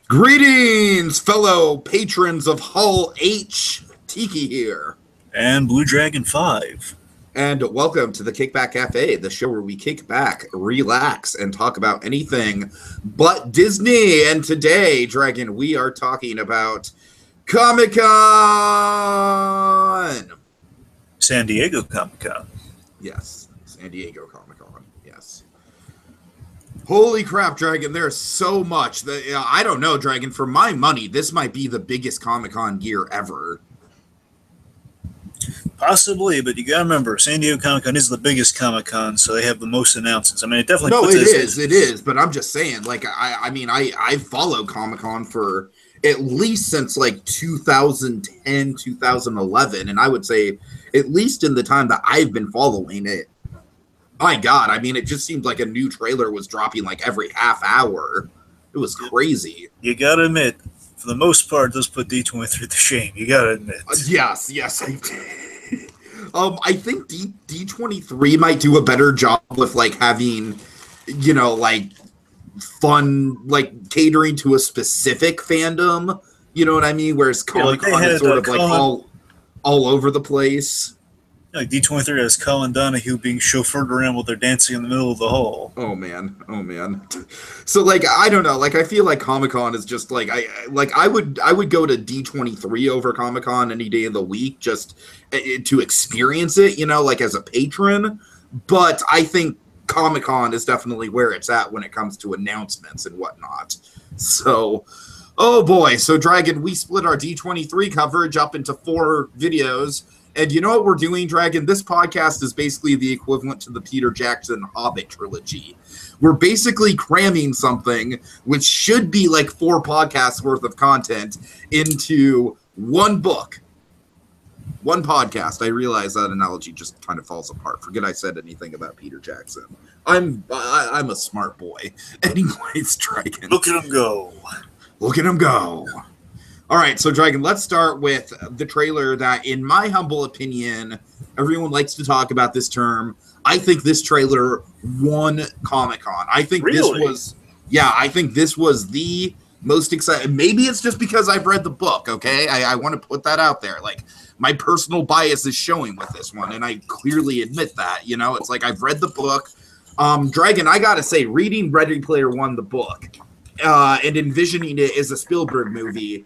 Greetings, fellow patrons of Hull H. Tiki here. And Blue Dragon 5. And welcome to the Kickback Cafe, the show where we kick back, relax, and talk about anything but Disney. And today, Dragon, we are talking about Comic-Con! San Diego Comic-Con. Yes, San Diego Comic-Con, yes. Holy crap, Dragon, there's so much. I don't know, Dragon, for my money, this might be the biggest Comic-Con gear ever. Possibly, but you gotta remember, San Diego Comic-Con is the biggest Comic-Con, so they have the most announcements. I mean, it definitely puts it is, but I'm just saying, like, I followed Comic-Con for at least since, like, 2010, 2011, and I would say, at least in the time that I've been following it, my God, I mean, it just seemed like a new trailer was dropping, like, every half hour. It was crazy. You gotta admit, for the most part, it does put D23 to shame. You gotta admit. Yes, I I think D23 might do a better job with, like, having, you know, like, fun, like, catering to a specific fandom. You know what I mean? Whereas Comic-Con is sort of, like, all over the place. Like D23 has Colin Donahue being chauffeured around while they're dancing in the middle of the hall. Oh man. So, like, I don't know. Like, I feel like Comic-Con is just like I would go to D23 over Comic-Con any day of the week just to experience it, you know, like as a patron. But I think Comic-Con is definitely where it's at when it comes to announcements and whatnot. So, oh boy. So, Dragon, we split our D23 coverage up into 4 videos. And you know what we're doing, Dragon? This podcast is basically the equivalent to the Peter Jackson Hobbit trilogy. We're basically cramming something which should be like 4 podcasts worth of content into one book. One podcast. I realize that analogy just kind of falls apart. Forget I said anything about Peter Jackson. I'm a smart boy. Anyways, Dragon. Look at him go. Look at him go. All right, so Dragon, let's start with the trailer that, in my humble opinion, everyone likes to talk about this term. I think this trailer won Comic-Con. I think this was the most exciting. Maybe it's just because I've read the book, okay? I want to put that out there. Like, my personal bias is showing with this one, and I clearly admit that. You know, it's like I've read the book. Dragon, I got to say, reading Ready Player One, the book, and envisioning it as a Spielberg movie,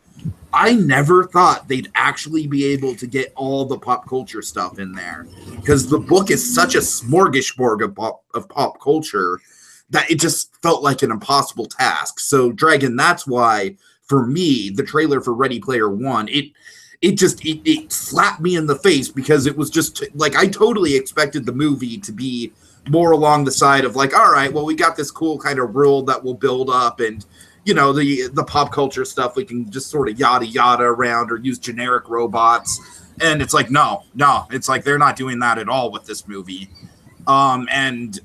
I never thought they'd actually be able to get all the pop culture stuff in there, because the book is such a smorgasbord of pop culture that it just felt like an impossible task. So, Dragon, that's why, for me, the trailer for Ready Player One, it slapped me in the face, because it was just, like, I totally expected the movie to be more along the side of, like, all right, well, we got this cool kind of world that will build up, and you know, the pop culture stuff, we can just sort of yada around or use generic robots. And it's like, no, it's like they're not doing that at all with this movie. And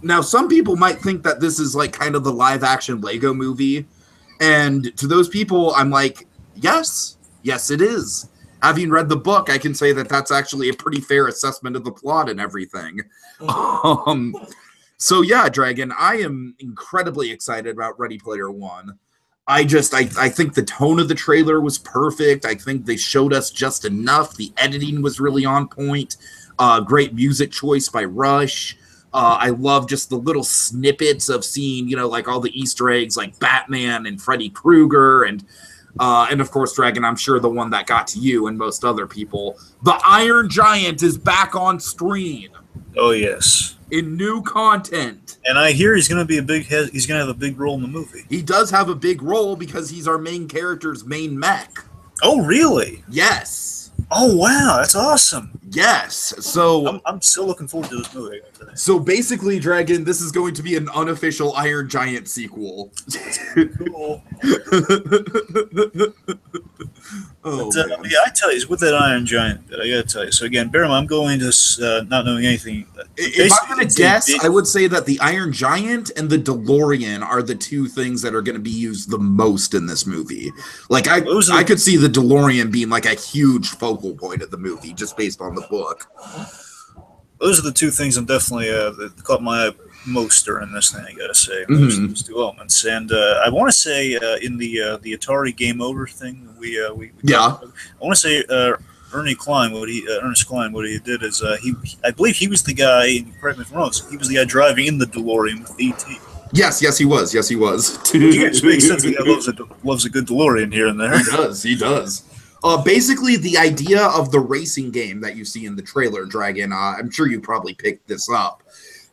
now some people might think that this is like kind of the live action Lego movie. And to those people, I'm like, yes, it is. Having read the book, I can say that that's actually a pretty fair assessment of the plot and everything. So yeah, Dragon, I am incredibly excited about Ready Player One. I think the tone of the trailer was perfect. I think they showed us just enough. The editing was really on point. Great music choice by Rush. I love just the little snippets of seeing, you know, like all the Easter eggs, like Batman and Freddy Krueger, and of course, Dragon, I'm sure the one that got to you and most other people, the Iron Giant is back on screen. Oh yes. In new content. And I hear he's going to have a big role in the movie. He does have a big role because he's our main character's main mech. Oh, really? Yes. Oh, wow. That's awesome. Yes. So I'm still looking forward to this movie. So basically, Dragon, this is going to be an unofficial Iron Giant sequel. Cool. Oh, but, yeah, I tell you, it's with that Iron Giant, I gotta tell you. So again, bear in mind, I'm going to not knowing anything. If I'm going to guess, I would say that the Iron Giant and the DeLorean are the 2 things that are going to be used the most in this movie. Like, I could see the DeLorean being like a huge focal point of the movie, just based on the book. Those are the 2 things I'm definitely that caught my eye most are in this thing. I gotta say, most of those two elements. And I want to say in the Atari Game Over thing, we I want to say Ernest Klein, what he did is I believe he was the guy. And correct me if I'm wrong. He was the guy driving in the DeLorean with E.T. Yes, he was. Yes, he was. Which makes sense. The guy loves a good DeLorean here and there. He does. Basically, the idea of the racing game that you see in the trailer, Dragon, I'm sure you probably picked this up,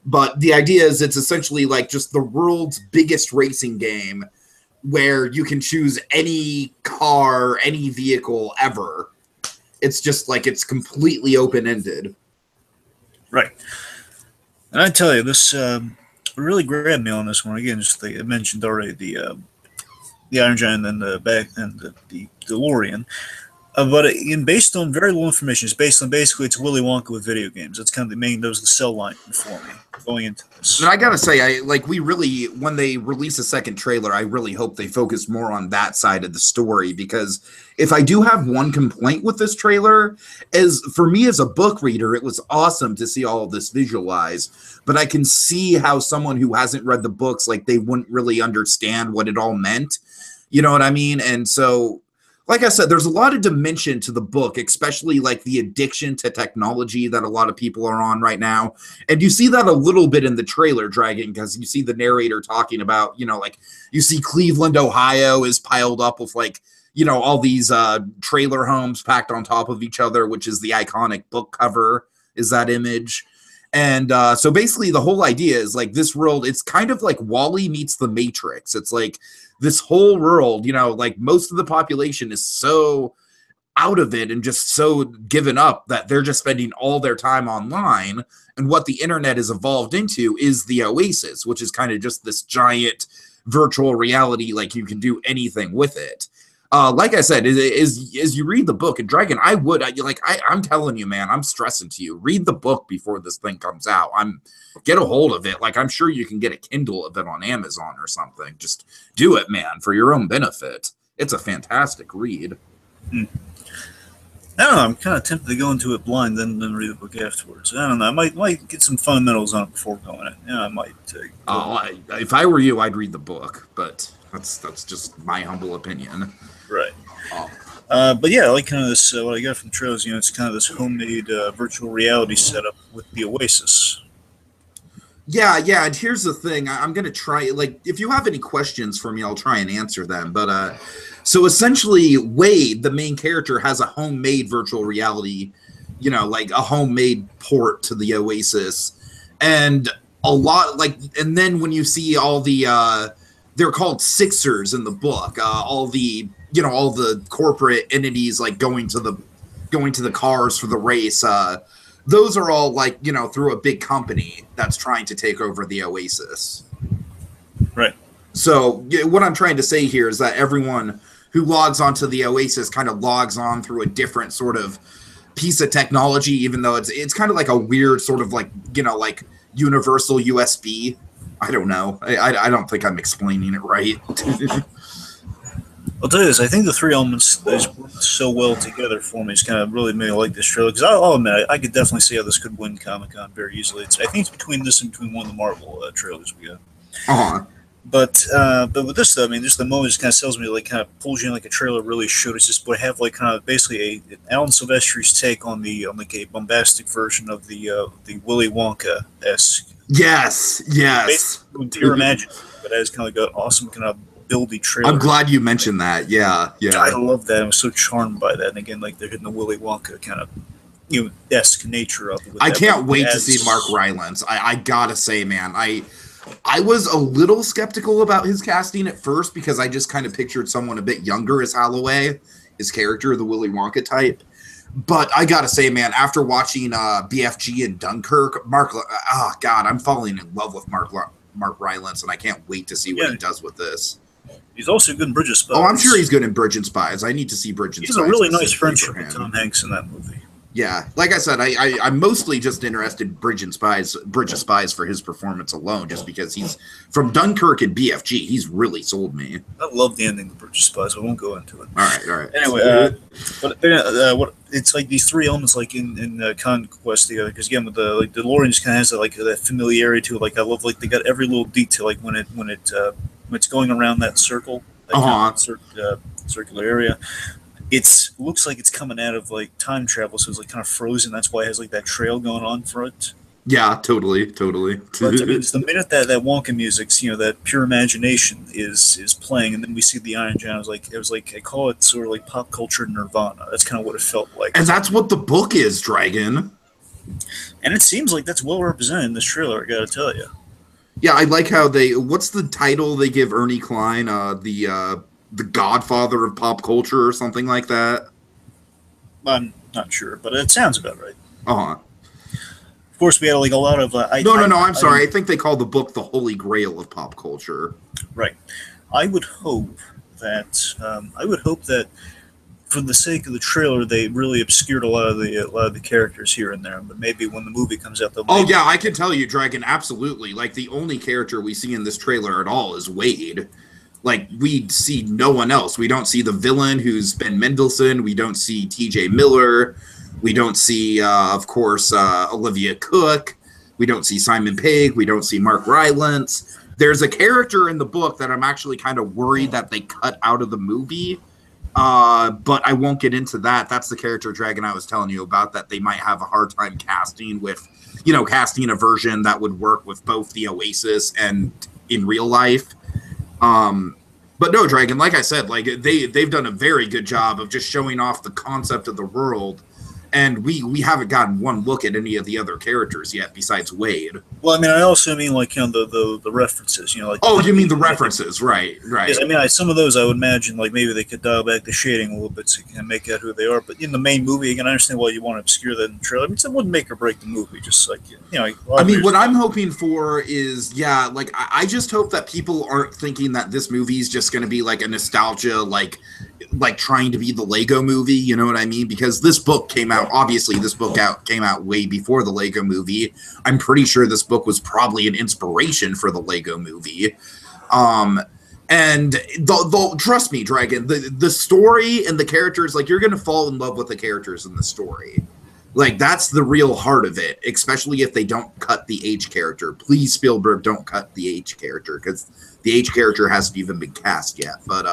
but the idea is it's essentially like just the world's biggest racing game where you can choose any car, any vehicle ever. It's just like it's completely open-ended. Right. And I tell you, this really grabbed me on this one. Again, just I mentioned already the Iron Giant and the DeLorean. But based on very little information, it's based on basically it's Willy Wonka with video games. That's kind of the sell line for me going into this. And I gotta say, when they release a second trailer, I really hope they focus more on that side of the story, because if I do have one complaint with this trailer, is for me as a book reader, it was awesome to see all of this visualized, but I can see how someone who hasn't read the books, like they wouldn't really understand what it all meant. You know what I mean? And so, like I said, there's a lot of dimension to the book, especially like the addiction to technology that a lot of people are on right now. And you see that a little bit in the trailer, Dragon, because you see the narrator talking about, like you see Cleveland, Ohio is piled up with like, all these trailer homes packed on top of each other, which is the iconic book cover, is that image. And so basically the whole idea is like this world, it's kind of like WALL-E meets the Matrix. It's like this whole world, like most of the population is so out of it and just so given up that they're just spending all their time online. And what the internet has evolved into is the Oasis, which is kind of just this giant virtual reality, like you can do anything with it. Like I said, as you read the book, and Dragon, I'm telling you, man, I'm stressing to you. Read the book before this thing comes out. Get a hold of it. Like, I'm sure you can get a Kindle of it on Amazon or something. Just do it, man, for your own benefit. It's a fantastic read. I don't know. I'm kind of tempted to go into it blind, then read the book afterwards. I don't know. I might get some fundamentals on it before going in. I might. If I were you, I'd read the book, but that's just my humble opinion. Right. But yeah, I like kind of this. What I got from the trailers, it's kind of this homemade virtual reality setup with the Oasis. Yeah. And here's the thing: I'm gonna try. Like, if you have any questions for me, I'll try and answer them. But so essentially, Wade, the main character, has a homemade virtual reality, like a homemade port to the Oasis, and a lot and then when you see all the they're called Sixers in the book, all the all the corporate entities like going to the cars for the race, those are all like through a big company that's trying to take over the Oasis. Right. So what I'm trying to say here is that everyone who logs onto the Oasis kind of logs on through a different sort of piece of technology, even though it's kind of like a weird sort of like like universal USB. I don't know. I don't think I'm explaining it right. I'll tell you this. I think the three elements that work so well together for me is kind of really made me like this trailer. Because I'll admit, I could definitely see how this could win Comic-Con very easily. I think it's between this and between one of the Marvel trailers we got. Uh-huh. But with this though, just the moment just kind of tells me, like, kind of pulls you in like a trailer really should. It's just, but have like kind of basically an Alan Silvestri's take on like a bombastic version of the Willy Wonka-esque. Yes. Basically, pure magic, but it has kind of got awesome kind of buildy trailer. I'm glad you mentioned that. Yeah. I love that. I'm so charmed by that. And again, like they're hitting the Willy Wonka kind of esque nature of it. I can't wait to see Mark Rylance. I gotta say, man, I was a little skeptical about his casting at first because I just kind of pictured someone a bit younger as Holloway, his character, the Willy Wonka type. But I gotta say, man, after watching BFG and Dunkirk, I'm falling in love with Mark Rylance, and I can't wait to see what he does with this. He's also good in Bridge of Spies. Oh, I'm sure he's good in Bridge and Spies. I need to see Bridge and Spies. He's a really nice friendship with Tom Hanks in that movie. Yeah, like I said, I'm mostly just interested in Bridge of Spies for his performance alone, just because he's from Dunkirk and BFG. He's really sold me. I love the ending of Bridge of Spies. I won't go into it. All right. Anyway, what it's like these three elements, like in Conquest, together. Because again, with the DeLorean, just kind of has that familiarity to it. Like I love like they got every little detail, like when it's going around that circle, that circular area. It looks like it's coming out of like time travel, so it's like kind of frozen. That's why it has like that trail going on for it. Yeah, totally. But I mean, it's the minute that Wonka music's, that pure imagination is playing, and then we see the Iron Giant. It was like I call it sort of like pop culture Nirvana. That's kind of what it felt like. And that's what the book is, Dragon. And it seems like that's well represented in this trailer. I got to tell you. Yeah, I like how what's the title they give Ernie Klein? The Godfather of pop culture or something like that. I'm not sure, but it sounds about right. Of course, we had like a lot of. I'm sorry. I think they call the book the Holy Grail of pop culture. Right. I would hope that, for the sake of the trailer, they really obscured a lot of the characters here and there. But maybe when the movie comes out, they'll. Oh yeah, I can tell you, Dragon. Absolutely. Like the only character we see in this trailer at all is Wade. Like, we see no one else. We don't see the villain, who's Ben Mendelsohn. We don't see T.J. Miller. We don't see, of course, Olivia Cook. We don't see Simon Pegg. We don't see Mark Rylance. There's a character in the book that I'm actually kind of worried that they cut out of the movie, but I won't get into that. That's the character, Dragon, I was telling you about, that they might have a hard time casting with, casting a version that would work with both the Oasis and in real life. But no, Dragon, like I said, like they've done a very good job of just showing off the concept of the world, and we haven't gotten one look at any of the other characters yet besides Wade. Well, I mean, I also mean like the references, like. Oh, you mean the references, right? Yes, I mean, some of those I would imagine like maybe they could dial back the shading a little bit so you can make out who they are. But in the main movie, again, I understand why you want to obscure that in the trailer. I mean, it wouldn't make or break the movie. Just like I mean, what I'm hoping for is like I just hope that people aren't thinking that this movie is just going to be like a nostalgia like trying to be the Lego movie, you know what I mean? Because this book came out, obviously this book came out way before the Lego movie. I'm pretty sure this book was probably an inspiration for the Lego movie. And trust me, Dragon, the story and the characters, like, you're going to fall in love with the characters in the story. Like, that's the real heart of it, especially if they don't cut the H character. Please, Spielberg, don't cut the H character, because the H character hasn't even been cast yet. But,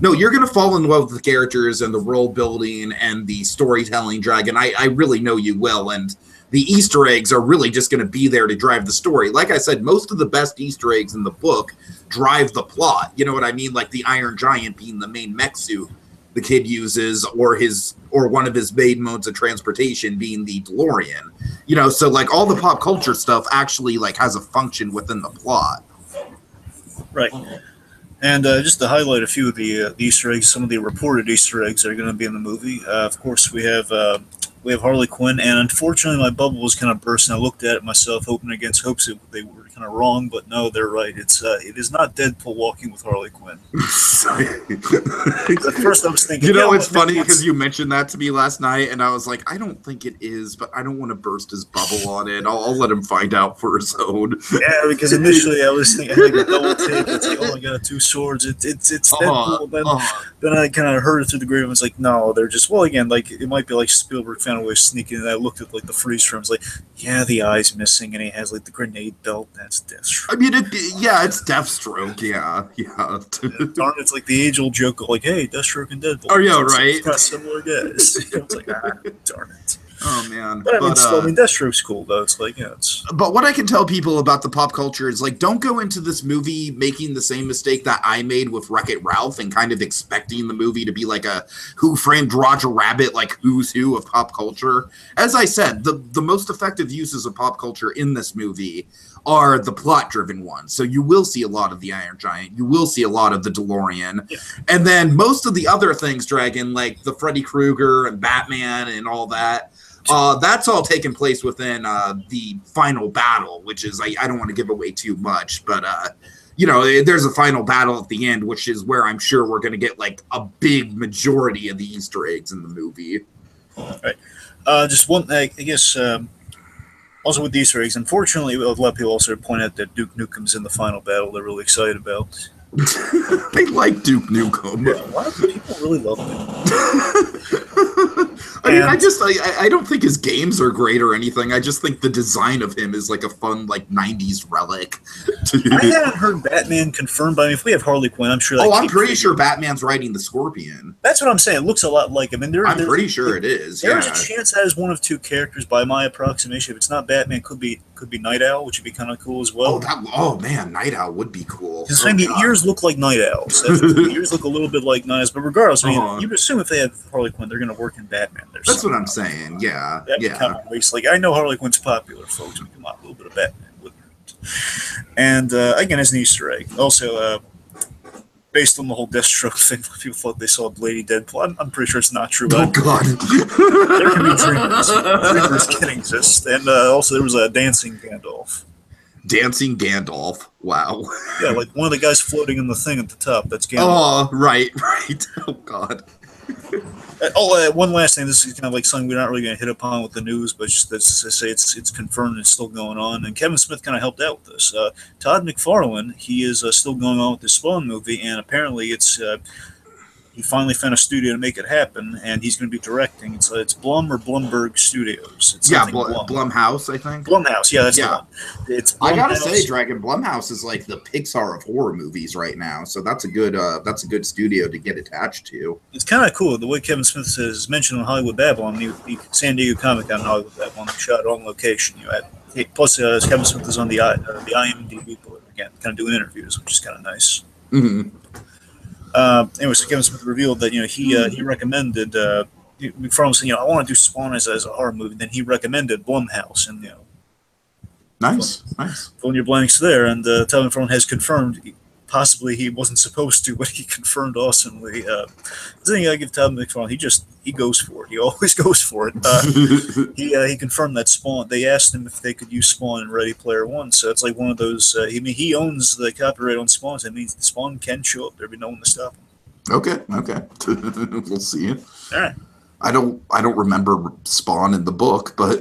no, you're going to fall in love with the characters and the world building and the storytelling, Dragon. I really know you will. And the Easter eggs are really just going to be there to drive the story. Like I said, most of the best Easter eggs in the book drive the plot. You know what I mean? Like the Iron Giant being the main mech suit the kid uses, or one of his main modes of transportation being the DeLorean. So like all the pop culture stuff actually like has a function within the plot. Right. And just to highlight a few of the Easter eggs, some of the reported Easter eggs that are going to be in the movie. Of course, we have Harley Quinn, and unfortunately, my bubble was kind of burst. And I looked at it myself, hoping against hopes that they were kind of wrong, but no, they're right. It is not Deadpool walking with Harley Quinn. At first, I was thinking, it's funny because you mentioned that to me last night, and I was like, I don't think it is, but I don't want to burst his bubble on it. I'll let him find out for his own. Yeah, because initially I was thinking, like a double take. It's like, oh my god, two swords. It's Deadpool. Then I kind of heard it through the grave and was like, no, they're just, well, again, like it might be like Spielberg found a way of sneaking in. I looked at like the freeze frames, like, yeah, the eye's missing, and he has like the grenade belt. That's Deathstroke. I mean, it's Deathstroke. Yeah. Darn, it's like the age-old joke of like, hey, Deathstroke and Deadpool. Oh yeah, right. It's got similar guys. It's like, darn it. Oh man, but I mean, Deathstroke's cool though. It's like, it's. But what I can tell people about the pop culture is like, don't go into this movie making the same mistake that I made with Wreck-It Ralph and kind of expecting the movie to be like a Who Framed Roger Rabbit, like who's who of pop culture. As I said, the most effective uses of pop culture in this movie are the plot-driven ones. So you will see a lot of the Iron Giant. You will see a lot of the DeLorean. Yeah. And then most of the other things, Dragon, like the Freddy Krueger and Batman and all that, that's all taking place within the final battle, which is, I don't want to give away too much, but, there's a final battle at the end, which is where I'm sure we're going to get, like, a big majority of the Easter eggs in the movie. Right. Just one, I guess. Also with the Easter eggs, unfortunately, a lot of people also point out that Duke Nukem's in the final battle. They're really excited about. They like Duke Nukem. Yeah, a lot of people really love him. I mean, I don't think his games are great or anything. I just think the design of him is like a fun, like, 90s relic. I haven't heard Batman confirmed, but I mean, if we have Harley Quinn, I'm sure. I'm pretty sure Batman's riding the Scorpion. That's what I'm saying. It looks a lot like him. And I'm pretty sure it is. There's a chance that is one of two characters by my approximation. If it's not Batman, could be Night Owl, which would be kind of cool as well. Oh man, Night Owl would be cool. Because the ears look like Night Owls. The ears look a little bit like Night Owls, but regardless, I mean, you'd assume if they had Harley Quinn, they're going to work in Batman. That's what I'm saying. Yeah, Kind of waste. Like, I know Harley Quinn's popular, folks, but come on, a little bit of Batman with her. And again, as an Easter egg, also based on the whole Deathstroke thing, people thought they saw Lady Deadpool. I'm pretty sure it's not true. Oh God, there can be dreamers. Dreamers can exist, and also there was a dancing Gandalf. Dancing Gandalf. Wow. Yeah, like one of the guys floating in the thing at the top. That's Gandalf. Oh, right. Oh God. One last thing. This is kind of like something we're not really going to hit upon with the news, but just to say it's confirmed it's still going on. And Kevin Smith kind of helped out with this. Todd McFarlane, he is still going on with the Spawn movie, and apparently it's he finally found a studio to make it happen, and he's going to be directing. It's Blum or Blumberg Studios. It's Blumhouse, I think. Blumhouse, yeah, that's the one. It's I gotta say, Dragon, Blumhouse is like the Pixar of horror movies right now, so that's a good studio to get attached to. It's kind of cool the way Kevin Smith is mentioned on Hollywood Babylon. The San Diego Comic-Con Hollywood Babylon, they shot on location. Plus, Kevin Smith is on the IMDb board again, kind of doing interviews, which is kind of nice. Mm-hmm. Anyway, so Kevin Smith revealed that he recommended McFarlane said, I want to do Spawn as a horror movie. Then he recommended Blumhouse, and nice. Fill in your blanks there. And Todd McFarlane has confirmed. Possibly he wasn't supposed to, but he confirmed awesomely. The thing I give Todd McFarlane, he goes for it. He always goes for it. He confirmed that Spawn. They asked him if they could use Spawn in Ready Player One. So it's like one of those. He owns the copyright on Spawn. So it means Spawn can show up. There'll be no one to stop him. Okay. We'll see it. All right. I don't remember Spawn in the book, but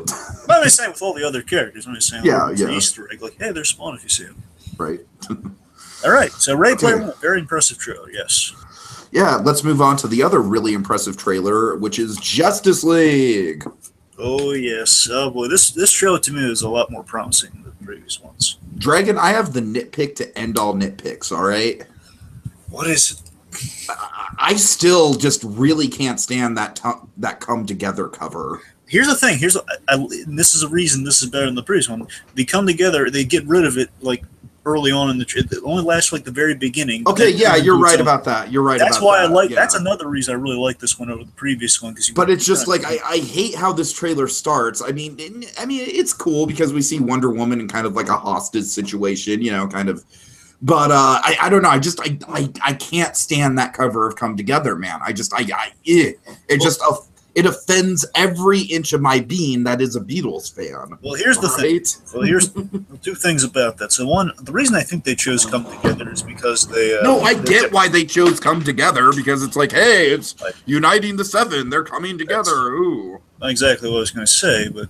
I'm just saying with all the other characters. I'm just saying, it's an Easter egg. Like, hey, there's Spawn if you see him. Right. All right, so Ready Player One, very impressive trailer, yes. Yeah, let's move on to the other really impressive trailer, which is Justice League. Oh, yes. Oh, boy, this trailer to me is a lot more promising than the previous ones. Dragon, I have the nitpick to end all nitpicks, all right? What is it? I still just really can't stand that come together cover. Here's the thing. And this is a reason this is better than the previous one. They come together, they get rid of it, like, early on in it only lasts like the very beginning. Okay, yeah, you're right about that. You're right. That's why I like. That's another reason I really like this one over the previous one. But it's just like I hate how this trailer starts. I mean, it's cool because we see Wonder Woman in kind of like a hostage situation, kind of. But I don't know. I can't stand that cover of Come Together, man. It offends every inch of my being that is a Beatles fan. Well, here's the thing. Well, here's two things about that. So, one, the reason I think they chose Come Together is because they... I get why they chose Come Together, because it's like, hey, it's uniting the seven. They're coming together. Ooh. Not exactly what I was going to say, but...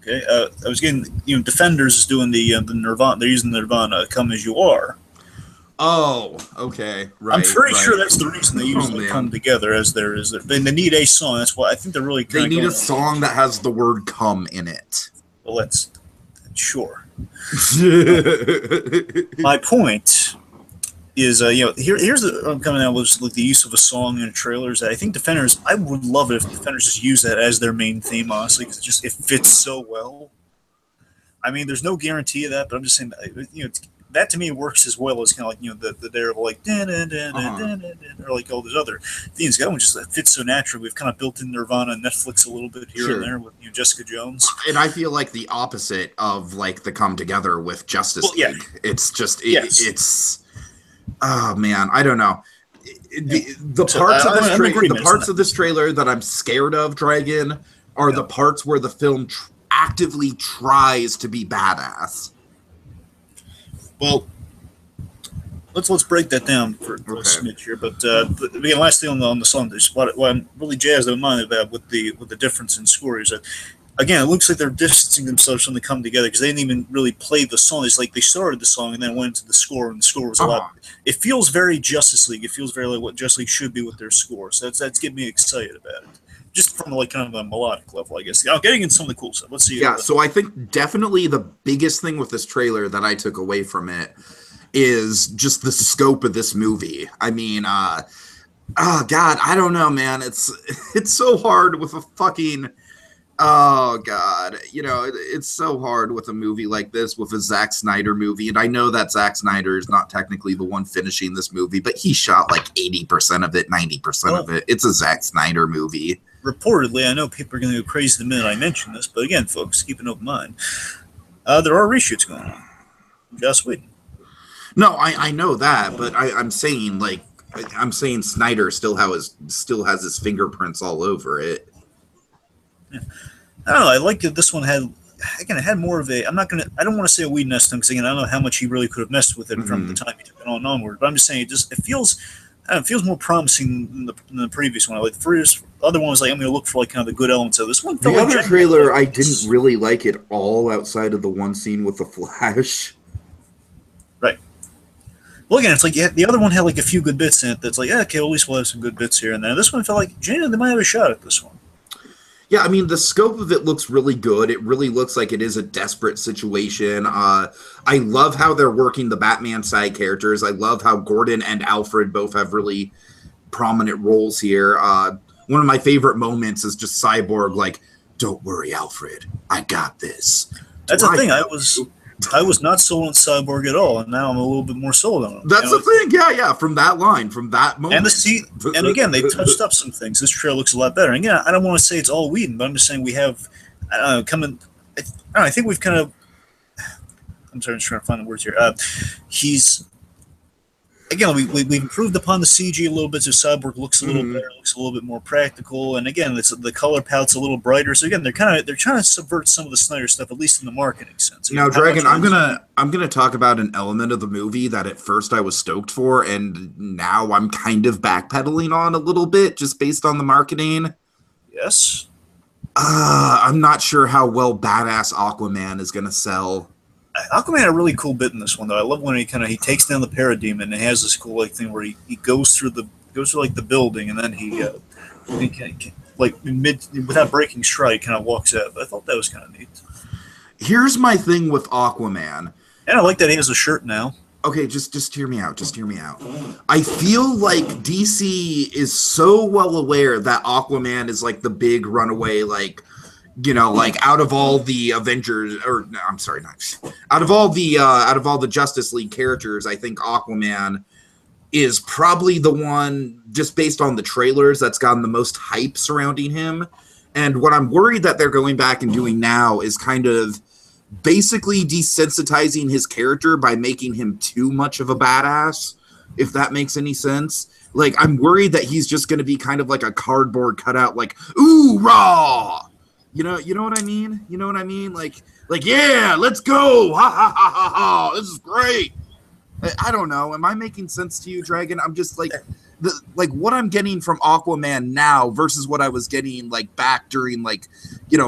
Okay, I was getting... Defenders is doing the Nirvana... They're using the Nirvana Come As You Are. Oh, okay, right. I'm pretty sure that's the reason they usually come together as there is. They need a song. That's why I think they're really. They need a song that has the word "come" in it. Well, that's sure. My point is, here's the coming out with like the use of a song in trailers. I think Defenders. I would love it if Defenders just use that as their main theme, honestly, because it fits so well. I mean, there's no guarantee of that, but I'm just saying, that to me works as well as kind of like the Daredevil like or like all those other themes. That one just fits so naturally. We've kind of built in Nirvana and Netflix a little bit here and there with Jessica Jones. And I feel like the opposite of like the Come Together with Justice League. It's just it's oh man, I don't know. The parts of this trailer that I'm scared of, Dragon, are the parts where the film actively tries to be badass. Well, let's break that down for a smidge here. But again, last thing on the song, what I'm really jazzed in mind about with the difference in score is that, again, it looks like they're distancing themselves when they come together because they didn't even really play the song. It's like they started the song and then went into the score, and the score was a lot. It feels very Justice League. It feels very like what Justice League should be with their score. So that's getting me excited about it. Just from like kind of a melodic level, I guess. Getting into some of the cool stuff. Let's see. Yeah, so I think definitely the biggest thing with this trailer that I took away from it is just the scope of this movie. I mean, oh God, I don't know, man. It's so hard with a fucking, oh God, it's so hard with a movie like this, with a Zack Snyder movie. And I know that Zack Snyder is not technically the one finishing this movie, but he shot like 80% of it, 90% of it. It's a Zack Snyder movie. Reportedly, I know people are going to go crazy the minute I mention this, but again, folks, keep an open mind. There are reshoots going on. Joss Whedon. No, I know that, but I'm saying Snyder still has his fingerprints all over it. Yeah. I don't know. I like that this one had. Again, it had more of a. I don't want to say a Whedon-esque thing because again, I don't know how much he really could have messed with it from the time he took it on onward. But I'm just saying, it feels more promising than the previous one. Like the first other one was like, I'm going to look for like kind of the good elements of this one. The other trailer, I didn't really like it all outside of the one scene with the Flash. Right. Well, again, it's like the other one had like a few good bits in it. That's like, okay, well, at least we'll have some good bits here and there. This one felt like, genuinely, they might have a shot at this one. Yeah, I mean, the scope of it looks really good. It really looks like it is a desperate situation. I love how they're working the Batman side characters. I love how Gordon and Alfred both have really prominent roles here. One of my favorite moments is just Cyborg like, "Don't worry, Alfred. I got this." That's the thing. I was not sold on Cyborg at all, and now I'm a little bit more sold on him. That's the thing. Yeah. From that line, from that moment. And again, they touched up some things. This trailer looks a lot better. And again, I don't want to say it's all Whedon, but I'm just saying we have, I think we've kind of, I'm trying to find the words here. Again, we've improved upon the CG a little bit, so Cyborg looks a little better, looks a little bit more practical, and again, the color palette's a little brighter. So again, they're trying to subvert some of the Snyder stuff, at least in the marketing sense. Now, Dragon, I'm gonna talk about an element of the movie that at first I was stoked for, and now I'm kind of backpedaling on a little bit, just based on the marketing. Yes. I'm not sure how well badass Aquaman is gonna sell. Aquaman had a really cool bit in this one though. I love when he takes down the parademon and has this cool like thing where he goes through like the building and then he without breaking stride kind of walks out. I thought that was kind of neat. Here's my thing with Aquaman. And I like that he has a shirt now. Okay, just hear me out. Just hear me out. I feel like DC is so well aware that Aquaman is like the big runaway, like, like out of all the Avengers, or no, I'm sorry, not out of all the Justice League characters, I think Aquaman is probably the one, just based on the trailers, that's gotten the most hype surrounding him. And what I'm worried that they're going back and doing now is kind of basically desensitizing his character by making him too much of a badass, if that makes any sense. Like, I'm worried that he's just going to be kind of like a cardboard cutout, like, ooh, raw! You know what I mean? You know what I mean? Like, yeah, let's go! Ha ha ha ha ha! This is great! I don't know. Am I making sense to you, Dragon? I'm just like, what I'm getting from Aquaman now versus what I was getting like back during like,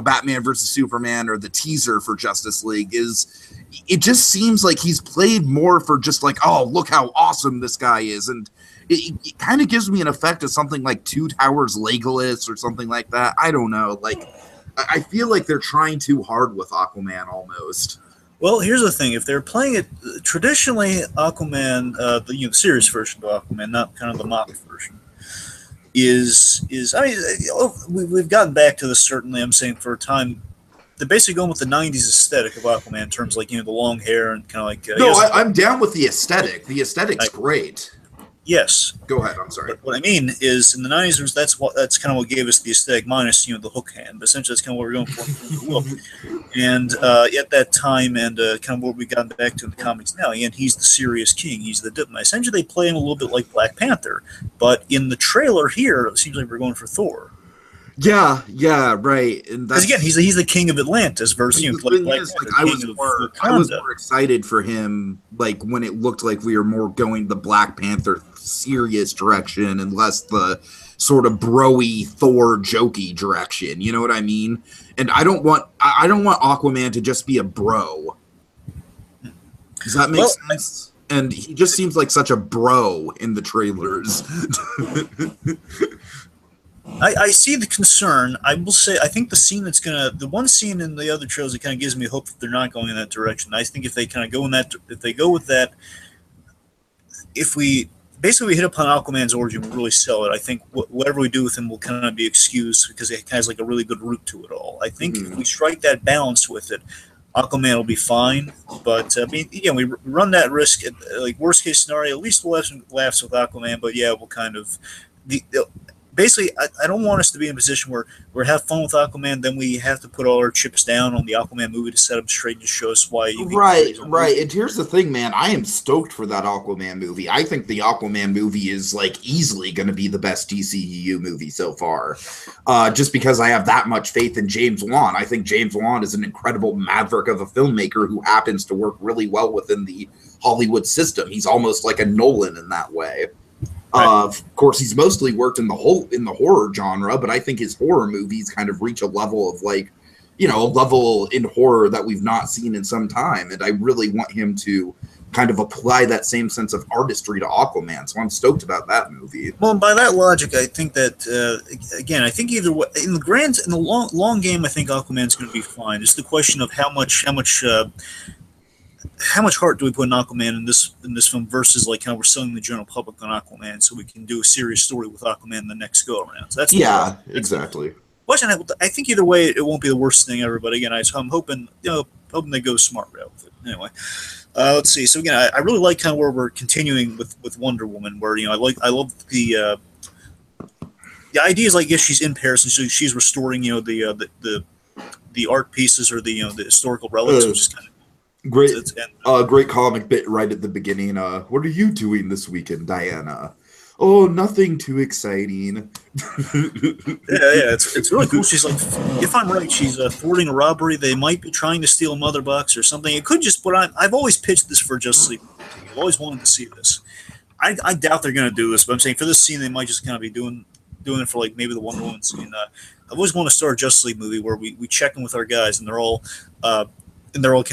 Batman versus Superman or the teaser for Justice League is, it just seems like he's played more for just like, oh, look how awesome this guy is, and it kind of gives me an effect of something like Two Towers Legolas or something like that. I don't know. Like, I feel like they're trying too hard with Aquaman almost. Well, here's the thing: if they're playing it traditionally, Aquaman, the serious version of Aquaman, not kind of the mock version, is we've gotten back to this certainly. I'm saying for a time, they're basically going with the '90s aesthetic of Aquaman in terms of like the long hair and kind of like. I'm down with the aesthetic. The aesthetic's great. Yes. Go ahead. I'm sorry. But what I mean is, in the '90s, that's kind of what gave us the aesthetic, minus the hook hand. But essentially, that's kind of what we're going for. Look. And at that time, and kind of what we got back to in the comics now, and he's the serious king. He's the diplomat. Essentially, they play him a little bit like Black Panther. But in the trailer here, it seems like we're going for Thor. Yeah, right. And Because that's again, he's the king of Atlantis versus the like thing Black is, like Panther, king of I was Wakanda. more excited for him, like when it looked like we were more going the Black Panther serious direction and less the sort of broy Thor jokey direction. You know what I mean? And I don't want Aquaman to just be a bro. Does that make Well, sense? And he just seems like such a bro in the trailers. I see the concern. I will say, I think the one scene in the other trailers that kind of gives me hope that they're not going in that direction. I think if they kind of go in that, if they go with that, if we basically we hit upon Aquaman's origin, we really sell it. I think whatever we do with him will kind of be excused because it has like a really good root to it all. I think if we strike that balance with it, Aquaman will be fine. But I mean, again, we run that risk. Like worst case scenario, at least we'll have some laughs with Aquaman. But yeah, we'll kind of basically, I don't want us to be in a position where we have fun with Aquaman, then we have to put all our chips down on the Aquaman movie to set him straight and just show us why. Right. And here's the thing, man. I am stoked for that Aquaman movie. I think the Aquaman movie is like easily going to be the best DCEU movie so far, just because I have that much faith in James Wan. I think James Wan is an incredible maverick of a filmmaker who happens to work really well within the Hollywood system. He's almost like a Nolan in that way. Of course, he's mostly worked in the horror genre, but I think his horror movies kind of reach a level of like, a level in horror that we've not seen in some time. And I really want him to kind of apply that same sense of artistry to Aquaman. So I'm stoked about that movie. Well, by that logic, I think that again, I think either way, in the long game, I think Aquaman's going to be fine. It's the question of how much heart do we put in Aquaman in this film versus like how we're selling the general public on Aquaman, so we can do a serious story with Aquaman the next go around. So that's exactly. Question. I think either way it won't be the worst thing ever. But again, I'm hoping they go smart route with it. Anyway, let's see. So again, I really like kind of where we're continuing with Wonder Woman, where I love the idea is like if she's in Paris and she's restoring the art pieces or the historical relics, which is kind of great comic bit right at the beginning. What are you doing this weekend, Diana? Oh, nothing too exciting. yeah, it's really cool. She's like, if I'm right, she's thwarting a robbery. They might be trying to steal Mother Box or something. It could just, but I've always pitched this for Justice League. I've always wanted to see this. I doubt they're going to do this, but I'm saying for this scene, they might just kind of be doing it for like maybe the Wonder Woman scene. I've always wanted to start a Justice League movie where we check in with our guys and they're all kind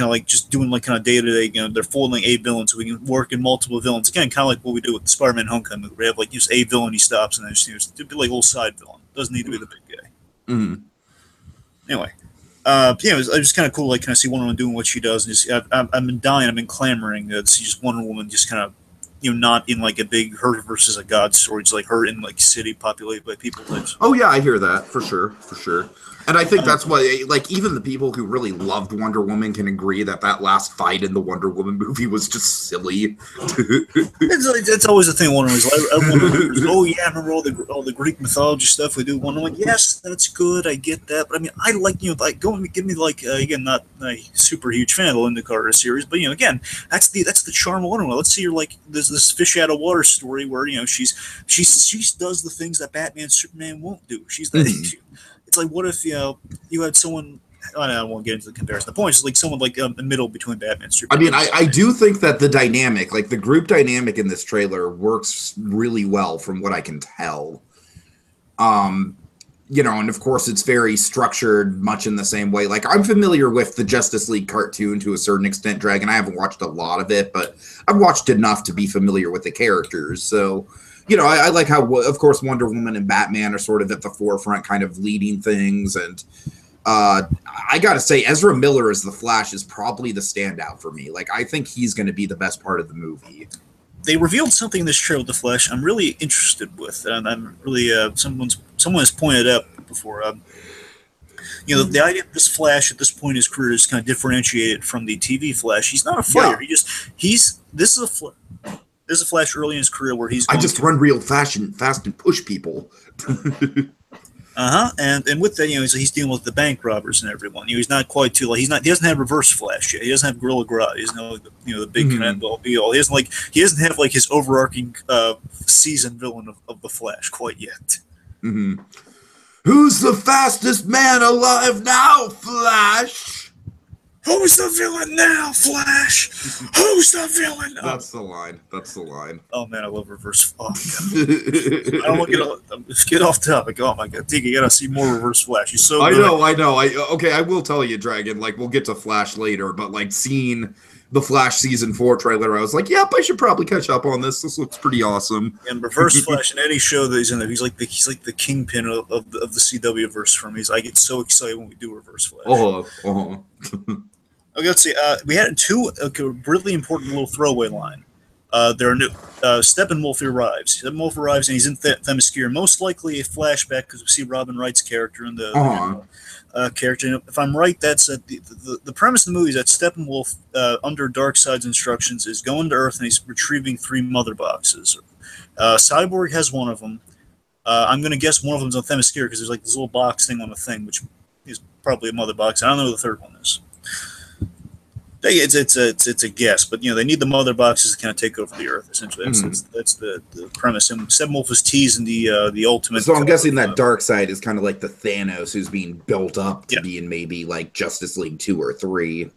of like just doing like kind of day to day. They're foiling a villain, so we can work in multiple villains. Again, kind of like what we do with the Spider-Man Homecoming movie. We have like just a villain, he stops, and then just be like a little side villain. Doesn't need to be the big guy. Mm-hmm. Anyway, it's just kind of cool. Like, kind of see Wonder Woman doing what she does. And just I've been dying. I've been clamoring to see just Wonder Woman just kind of not in like a big her versus a god story. It's like her in like city populated by people. Oh yeah, I hear that for sure. And I think that's why, like, even the people who really loved Wonder Woman can agree that last fight in the Wonder Woman movie was just silly. It's always the thing. Wonder Woman, oh yeah, remember all the Greek mythology stuff we do. Wonder Woman, yes, that's good. I get that, but I mean, I like like go and give me like again, not a super huge fan of the Linda Carter series, but again, that's the charm of Wonder Woman. Let's see her like this fish out of water story where she does the things that Batman, Superman won't do. She's that. It's like, what if you had someone? I won't get into the comparison. The point is like someone like in the middle between Batman and Superman. I mean, I do think that the dynamic, like the group dynamic in this trailer, works really well from what I can tell. And of course it's very structured, much in the same way. Like I'm familiar with the Justice League cartoon to a certain extent, Dragon. I haven't watched a lot of it, but I've watched enough to be familiar with the characters. So. I like how, of course, Wonder Woman and Batman are sort of at the forefront, kind of leading things. And I got to say, Ezra Miller as the Flash is probably the standout for me. Like, I think he's going to be the best part of the movie. They revealed something in this trailer with the Flash I'm really interested with. And I'm really, someone has pointed out before, the idea of this Flash at this point in his career is kind of differentiated from the TV Flash. He's not a fighter. Yeah. This is a There's a Flash early in his career where he's. I just run real fast and push people. And with that, he's dealing with the bank robbers and everyone. He's not quite too he doesn't have Reverse Flash yet. He doesn't have Gorilla Grodd. He doesn't have the big kind of be all. He doesn't have like his overarching season villain of the Flash quite yet. Mm-hmm. Who's the fastest man alive now, Flash? Who's the villain now, Flash? Who's the villain? That's the line. That's the line. Oh man, I love Reverse Flash. I don't want to get off topic. Oh my god, Tiki, you gotta see more Reverse Flash. He's so good. I know. Okay, I will tell you, Dragon. Like, we'll get to Flash later, but like seeing the Flash season 4 trailer, I was like, yep, I should probably catch up on this. This looks pretty awesome. And Reverse Flash in any show that he's in there, he's like the kingpin of the CW verse for me. I get so excited when we do Reverse Flash. Okay, let's see. We had a really important little throwaway line. There are new Steppenwolf arrives. Steppenwolf arrives, and he's in Themyscira. Most likely a flashback because we see Robin Wright's character in the character. And if I'm right, that's the premise of the movie is that Steppenwolf, under Darkseid's instructions, is going to Earth and he's retrieving 3 mother boxes. Cyborg has one of them. I'm going to guess one of them's on Themyscira because there's like this little box thing on the thing, which is probably a mother box. I don't know what the third one is. It's a guess, but they need the mother boxes to kind of take over the Earth. Essentially, that's the premise. And Steppenwolf is teasing the ultimate. So I'm guessing that Darkseid is kind of like the Thanos who's being built up to be in maybe like Justice League 2 or 3.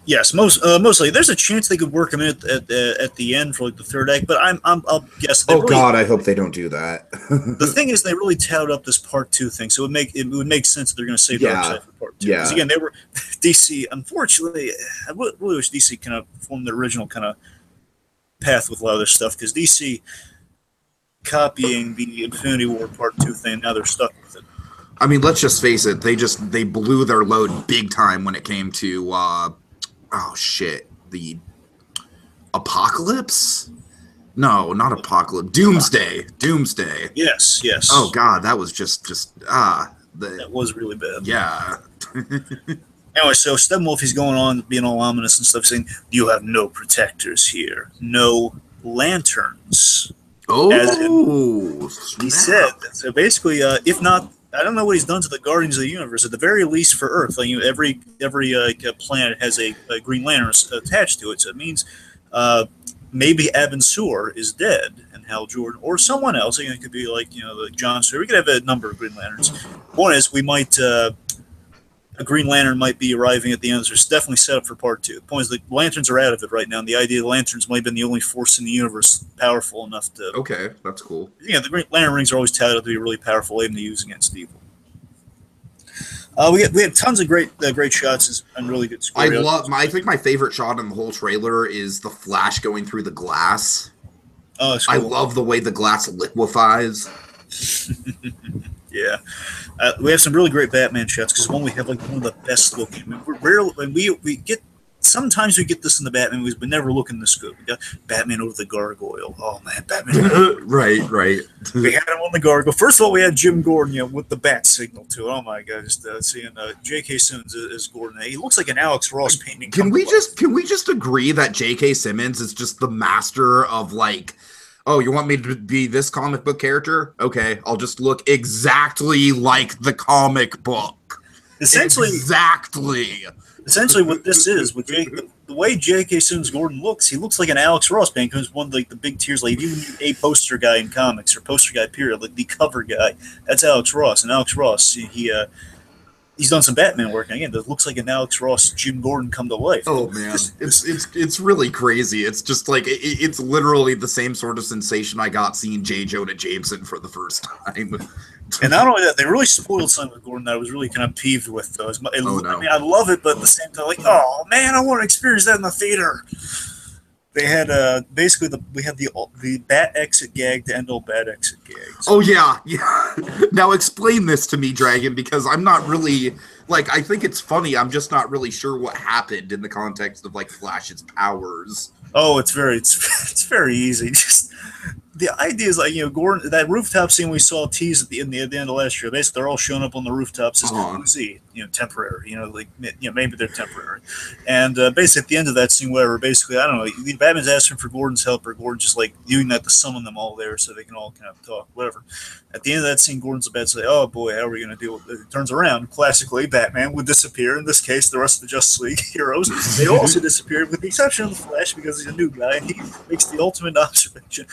Yes, mostly. There's a chance they could work him in at the end for like the third act, but I'll guess. God, I hope they don't do that. The thing is, they really touted up this part 2 thing, so it would make sense that they're going to save Darkseid for part 2. Because again, they were DC. Unfortunately, I really wish DC kind of formed the original kind of path with a lot of their stuff, because DC copying the Infinity War part 2 thing, now they're stuck with it. I mean, let's just face it. They blew their load big time when it came to. The Apocalypse? No, not Apocalypse. Doomsday. Yes. Oh God, that was just that was really bad. Yeah. Anyway, so Steppenwolf, he's going on being all ominous and stuff, saying, "You have no protectors here, no lanterns." Oh, he said. So basically, if not. I don't know what he's done to the Guardians of the Universe. At the very least, for Earth, like, every planet has a Green Lantern attached to it. So it means maybe Abin Sur is dead, and Hal Jordan, or someone else. It could be like the John Stewart. We could have a number of Green Lanterns. One is we might a Green Lantern might be arriving at the end. So it's definitely set up for part 2. The point is the Lanterns are out of it right now, and the idea the Lanterns might have been the only force in the universe powerful enough to. Okay, that's cool. Yeah, the Green Lantern rings are always touted to be a really powerful item to use against evil. We have tons of great shots and really good story. I think my favorite shot in the whole trailer is the Flash going through the glass. Oh, that's cool. I love the way the glass liquefies. Yeah, we have some really great Batman shots because we have like one of the best looking. I mean, we're rarely we get. Sometimes we get this in the Batman movies, but never looking this good. We got Batman over the gargoyle. Oh man, Batman! Right. We had him on the gargoyle. First of all, we had Jim Gordon, with the bat signal too. Oh my god, just seeing J.K. Simmons as Gordon. He looks like an Alex Ross painting. Can we just agree that J.K. Simmons is just the master of like? Oh, you want me to be this comic book character? Okay, I'll just look exactly like the comic book. Essentially, what this is, with the way J.K. Simmons Gordon looks, he looks like an Alex Ross painting. Who's one of the big tiers, like even a poster guy in comics or poster guy period, like the cover guy. That's Alex Ross, and Alex Ross, he's done some Batman work. Again, that looks like an Alex Ross, Jim Gordon come to life. Oh man, it's really crazy. It's just like it's literally the same sort of sensation I got seeing J. Jonah Jameson for the first time. And not only that, they really spoiled something with Gordon that I was really kind of peeved with. Though. I mean, I love it, but at the same time, like, oh man, I want to experience that in the theater. They had basically we had the bat exit gag to end all bat exit gags. Oh yeah. Now explain this to me, Dragon, because I'm not really like I think it's funny. I'm just not really sure what happened in the context of like Flash's powers. Oh, it's very easy. Just the idea is like Gordon, that rooftop scene we saw teased at the end of last year. Basically, they're all showing up on the rooftops as cozy, temporary. Maybe they're temporary. And basically, at the end of that scene, whatever. Basically, I don't know. Batman's asking for Gordon's help, or Gordon just like doing that to summon them all there so they can all kind of talk, whatever. At the end of that scene, Gordon's about to say, "Oh boy, how are we going to deal with it?" It turns around. Classically, Batman would disappear. In this case, the rest of the Justice League heroes they also disappeared, with the exception of the Flash because he's a new guy and he makes the ultimate observation.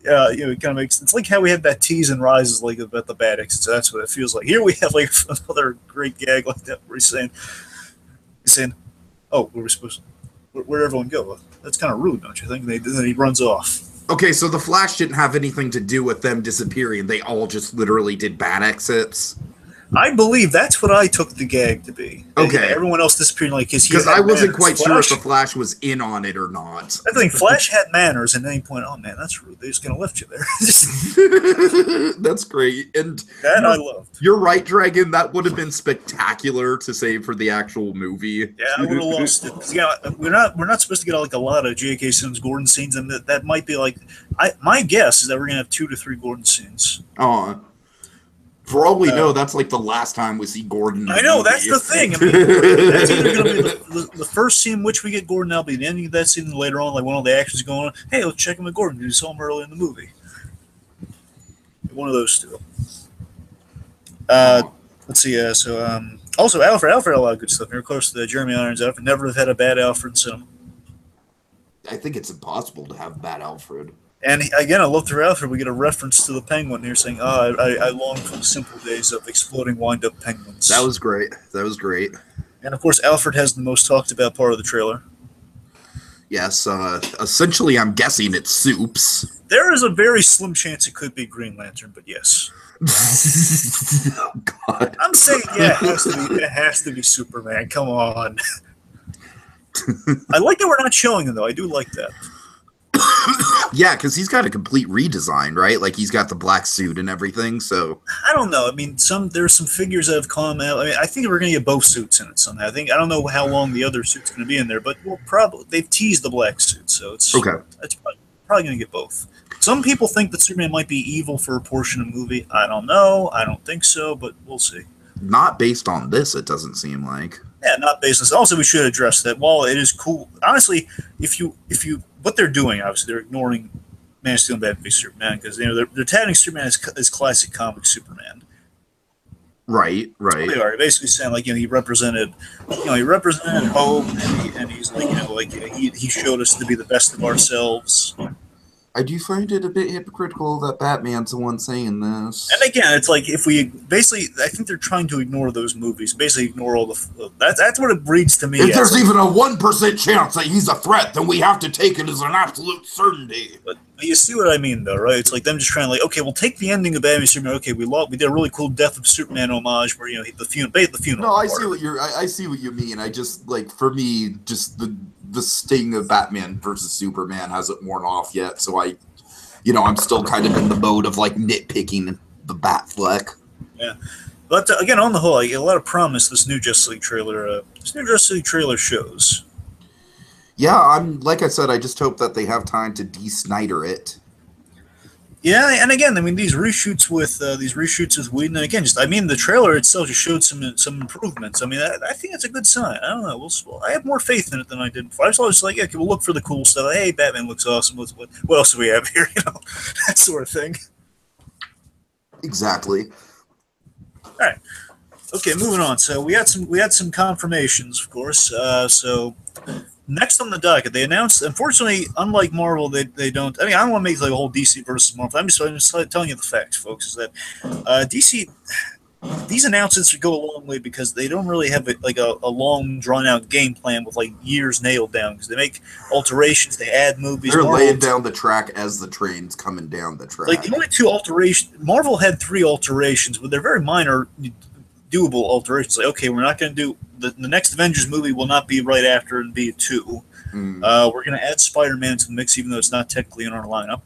it kind of makes it's like how we had that tease and rises like about the bad exits. So that's what it feels like. Here we have like another great gag like that where he's saying, "Oh, where we supposed to, where'd everyone go? Well, that's kind of rude, don't you think?" And then he runs off. Okay, so the Flash didn't have anything to do with them disappearing. They all just literally did bad exits. I believe that's what I took the gag to be. Okay. Everyone else disappeared because I wasn't quite sure if the Flash was in on it or not. I think Flash had manners, and then he pointed, "Oh man, that's rude. They're just gonna lift you there." That's great, and that I loved. You're right, Dragon. That would have been spectacular to save for the actual movie. Yeah, I would have lost it. Yeah, we're not supposed to get like a lot of J.K. Simmons Gordon scenes, and that might be like my guess is that we're gonna have 2 to 3 Gordon scenes. For all we know, that's like the last time we see Gordon. I know, that's the thing. I mean, that's either going to be the first scene in which we get Gordon, that'll be the ending of that scene, and later on, like when all the action's going on, hey, let's check in with Gordon. You saw him early in the movie. One of those two. Let's see. Also, Alfred had a lot of good stuff. You're close to Jeremy Irons. Alfred never have had a bad Alfred in cinema. I think it's impossible to have bad Alfred. And again, I love through Alfred we get a reference to the Penguin here saying, I long for the simple days of exploding wind-up penguins. That was great. And of course, Alfred has the most talked about part of the trailer. Yes, essentially I'm guessing it's Soups. There is a very slim chance it could be Green Lantern, but yes. Oh, God. I'm saying, yeah, it has to be Superman. Come on. I like that we're not showing him, though. I do like that. Yeah, because he's got a complete redesign, right? Like he's got the black suit and everything. So I don't know. I mean, there's some figures that have come out. I mean, I think we're going to get both suits in it somehow. I don't know how long the other suit's going to be in there, but we'll probably they've teased the black suit, so it's okay. It's probably going to get both. Some people think that Superman might be evil for a portion of the movie. I don't know. I don't think so, but we'll see. Not based on this, it doesn't seem like. Yeah, not based on this. Also, we should address that. While it is cool, honestly, if you what they're doing, obviously, they're ignoring Man of Steel and Batman v Superman because they're touting Superman as classic comic Superman. Right. They are basically saying like he represented hope, and he's like he showed us to be the best of ourselves. I do find it a bit hypocritical that Batman's the one saying this. And again, it's like if we basically, I think they're trying to ignore those movies, basically ignore all the. That's what it reads to me. If there's even a 1% chance that he's a threat, then we have to take it as an absolute certainty. But you see what I mean, though, right? It's like them just trying to okay, we'll take the ending of Batman v Superman. Okay, we did a really cool Death of Superman homage where the funeral. No, I see what you mean. I just like for me, just the sting of Batman versus Superman hasn't worn off yet, so I'm still kind of in the mode of like nitpicking the Batfleck. Yeah, but again, on the whole, I get a lot of promise. This new Justice League trailer shows. Yeah, like I said, I just hope that they have time to de-Snyder it. Yeah, and again, I mean these reshoots with Whedon, and again, the trailer itself just showed some improvements. I mean, I think it's a good sign. I don't know. I have more faith in it than I did before. I was always like, okay, we'll look for the cool stuff. Hey, Batman looks awesome. What else do we have here? That sort of thing. Exactly. All right. Okay, moving on. So we had some confirmations, of course. So. Next on the docket, they announced. Unfortunately, unlike Marvel, they don't. I mean, I don't want to make like a whole DC versus Marvel. I'm just telling you the facts, folks. Is that DC? These announcements go a long way because they don't really have a long drawn out game plan with like years nailed down. Because they make alterations, they add movies. They're laying down the track as the train's coming down the track. Like the only 2 alterations, Marvel had 3 alterations, but they're very minor, doable alterations. Like, okay, we're not going to do the next Avengers movie will not be right after and be a 2. We're going to add Spider-Man to the mix, even though it's not technically in our lineup.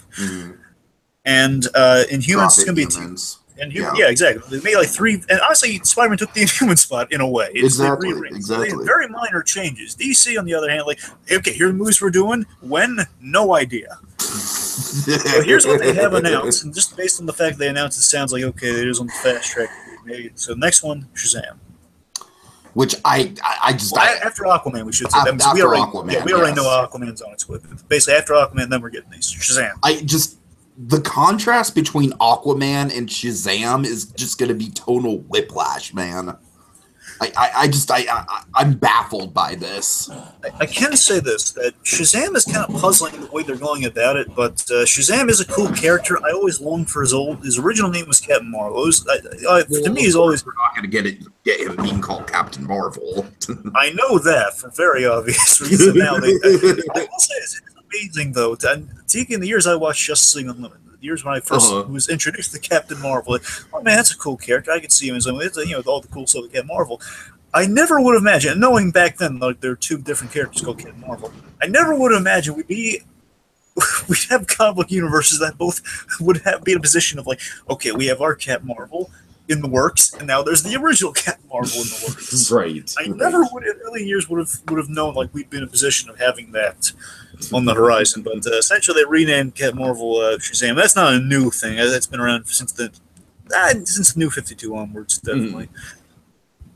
And Inhumans is going to be 2. And yeah, exactly. They made like 3, and honestly, Spider-Man took the Inhuman spot in a way. It's exactly. So very minor changes. DC, on the other hand, like, okay, here are the movies we're doing. When? No idea. So here's what they have announced, and just based on the fact they announced, it sounds like okay, it is on the fast track. Maybe. So next one, Shazam. Which after Aquaman, we should say that. We already know Aquaman's on its way. Basically, after Aquaman, then we're getting these Shazam. The contrast between Aquaman and Shazam is just going to be total whiplash, man. I'm baffled by this. I can say this, that Shazam is kind of puzzling the way they're going about it, but Shazam is a cool character. I always longed for his original name was Captain Marvel. To me, he's always... We're not going to get him being called Captain Marvel. I know that for very obvious reason now. I will say it's amazing, though. In the years I watched Justice League Unlimited, the years when I first was introduced to Captain Marvel, oh man, that's a cool character. I could see him as all the cool stuff with Captain Marvel. I never would have imagined, knowing back then like there are two different characters called Captain Marvel, I never would have imagined we'd have comic book universes that both would be in a position of like, okay, we have our Captain Marvel in the works, and now there's the original Captain Marvel in the works. Right. I never would in early years would have known like we'd be in a position of having that on the horizon. But essentially, they renamed Captain Marvel Shazam. That's not a new thing. That's been around since the New 52 onwards, definitely.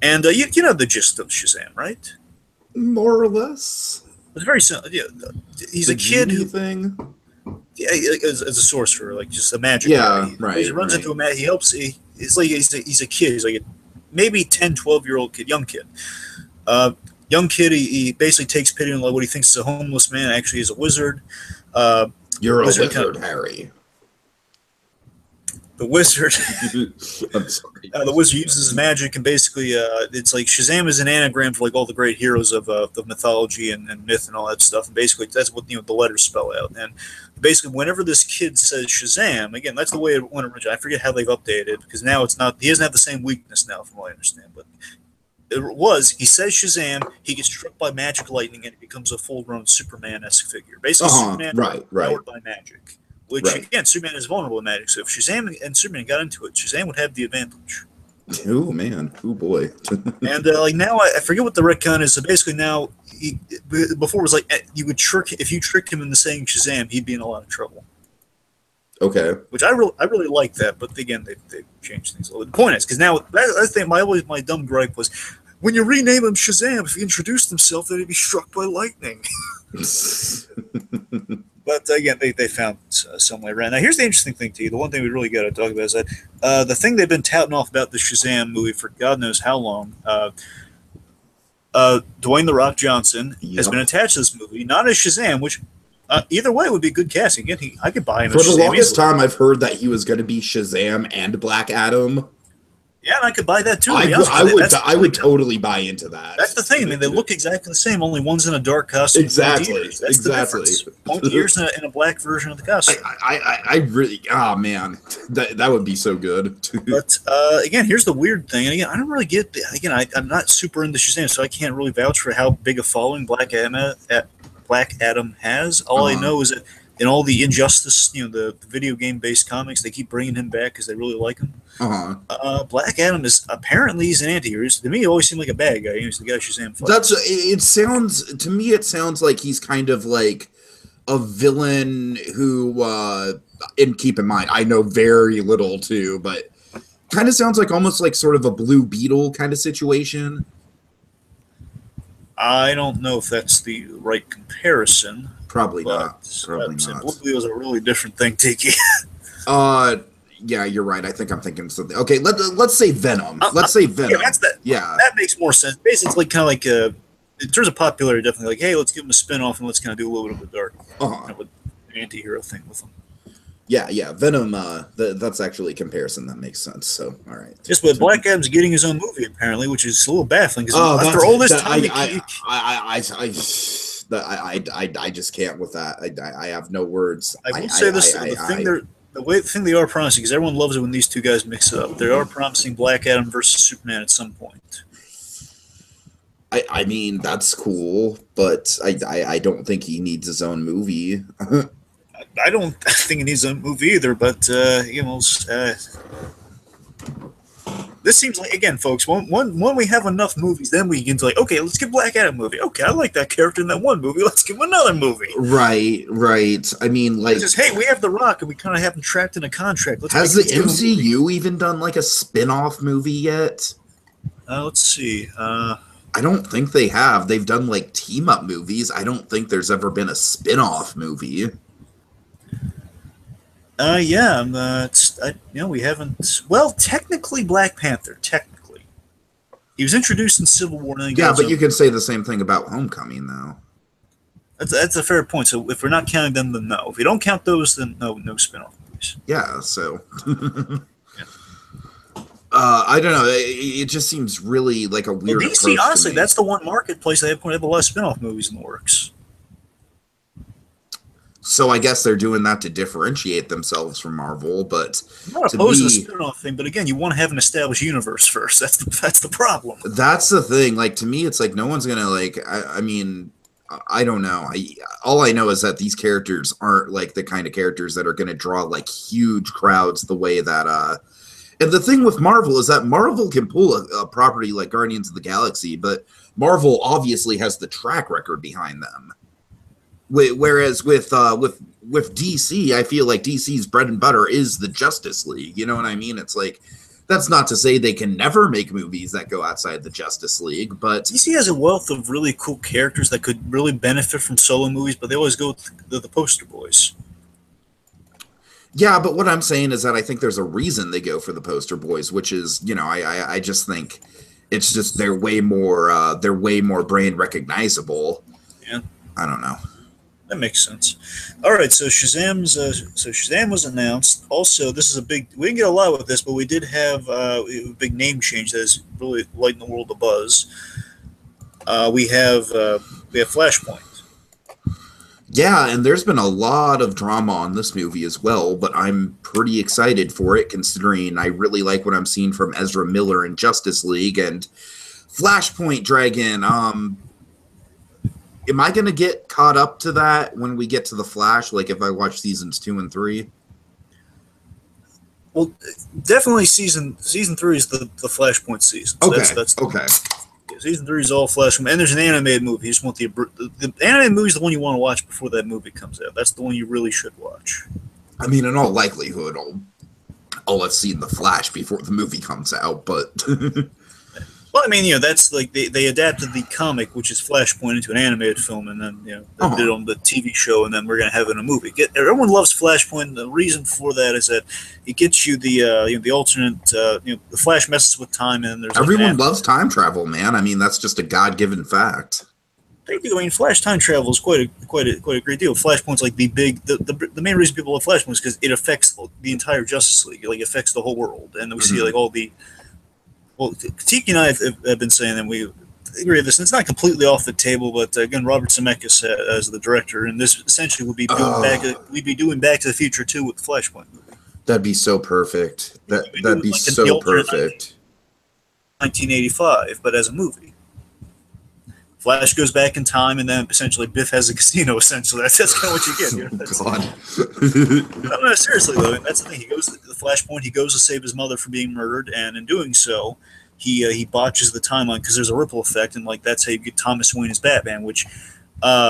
And you know the gist of Shazam, right? More or less. It's very simple. Yeah, he's a kid who as a sorcerer, like just a magic guy. Right. He runs into a man. He helps. He's a kid. He's like a maybe 10, 12-year-old kid, young kid. Young kid. He basically takes pity on like what he thinks is a homeless man. Actually, is a wizard. You're a wizard, Harry. The wizard. I'm sorry. The wizard uses his magic, and basically, it's like Shazam is an anagram for like all the great heroes of mythology and myth and all that stuff. And basically, that's what the letters spell out. And basically, whenever this kid says Shazam, again, that's the way it went originally. I forget how they've updated it because now it's not. He doesn't have the same weakness now, from what I understand. But he says Shazam, he gets struck by magic lightning, and he becomes a full-grown Superman-esque figure. Basically, Superman powered by magic. Which, again, Superman is vulnerable to magic. So if Shazam and Superman got into it, Shazam would have the advantage. Oh, man. Oh, boy. And, like, now I forget what the retcon is. So basically now, before it was like, if you tricked him into saying Shazam, he'd be in a lot of trouble. Okay. Which I really like that. But, again, they changed things a little bit. The point is, because now, I think my dumb gripe was, when you rename him Shazam, if he introduced himself, then he'd be struck by lightning. But again, they found some way around. Now, here's the interesting thing to you. The one thing we really got to talk about is that the thing they've been touting off about the Shazam movie for God knows how long. Dwayne "The Rock" Johnson has been attached to this movie, not as Shazam, which either way would be good casting. Again, I could buy him for the longest time. I've heard that he was going to be Shazam and Black Adam. Yeah, and I could buy that too. I would totally buy into that. That's the thing. I mean, they look exactly the same. Only one's in a dark costume. Exactly. That's the difference. Pointy ears in a black version of the costume. I really. Oh man, that would be so good. But again, here's the weird thing. And again, I don't really get. Again, I'm not super into Shazam, so I can't really vouch for how big a following Black Adam has. All I know is that in all the Injustice, the video game based comics, they keep bringing him back because they really like him. Black Adam is apparently he's an anti-hero. To me, he always seemed like a bad guy. He was the guy Shazam fought. It sounds like he's kind of like a villain who, and keep in mind, I know very little too, but kind of sounds like almost like sort of a Blue Beetle kind of situation. I don't know if that's the right comparison. Probably not. Probably not. Blue Beetle is a really different thing, Tiki. Yeah, you're right. I think I'm thinking something. Okay, let's say Venom. Let's say Venom. Yeah, that makes more sense. Basically, it's like kind of like in terms of popularity, definitely like, hey, let's give him a spin-off and let's kind of do a little bit of a dark, anti-hero thing with him. Yeah, Venom. That's actually a comparison that makes sense. So, all right. Yes, but Black Adam's getting his own movie apparently, which is a little baffling because after all this time, I just can't with that. I have no words. I will say this: the thing they are promising, because everyone loves it when these two guys mix it up. They are promising Black Adam versus Superman at some point. I mean, that's cool, but I don't think he needs his own movie. I don't think he needs a movie either, but this seems like, again, folks, when we have enough movies, then we can like, okay, let's give Black Adam a movie. Okay, I like that character in that one movie. Let's give him another movie. Right. I mean, like, just, hey, we have The Rock, and we kind of have him trapped in a contract. Has the MCU even done like a spin-off movie yet? Let's see. I don't think they have. They've done like team-up movies. I don't think there's ever been a spin-off movie. We haven't. Well, technically, Black Panther. Technically, He was introduced in Civil War. And then Yeah, but you can say the same thing about Homecoming, though. That's a fair point. So if we're not counting them, then no. If we don't count those, then no spin-off movies. Yeah, so... I don't know. It just seems really like a weird DC, honestly, that's the one marketplace they have a lot of spin-off movies in the works. So I guess they're doing that to differentiate themselves from Marvel, but I'm not opposed to the spin-off thing, but again, you want to have an established universe first. That's the problem. That's the thing. Like, to me, it's like no one's gonna like. I mean, I don't know. All I know is that these characters aren't like the kind of characters that are gonna draw like huge crowds the way that. And the thing with Marvel is that Marvel can pull a property like Guardians of the Galaxy, but Marvel obviously has the track record behind them. Whereas with DC, I feel like DC's bread and butter is the Justice League. You know what I mean? It's like, that's not to say they can never make movies that go outside the Justice League, but DC has a wealth of really cool characters that could really benefit from solo movies, but they always go with the poster boys. Yeah, but what I'm saying is that I think there's a reason they go for the poster boys, which is, you know, I just think it's just they're way more brand recognizable. Yeah, I don't know. That makes sense. All right, so Shazam was announced. Also, this is we didn't get a lot with this, but we did have a big name change that is really lighting the world of buzz. We have Flashpoint. Yeah, and there's been a lot of drama on this movie as well, but I'm pretty excited for it considering I really like what I'm seeing from Ezra Miller in Justice League and Flashpoint Dragon. Am I going to get caught up to that when we get to The Flash, like if I watch seasons 2 and 3? Well, definitely season 3 is the Flashpoint season. So okay, that's okay. Season 3 is all Flashpoint. And there's an animated movie. You just want the animated movie is the one you want to watch before that movie comes out. That's the one you really should watch. I mean, in all likelihood, I'll have seen The Flash before the movie comes out, but... Well, I mean, that's like they adapted the comic, which is Flashpoint, into an animated film, and then they did it on the TV show, and then we're going to have it in a movie. Everyone loves Flashpoint. The reason for that is that it gets you the alternate. The Flash messes with time, and there's everyone loves time travel, man. I mean, that's just a God-given fact. They do. I mean, Flash time travel is quite a great deal. Flashpoint's like the main reason people love Flashpoint is because it affects the entire Justice League. Like, it affects the whole world, and we see like all the. Well, Tiki and I have been saying that we agree with this, and it's not completely off the table, but again, Robert Zemeckis as the director, and this essentially would be doing Back to the Future 2 with the Flashpoint movie. That'd be so perfect. That'd be so perfect. 1985, but as a movie. Flash goes back in time, and then essentially Biff has a casino. Essentially, that's kind of what you get. You know? God. No, seriously though, that's the thing. He goes to the Flashpoint. He goes to save his mother from being murdered, and in doing so, he botches the timeline because there's a ripple effect, and like that's how you get Thomas Wayne as Batman. Which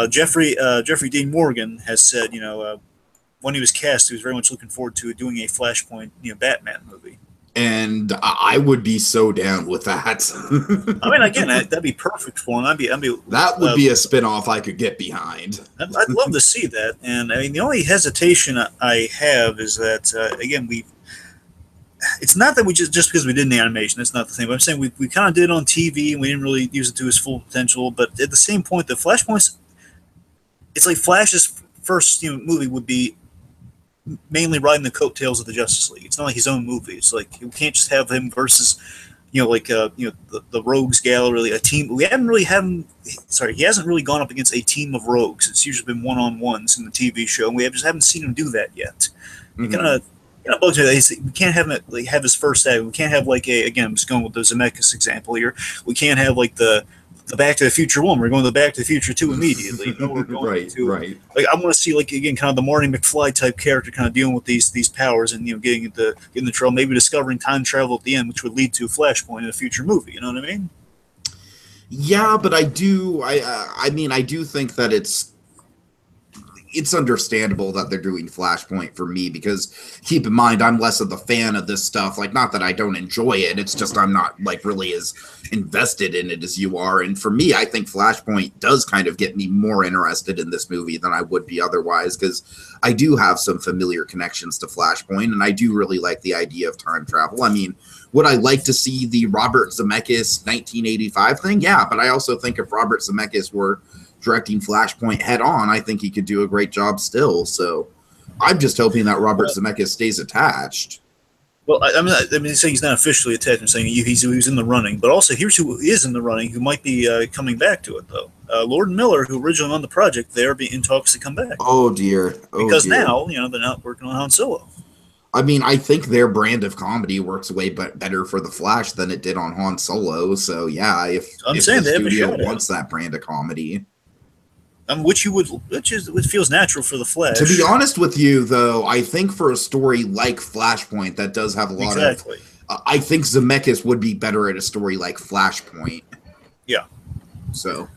Jeffrey Dean Morgan has said, when he was cast, he was very much looking forward to doing a Flashpoint, Batman movie. And I would be so down with that. I mean, again, that'd be perfect for him. That would be a spinoff I could get behind. I'd love to see that. And I mean, the only hesitation I have is that again, it's not that we just because we did the animation. That's not the thing. But I'm saying we kind of did it on TV and we didn't really use it to its full potential. But at the same point, the Flashpoints, it's like Flash's first movie would be mainly riding the coattails of the Justice League. It's not like his own movie. It's like you can't just have him versus, the Rogues Gallery, a team. We haven't really he hasn't really gone up against a team of rogues. It's usually been one-on-ones in the TV show, and we just haven't seen him do that yet. Mm-hmm. Kind of bugs me that we can't have him have his first act. We can't have again, I'm just going with the Zemeckis example here. We can't have the Back to the Future 1. We're going to the Back to the Future 2 immediately. We're going right. Like, I want to see again kind of the Marty McFly type character kind of dealing with these powers and getting the trouble, maybe discovering time travel at the end, which would lead to Flashpoint in a future movie. You know what I mean? Yeah, but I do think that it's understandable that they're doing Flashpoint for me, because keep in mind, I'm less of the fan of this stuff. Like, not that I don't enjoy it, it's just I'm not like really as invested in it as you are. And for me, I think Flashpoint does kind of get me more interested in this movie than I would be otherwise, because I do have some familiar connections to Flashpoint, and I do really like the idea of time travel. I mean, would I like to see the Robert Zemeckis 1985 thing? Yeah, but I also think if Robert Zemeckis were directing Flashpoint head on, I think he could do a great job still. So I'm just hoping that Robert Zemeckis stays attached. Well, I mean, saying he's not officially attached. I'm saying he's in the running. But also, here's who is in the running, who might be coming back to it, though. Lord and Miller, who originally on the project, they're in talks to come back. Oh, dear. Because now, they're not working on Han Solo. I mean, I think their brand of comedy works way better for The Flash than it did on Han Solo. So, yeah, if the studio wants that brand of comedy. Which feels natural for The Flash. To be honest with you, though, I think for a story like Flashpoint that does have a lot of... I think Zemeckis would be better at a story like Flashpoint. Yeah. So...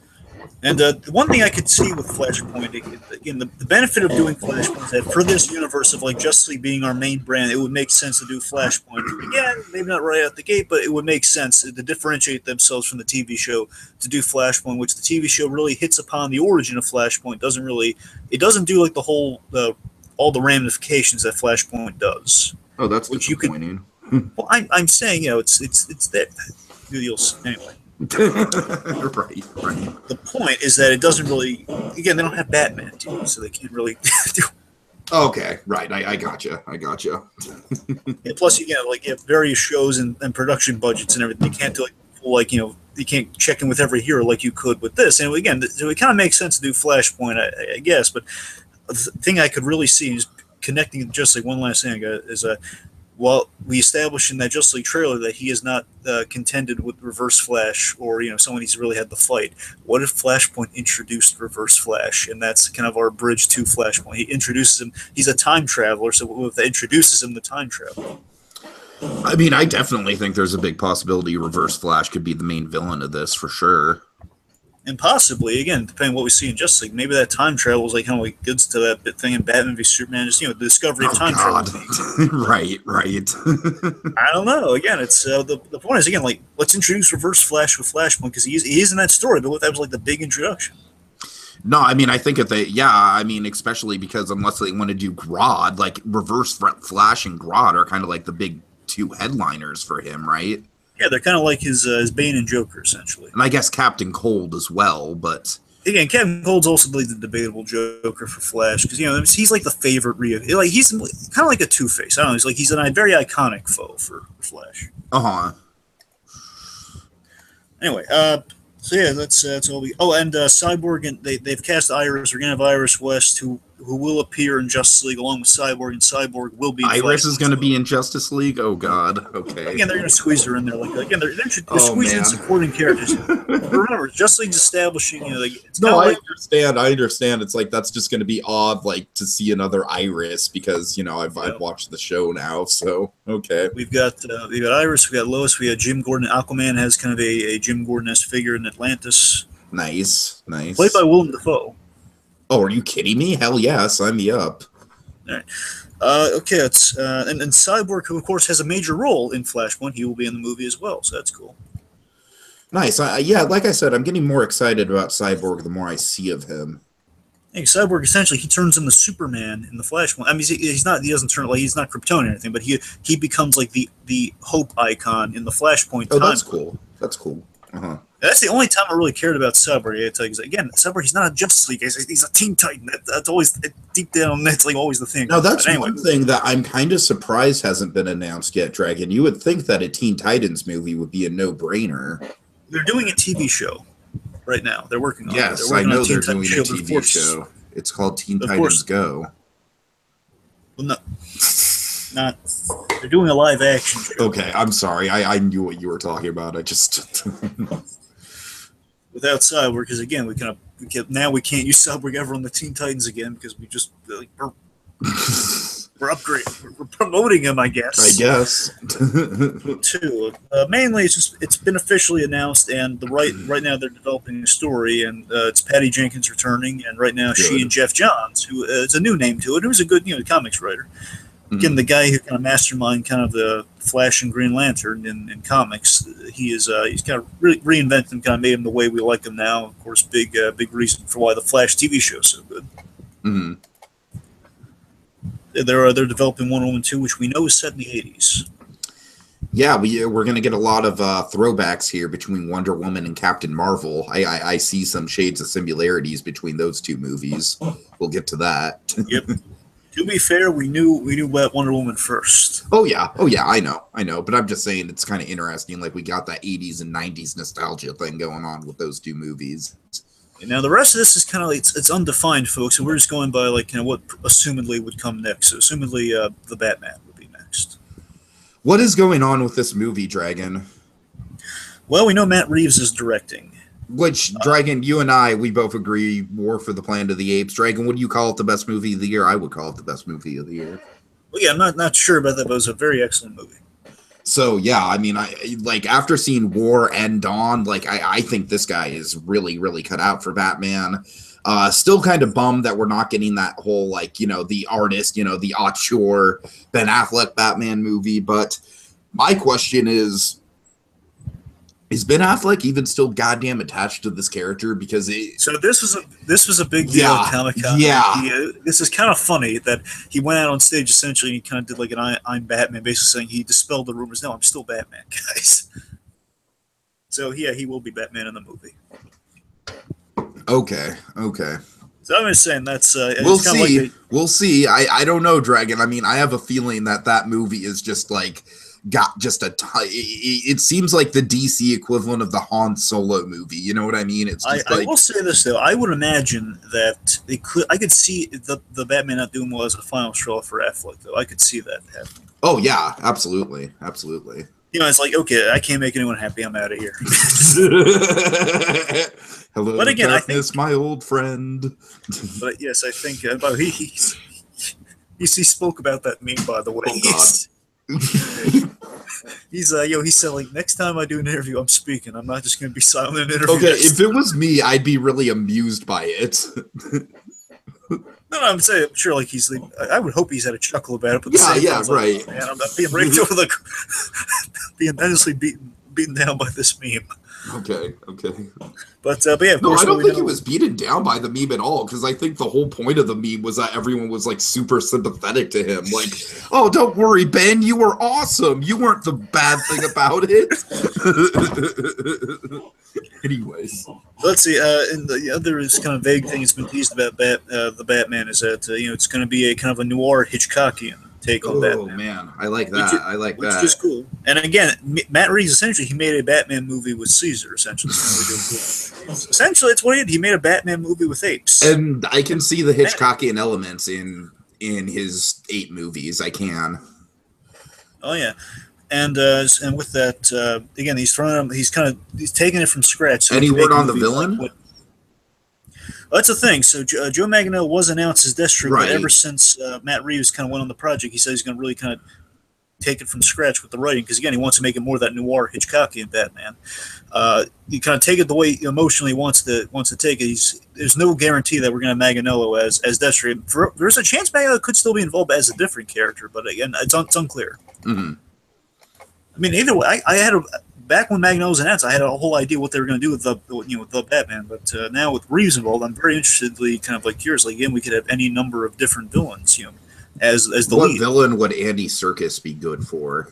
And one thing I could see with Flashpoint, again, the benefit of doing Flashpoint is that for this universe of like Justice League being our main brand, it would make sense to do Flashpoint. Again, maybe not right out the gate, but it would make sense to differentiate themselves from the TV show to do Flashpoint, which the TV show really hits upon the origin of Flashpoint. It doesn't do like the whole all the ramifications that Flashpoint does. Oh, that's disappointing. Well, I'm saying it's that anyway. Right. The point is that it doesn't really. Again, they don't have Batman too, so they can't really do. Okay, right. I gotcha. And plus, you have various shows and production budgets and everything. You can't do you can't check in with every hero like you could with this. And again, so it kind of makes sense to do Flashpoint, I guess. But the thing I could really see is connecting just like one last thing is well, we established in that Justice League trailer that he has not contended with Reverse Flash or someone he's really had to fight. What if Flashpoint introduced Reverse Flash, and that's kind of our bridge to Flashpoint? He introduces him. He's a time traveler, so if that introduces him to time travel. I mean, I definitely think there's a big possibility Reverse Flash could be the main villain of this for sure. And possibly, again, depending on what we see in Justice League, maybe that time travel is kind of goods to that thing in Batman v Superman, just the discovery of time travel. Right. I don't know. Again, it's the point is let's introduce Reverse Flash with Flashpoint because he is in that story, but that was the big introduction. No, I mean, I think especially because unless they want to do Grodd, Reverse Flash and Grodd are kind of like the big two headliners for him, right? Yeah, they're kind of like his Bane and Joker, essentially. And I guess Captain Cold as well, but... Again, Captain Cold's also the debatable Joker for Flash, because, he's the favorite... he's kind of like a Two-Face. I don't know, he's a very iconic foe for Flash. Uh-huh. Anyway, so yeah, that's all we... Oh, and Cyborg, and they've cast Iris. We're going to have Iris West, who will appear in Justice League along with Cyborg, and Cyborg will be... Iris is going to be in Justice League? Oh, God. Okay. Again, they're going to squeeze her in there. They're squeezing in supporting characters. Remember, Justice League's establishing... I understand. It's that's just going to be odd, to see another Iris, because, I've watched the show now, so, okay. We've got Iris, we've got Lois, we got Jim Gordon. Aquaman has kind of a Jim Gordon-esque figure in Atlantis. Nice. Played by Willem Dafoe. Oh, are you kidding me? Hell yeah, sign me up. All right. Okay, it's and Cyborg, who of course has a major role in Flashpoint, he will be in the movie as well, so that's cool. Nice. Yeah, like I said, I'm getting more excited about Cyborg the more I see of him. Hey, Cyborg essentially he turns into Superman in the Flashpoint. I mean, he's not he's not Kryptonian or anything, but he becomes the hope icon in the Flashpoint. Oh, that's cool. That's cool. Uh-huh. That's the only time I really cared about Cyborg. I tell you, again, Cyborg, he's not a Justice League. He's a Teen Titan. That's always deep down. That's always the thing. Now, that's one thing that I'm kind of surprised hasn't been announced yet, Dragon. You would think that a Teen Titans movie would be a no-brainer. They're doing a TV show right now. They're working on it. Yes, I know they're doing a TV show. It's called Teen Titans Go. Well, no. Not. They're doing a live action show. Okay, I'm sorry. I knew what you were talking about. I just... Without Cyborg, because again, we can't use Cyborg ever on the Teen Titans again because we just we're upgrading. We're promoting him, I guess. I guess. Too. Mainly, it's been officially announced, and right now they're developing a story, and it's Patty Jenkins returning, and right now she and Jeff Johns, who is a new name to it, who's a good comics writer. Again, the guy who kind of mastermind kind of the Flash and Green Lantern in comics, he's kind of reinvented him, kind of made him the way we like him now. Of course, big reason for why the Flash TV show is so good. Mm-hmm. They're developing Wonder Woman 2, which we know is set in the 80s. Yeah, we're going to get a lot of throwbacks here between Wonder Woman and Captain Marvel. I see some shades of similarities between those two movies. We'll get to that. Yep. To be fair, we knew about Wonder Woman first. Oh yeah, I know. But I'm just saying it's kind of interesting. Like we got that 80s and 90s nostalgia thing going on with those two movies. Now the rest of this is kind of like it's undefined, folks, and we're just going by like what assumedly would come next. So assumedly, the Batman would be next. What is going on with this movie, Dragon? Well, we know Matt Reeves is directing. Which, Dragon, you and I, we both agree, War for the Planet of the Apes. Dragon, would you call it the best movie of the year? I would call it the best movie of the year. Well, yeah, I'm not sure about that, but it was a very excellent movie. So, yeah, I mean, after seeing War and Dawn, I think this guy is really, really cut out for Batman. Still kind of bummed that we're not getting that whole, the artist, the auteur Ben Affleck Batman movie. But my question is Ben Affleck even still goddamn attached to this character? Because this was a big deal at Comic-Con. Yeah. This is kind of funny that he went out on stage essentially and he kind of did like an I'm Batman, basically saying he dispelled the rumors. No, I'm still Batman, guys. So yeah, he will be Batman in the movie. Okay. So I'm just saying that's we'll see. We'll see. I don't know, Dragon. I mean, I have a feeling that movie is just got just it seems like the DC equivalent of the Han Solo movie. You know what I mean? It's just I will say this though. I would imagine that I could see the Batman not doing well as a final straw for Affleck though. I could see that happening. Oh yeah, absolutely. It's like, okay, I can't make anyone happy. I'm out of here. Hello, but again, darkness, my old friend. But yes, I think he spoke about that meme, by the way. Oh God. He said, like, next time I do an interview, I'm speaking. I'm not just going to be silent in an interview. Okay, if it was me, I'd be really amused by it. No, I'm saying, I'm sure, like, I would hope he's had a chuckle about it. But right. Like, man, I'm not being raped over being endlessly beaten down by this meme. Okay. But yeah, of no, course, I don't think he was beaten down by the meme at all, because I think the whole point of the meme was that everyone was super sympathetic to him. Like, oh, don't worry, Ben, you were awesome. You weren't the bad thing about it. Anyways, let's see. And the other is kind of vague thing that's been teased about the Batman is that it's going to be a kind of a noir Hitchcockian take on Batman. Oh man, I like that. Which is cool. And again, Matt Reeves essentially he made a Batman movie with Caesar. Essentially, it's what he did. He made a Batman movie with apes. And I can see the Hitchcockian elements in his 8 movies. I can. Oh yeah, and with that again, he's taking it from scratch. So any word on the villain? Well, that's the thing. So Joe Manganiello was announced as Deathstroke, right. But ever since Matt Reeves kind of went on the project, he said he's going to really kind of take it from scratch with the writing because again, he wants to make it more that noir Hitchcockian Batman. You kind of take it the way emotionally he wants to take it. There's no guarantee that we're going to have Manganiello as Deathstroke. There's a chance Manganiello could still be involved as a different character, but again, it's unclear. Mm-hmm. I mean, either way, I had back when Manganiello was announced, I had a whole idea what they were going to do with the Batman. But now with Reeves involved, I'm very interested. Kind of like curious. Like again, we could have any number of different villains. As the what lead. Villain would Andy Serkis be good for?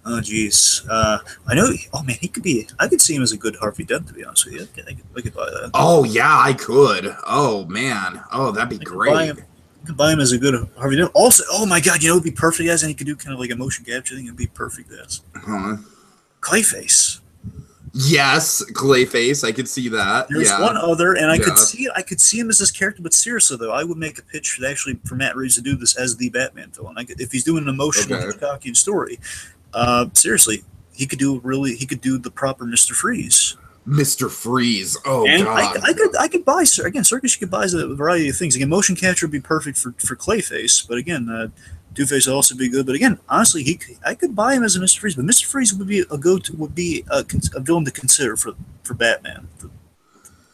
Oh geez, I know. Oh man, he could be. I could see him as a good Harvey Dent. To be honest with you, I could buy that. Oh yeah, I could. Oh man, that'd be great. You could buy him as a good Harvey Dent. Also, oh my God, it'd be perfect as, and he could do kind of like a motion capture thing. It'd be perfect as. Clayface. Yes, Clayface. I could see that. There's one other, and I could see him as this character. But seriously, though, I would make a pitch for Matt Reeves to do this as the Batman villain. If he's doing an emotional Hitchcockian story, seriously, he could do the proper Mr. Freeze. Mr. Freeze. Oh And God. I could buy again. Circus could buy a variety of things. Again, motion capture would be perfect for Clayface, but again, Two-Face would also be good. But again, honestly, I could buy him as a Mr. Freeze, but Mr. Freeze would be a villain to consider for Batman.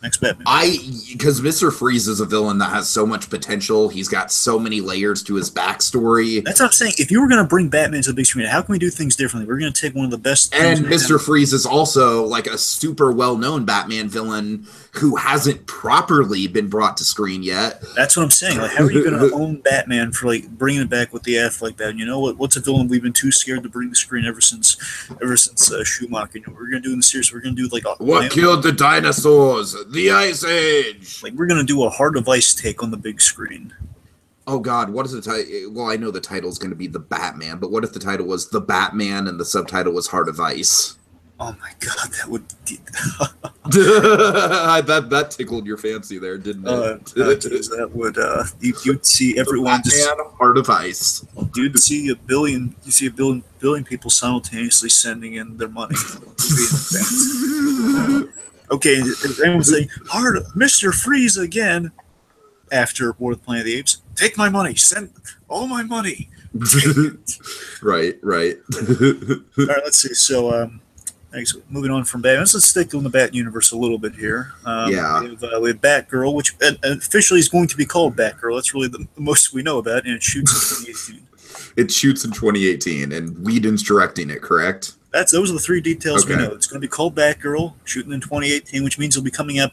Next Batman. Because Mr. Freeze is a villain that has so much potential. He's got so many layers to his backstory. That's what I'm saying. If you were going to bring Batman to the big screen, how can we do things differently? We're going to take one of the best. And Mr. Freeze is also like a super well-known Batman villain who hasn't properly been brought to screen yet. That's what I'm saying. Like, how are you going to own Batman for like bringing it back with the Affleck Batman? You know what? What's a villain we've been too scared to bring to screen ever since Schumacher? You know, we're going to do in the series. We're going to do like what killed the dinosaurs? The Ice Age. Like, we're going to do a Heart of Ice take on the big screen. Oh God, what is the title? Well, I know the title is going to be The Batman, but what if the title was The Batman and the subtitle was Heart of Ice? Oh my God, that would. I bet that tickled your fancy there, didn't it? That would. You'd see everyone just Heart of Ice. You'd see a billion people simultaneously sending in their money. Okay, everyone would say, Mr. Freeze again. After War of the Planet of the Apes, take my money, send all my money. Right. All right, let's see. So, moving on from Batman, let's stick in the Bat universe a little bit here. We have Batgirl, which officially is going to be called Batgirl. That's really the most we know about, and it shoots in 2018. It shoots in 2018, and Whedon's directing it, correct? Those are the three details we know. It's going to be called Batgirl, shooting in 2018, which means it'll be coming out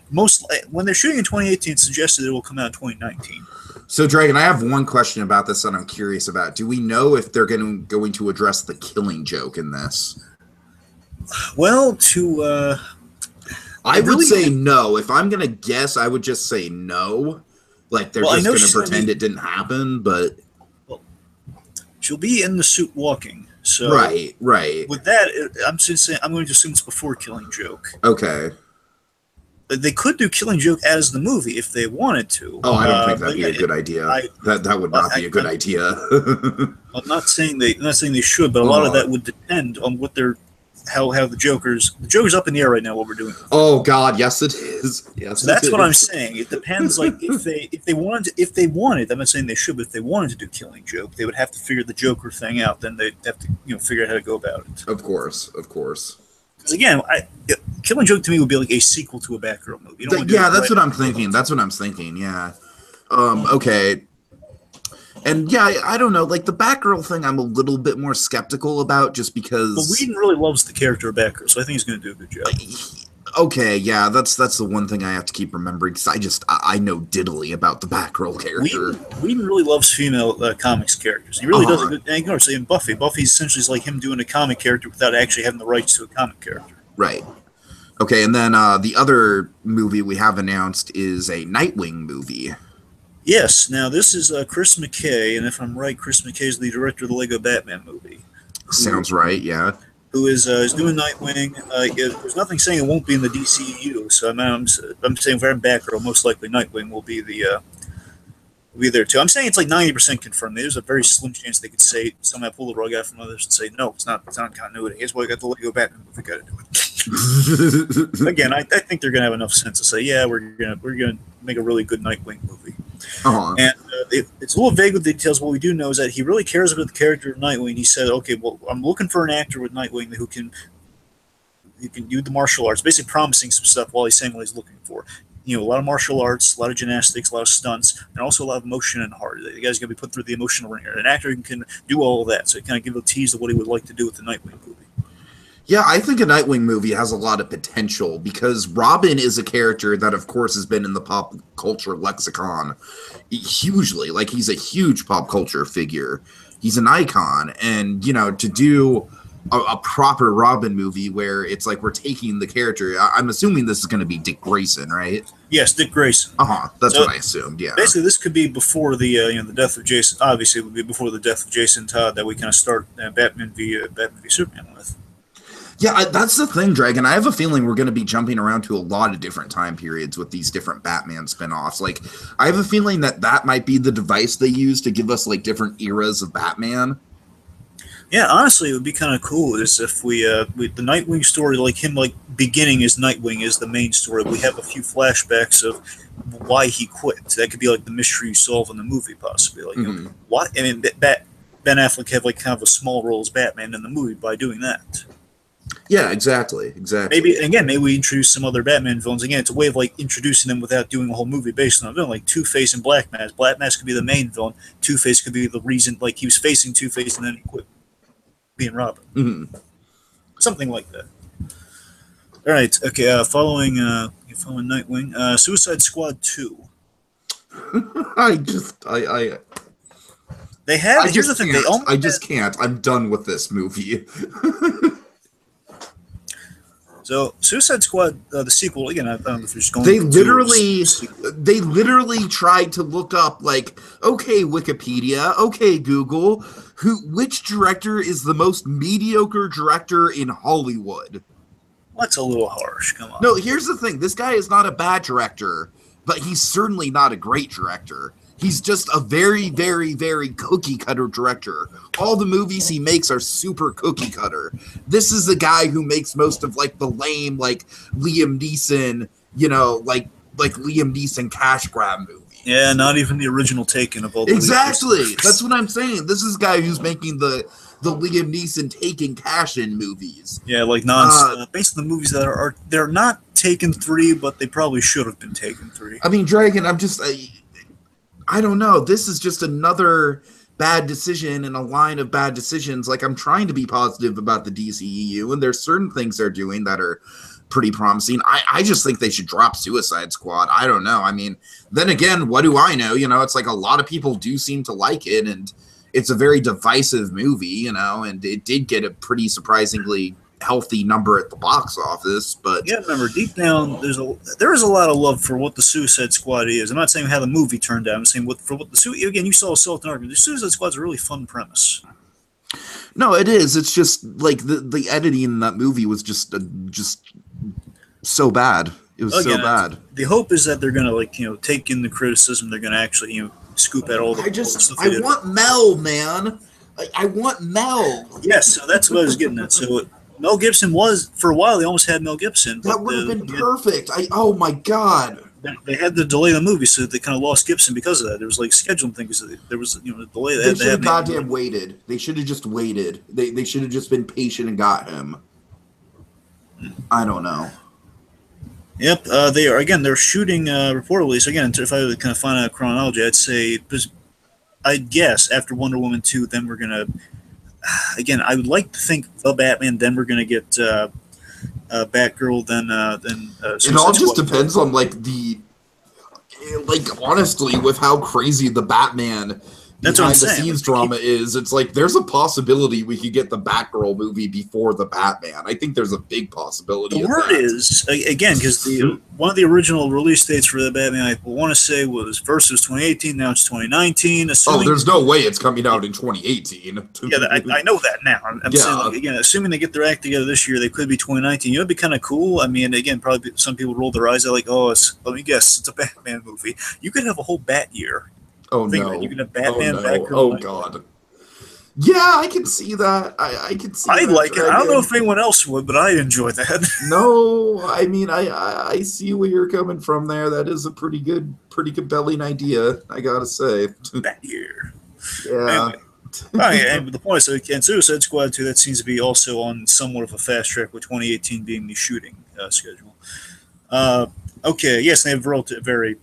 when they're shooting in 2018. It's suggested it will come out in 2019. So, Dragon, I have one question about this that I'm curious about. Do we know if they're going to address the Killing Joke in this? Well, I would say no. If I'm going to guess, I would just say no. Like they're just going to pretend it didn't happen, but she'll be in the suit walking. So right. With that, I'm going to assume it's before Killing Joke. Okay. They could do Killing Joke as the movie if they wanted to. Oh, I don't think that'd be a good idea. That would not be a good idea. I'm not saying they should, but a lot of that would depend on what they're how the Joker's up in the air right now. What we're doing. Oh God, yes it is. Yes, so that's what I'm saying. It depends. Like if they wanted, I'm not saying they should, but if they wanted to do Killing Joke, they would have to figure the Joker thing out. Then they'd have to figure out how to go about it. Of course. Because again, Killing Joke to me would be like a sequel to a Batgirl movie. That's what I'm thinking. That's what I'm thinking. Yeah. Okay. And yeah, I don't know. Like the Batgirl thing, I'm a little bit more skeptical about, just because. But Whedon really loves the character of Batgirl, so I think he's going to do a good job. Okay, yeah, that's the one thing I have to keep remembering, because I know diddly about the Batgirl character. Whedon really loves female comics characters. He really does a good. And you know, say in Buffy essentially is like him doing a comic character without actually having the rights to a comic character. Right. Okay, and then the other movie we have announced is a Nightwing movie. Yes. Now, this is Chris McKay, and if I'm right, Chris McKay is the director of the Lego Batman movie. Sounds right, yeah. Who is doing Nightwing. There's nothing saying it won't be in the DCEU, so I'm saying if I'm Batgirl, most likely Nightwing will be will be there too. I'm saying it's like 90% confirmed. There's a very slim chance they could say somehow pull the rug out from others and say no, it's not continuity. Here's why we got the Lego Batman movie. Got to do it. Again, I think they're gonna have enough sense to say we're gonna make a really good Nightwing movie. Uh-huh. And it's a little vague with the details. What we do know is that he really cares about the character of Nightwing. He said, okay, well, I'm looking for an actor with Nightwing who can do the martial arts, basically promising some stuff while he's saying what he's looking for. A lot of martial arts, a lot of gymnastics, a lot of stunts, and also a lot of emotion and heart. The guy's going to be put through the emotional ringer. An actor can do all of that, so it kind of give a tease of what he would like to do with the Nightwing movie. Yeah, I think a Nightwing movie has a lot of potential, because Robin is a character that, of course, has been in the pop culture lexicon hugely. Like, he's a huge pop culture figure. He's an icon. And, to do a proper Robin movie where it's like we're taking the character, I'm assuming this is going to be Dick Grayson, right? Yes, Dick Grayson. That's what I assumed, yeah. Basically, this could be before the death of Jason. Obviously, it would be before the death of Jason Todd that we kind of start Batman v Superman with. Yeah, that's the thing, Dragon. I have a feeling we're going to be jumping around to a lot of different time periods with these different Batman spinoffs. Like, I have a feeling that might be the device they use to give us, like, different eras of Batman. Yeah, honestly, it would be kind of cool is if we the Nightwing story, like him, like beginning as Nightwing is the main story. We have a few flashbacks of why he quit. That could be like the mystery you solve in the movie, possibly. Like, Mhm. why? I mean, Ben Affleck had like kind of a small role as Batman in the movie by doing that. Yeah, exactly. Maybe we introduce some other Batman villains. Again, it's a way of like introducing them without doing a whole movie based on a villain. Like Two-Face and Black Mask. Black Mask could be the main villain. Two-Face could be the reason, like he was facing Two-Face and then he quit being Robin. Mhm. Something like that. All right. Okay. Following Nightwing, Suicide Squad 2. They have. I Here's the just thing. can't. They almost. I just can't. I'm done with this movie. So Suicide Squad, the sequel. Again, I don't know if you're just going. They to literally tried to look up, like, okay, Wikipedia, okay, Google, which director is the most mediocre director in Hollywood? That's a little harsh. Come on. No, here's the thing. This guy is not a bad director, but he's certainly not a great director. He's just a very, very, very cookie cutter director. All the movies he makes are super cookie cutter. This is the guy who makes most of like the lame, like Liam Neeson, like Liam Neeson cash grab movies. Yeah, not even the original Taken of all the Exactly. That's what I'm saying. This is the guy who's making the Liam Neeson taking cash in movies. Yeah, like based on the movies that they're not Taken 3, but they probably should have been Taken 3. I mean, Dragon, I don't know. This is just another bad decision in a line of bad decisions. Like, I'm trying to be positive about the DCEU, and there's certain things they're doing that are pretty promising. I just think they should drop Suicide Squad. I don't know. I mean, then again, what do I know? It's like a lot of people do seem to like it, and it's a very divisive movie, and it did get a pretty surprisingly healthy number at the box office. But yeah, remember, deep down, there is a lot of love for what the Suicide Squad is. I'm not saying how the movie turned out. I'm saying what the again, you saw Assault and Argument. The Suicide Squad's a really fun premise. No, it is. It's just like the editing in that movie was just so bad. It was so bad. The hope is that they're gonna take in the criticism. They're gonna actually scoop out all the. I want Mel, man. I want Mel. Yes, so that's what I was getting at. So Mel Gibson was, for a while, they almost had Mel Gibson. That would have been perfect. Oh my god. They had to delay the movie, so they kind of lost Gibson because of that. There was like scheduling things. There was a delay. They should have goddamn waited. They should have just waited. They should have just been patient and got him. I don't know. Yep, they're shooting reportedly. So again, if I would kind of find out chronology, I'd guess after Wonder Woman 2, then we're gonna. Again, I would like to think the Batman. Then we're gonna get Batgirl. Then it all just depends on honestly, with how crazy the Batman behind the scenes drama is. It's like there's a possibility we could get the Batgirl movie before the Batman. I think there's a big possibility. The word is again because one of the original release dates for the Batman I want to say was first it was 2018, now it's 2019. There's no way it's coming out in 2018. Yeah, I know that now. I'm saying again, assuming they get their act together this year, they could be 2019. It'd be kind of cool. I mean, again, probably some people roll their eyes at let me guess, it's a Batman movie. You could have a whole Bat year. Oh no! You can have Batman, Batgirl. Oh god! Yeah, I can see that. I can see. I like it. I don't know if anyone else would, but I enjoy that. No, I mean, I see where you're coming from there. That is a pretty compelling idea. I gotta say. That year. Yeah. Anyway, the point is, Suicide Squad 2, that seems to be also on somewhat of a fast track with 2018 being the shooting schedule. Okay, yes, they have very,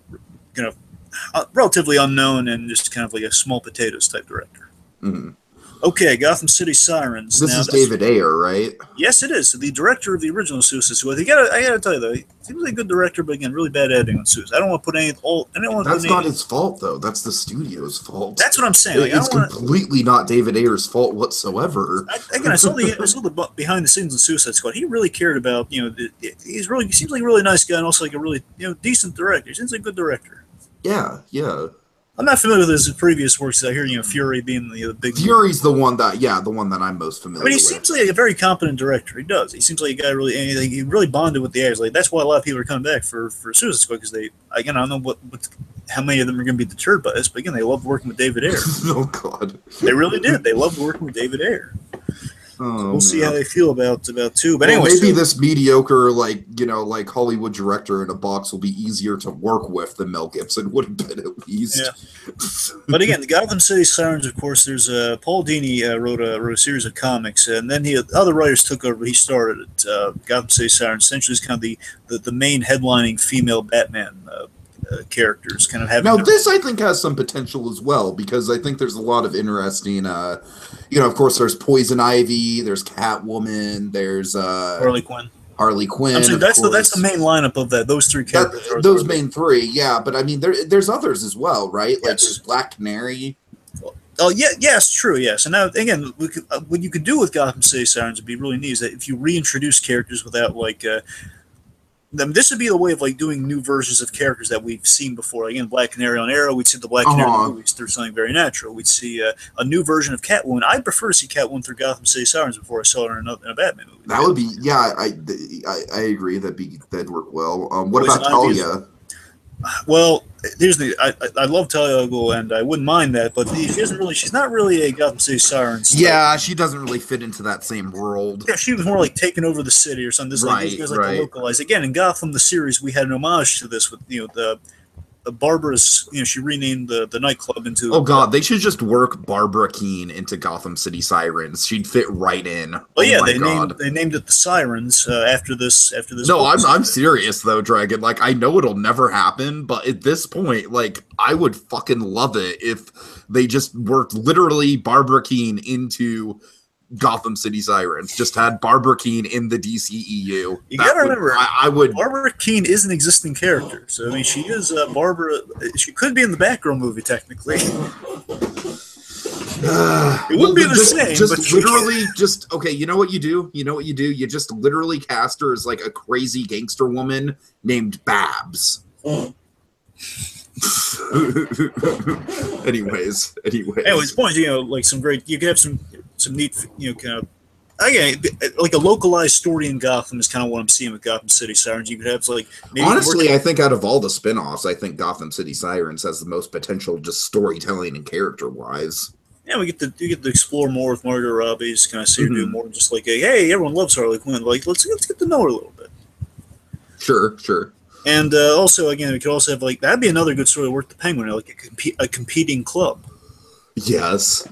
relatively unknown and just kind of like a small potatoes type director. Mm-hmm. Okay, Gotham City Sirens. This is David Ayer, right? Yes, it is. The director of the original Suicide Squad. I gotta tell you though, he seems like a good director, but again, really bad editing on Suicide. I don't want to put That's not his fault though. That's the studio's fault. That's what I'm saying. It's completely not David Ayer's fault whatsoever. I saw the behind the scenes in Suicide Squad. He really cared about he seems like a really nice guy and also like a really decent director. He seems like a good director. Yeah. I'm not familiar with his previous works. I hear Fury being the big. Fury's the one that I'm most familiar with. He seems like a very competent director. He does. He seems like a guy he really bonded with the actors. Like that's why a lot of people are coming back for Suicide Squad because I don't know how many of them are going to be deterred by this, but again, they love working with David Ayer. Oh God, they really did. They loved working with David Ayer. Oh, we'll see man. how they feel about two. But Well, anyway, maybe this mediocre, like Hollywood director in a box will be easier to work with than Mel Gibson would have been at least. Yeah. But again, the Gotham City Sirens, of course, there's Paul Dini wrote a series of comics, and then other writers took over. He started it. Gotham City Sirens essentially is kind of the main headlining female Batman characters, kind of having. Now, this I think has some potential as well, because I think there's a lot of interesting. Of course, there's Poison Ivy, there's Catwoman, there's Harley Quinn. Harley Quinn. I'm saying that's the main lineup of that. Those three characters. Those main three, yeah. But I mean, there's others as well, right? Like Yes. there's Black Canary. Oh yeah, yes, true, yes. And now again, what you could do with Gotham City Sirens would be really neat is that if you reintroduce characters without this would be the way of like doing new versions of characters that we've seen before. Again, Black Canary on Arrow, we'd see the Black Canary movies through something very natural. We'd see a new version of Catwoman. I'd prefer to see Catwoman through Gotham City Sirens before I saw her in a Batman movie. That would be, yeah. I agree. That'd work well. What about Talia? Well, here's I love Talia al Ghul, and I wouldn't mind that, but she's not really a Gotham City Sirens. Yeah, she doesn't really fit into that same world. Yeah, she was more like taking over the city or something. There's like the localized. Again, in Gotham, the series, we had an homage to this with the Barbara's. She renamed the nightclub into. Oh God, they should just work Barbara Keene into Gotham City Sirens. She'd fit right in. Oh yeah, they named it the Sirens after this. No, I'm serious though, Dragon. Like I know it'll never happen, but at this point, like I would fucking love it if they just worked literally Barbara Keene into Gotham City Sirens. Just had Barbara Keene in the DCEU. You gotta remember, I would. Barbara Keene is an existing character, so I mean, she is Barbara. She could be in the Batgirl movie technically. It wouldn't be the same. Just literally, okay. You know what you do? You just literally cast her as like a crazy gangster woman named Babs. Anyways, point, like some great. You could have some neat, kind of. Again, like a localized story in Gotham is kind of what I'm seeing with Gotham City Sirens. You could have like honestly, I think out of all the spin-offs, I think Gotham City Sirens has the most potential, just storytelling and character-wise. Yeah, you get to explore more with Margot Robbie. Just kind of see her do more than just like, hey, everyone loves Harley Quinn. Like, let's get to know her a little bit. Sure. And also, again, we could also have like that'd be another good story to work the Penguin, like a competing club. Yes.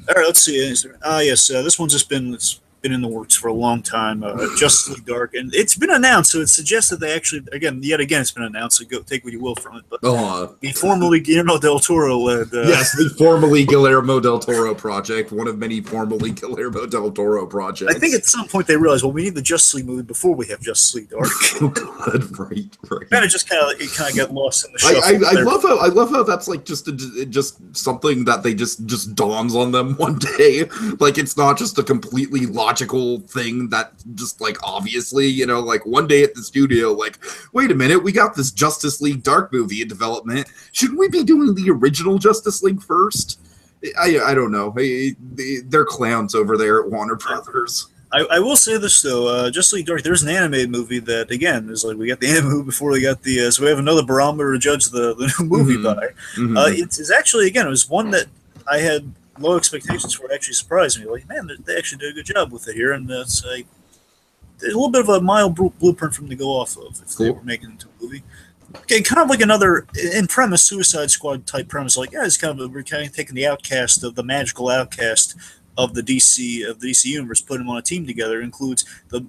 All right, let's see. Yes, this one's just been in the works for a long time. Justice League Dark, and it's been announced, so it suggests that they actually, yet again, it's been announced. So go take what you will from it. But the formerly Guillermo del Toro led. Yes, the formerly Guillermo del Toro project, one of many formerly Guillermo del Toro projects. I think at some point they realized, well, we need the Justice League movie before we have Justice League Dark. Oh God, right. And it just kind of got lost in the shuffle. I love how that's like just something that they just dawns on them one day. Like it's not just a completely logical thing that just like obviously, like one day at the studio, like, wait a minute, we got this Justice League Dark movie in development. Shouldn't we be doing the original Justice League first? I don't know. They're clowns over there at Warner Brothers. I will say this though, Justice League Dark. There's an animated movie that again is like we got the anime movie before we got the so we have another barometer to judge the new movie by. It's actually it was one that I had low expectations for. It actually surprised me. Like man, they actually did a good job with it here, and there's a little bit of a mild blueprint for them to go off of if they were making it into a movie. Okay, kind of like another in premise Suicide Squad type premise. Like it's we're kind of taking the outcast of the magical outcast of the DC universe, put them on a team together. It includes the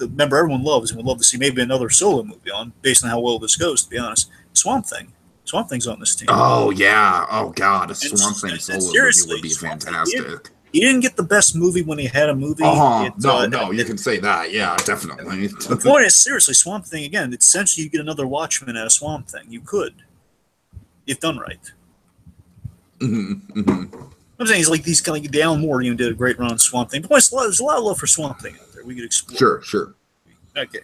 member everyone loves and would love to see maybe another solo movie on based on how well this goes. To be honest, Swamp Thing's on this team. Oh yeah, oh God, a Swamp Thing solo movie would be fantastic. He didn't get the best movie when he had a movie. No, you can say that. Yeah, definitely. The point is, seriously, Swamp Thing again. It's essentially you get another Watchmen out of Swamp Thing. You could, if done right. I'm saying he's like these kind of like Alan Moore, did a great run on Swamp Thing. But there's a lot of love for Swamp Thing out there. We could explore. Sure. Okay.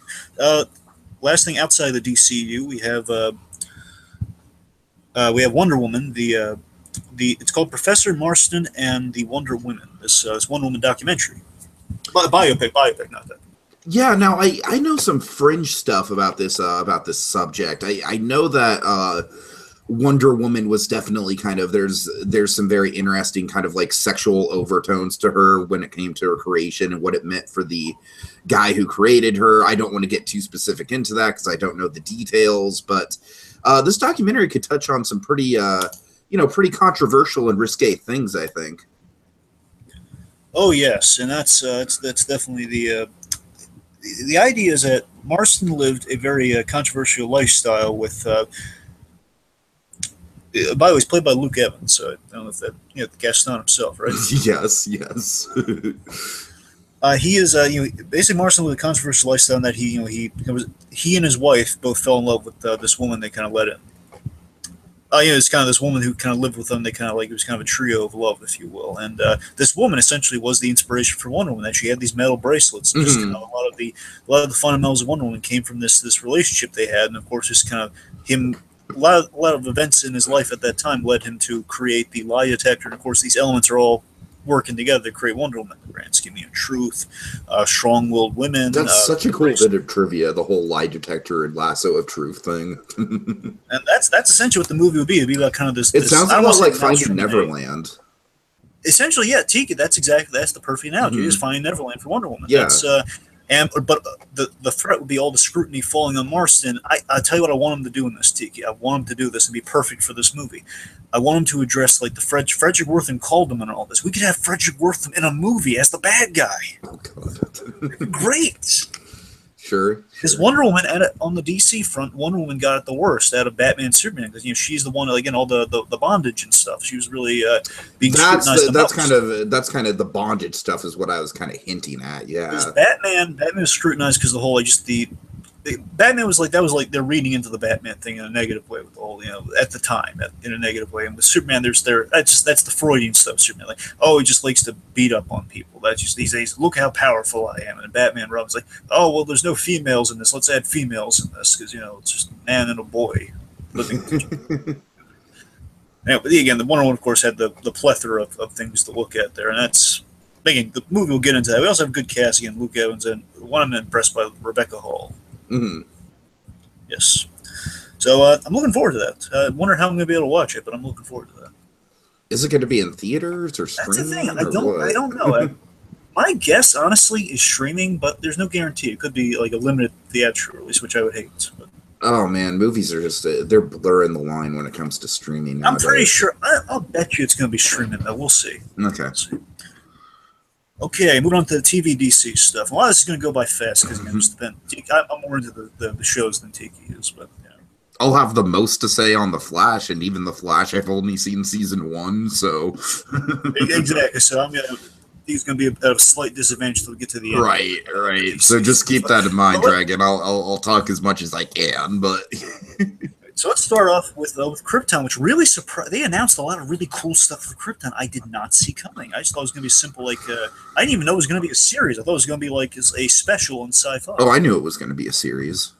Last thing outside of the DCU, we have Wonder Woman. It's called Professor Marston and the Wonder Women. This Wonder Woman documentary, biopic, not that. Yeah. Now I know some fringe stuff about this subject. I know that. Wonder Woman was definitely kind of there's some very interesting kind of like sexual overtones to her when it came to her creation and what it meant for the guy who created her. I don't want to get too specific into that because I don't know the details, but this documentary could touch on some pretty pretty controversial and risque things, I think. Oh yes, and that's definitely the idea is that Marston lived a very controversial lifestyle with. By the way, he's played by Luke Evans, so I don't know if that Gaston himself, right? Yes. He is basically Marston lived a controversial lifestyle in that he and his wife both fell in love with this woman they kind of let in. It's kind of this woman who kind of lived with them. They kind of it was kind of a trio of love, if you will. And this woman essentially was the inspiration for Wonder Woman. That she had these metal bracelets. And just kind of a lot of the fundamentals of Wonder Woman came from this relationship they had, and of course, just kind of him. A lot of events in his life at that time led him to create the lie detector. And of course, these elements are all working together to create Wonder Woman. The grand scheme of truth, strong-willed women. That's such a cool bit of trivia, the whole lie detector and lasso of truth thing. And that's essentially what the movie would be. It'd be like kind of this. It sounds a lot like Finding Neverland. Essentially, yeah, Tiki. That's the perfect analogy. It is Finding Neverland for Wonder Woman. Yeah. But the threat would be all the scrutiny falling on Marston. I tell you what I want him to do in this, Tiki. I want him to do this and be perfect for this movie. I want him to address like the Frederick Wortham called him and all this. We could have Frederick Wortham in a movie as the bad guy. Oh God, great. Sure. Because Wonder Woman on the DC front, Wonder Woman got it the worst out of Batman and Superman because she's the one like in all the bondage and stuff. She was really being scrutinized. That's kind of the bondage stuff is what I was kind of hinting at. Yeah. Batman was scrutinized because the whole Batman was like they're reading into the Batman thing in a negative way with the whole at the time in a negative way, and with Superman that's the Freudian stuff. Superman he just likes to beat up on people. That's just these days. Look how powerful I am. And Batman Robin's like, oh well, there's no females in this. Let's add females in this because it's just a man and a boy living. But again, the Wonder Woman of course had the plethora of things to look at there, and that's. Again, the movie will get into that. We also have good cast again, Luke Evans, and one I'm impressed by Rebecca Hall. Mm-hmm. Yes. So I'm looking forward to that. I wonder how I'm going to be able to watch it, but I'm looking forward to that. Is it going to be in theaters or streaming? That's the thing. I don't know. My guess, honestly, is streaming, but there's no guarantee. It could be like a limited theatrical release, which I would hate. But. Oh man, movies are just they're blurring the line when it comes to streaming nowadays. I'm pretty sure. I'll bet you it's going to be streaming, though. We'll see. Okay. We'll see. Okay, moving on to the TV DC stuff. A lot of this is going to go by fast because I'm more into the shows than Tiki is, but yeah. I'll have the most to say on the Flash, and even the Flash I've only seen season 1, so exactly. So he's going to be at a slight disadvantage till we get to the end. Right. So just keep that in mind, Dragon. I'll talk as much as I can, but. So let's start off with Krypton, which really surprised. They announced a lot of really cool stuff for Krypton I did not see coming. I just thought it was going to be simple, I didn't even know it was going to be a series. I thought it was going to be like a special in sci-fi. Oh, I knew it was going to be a series.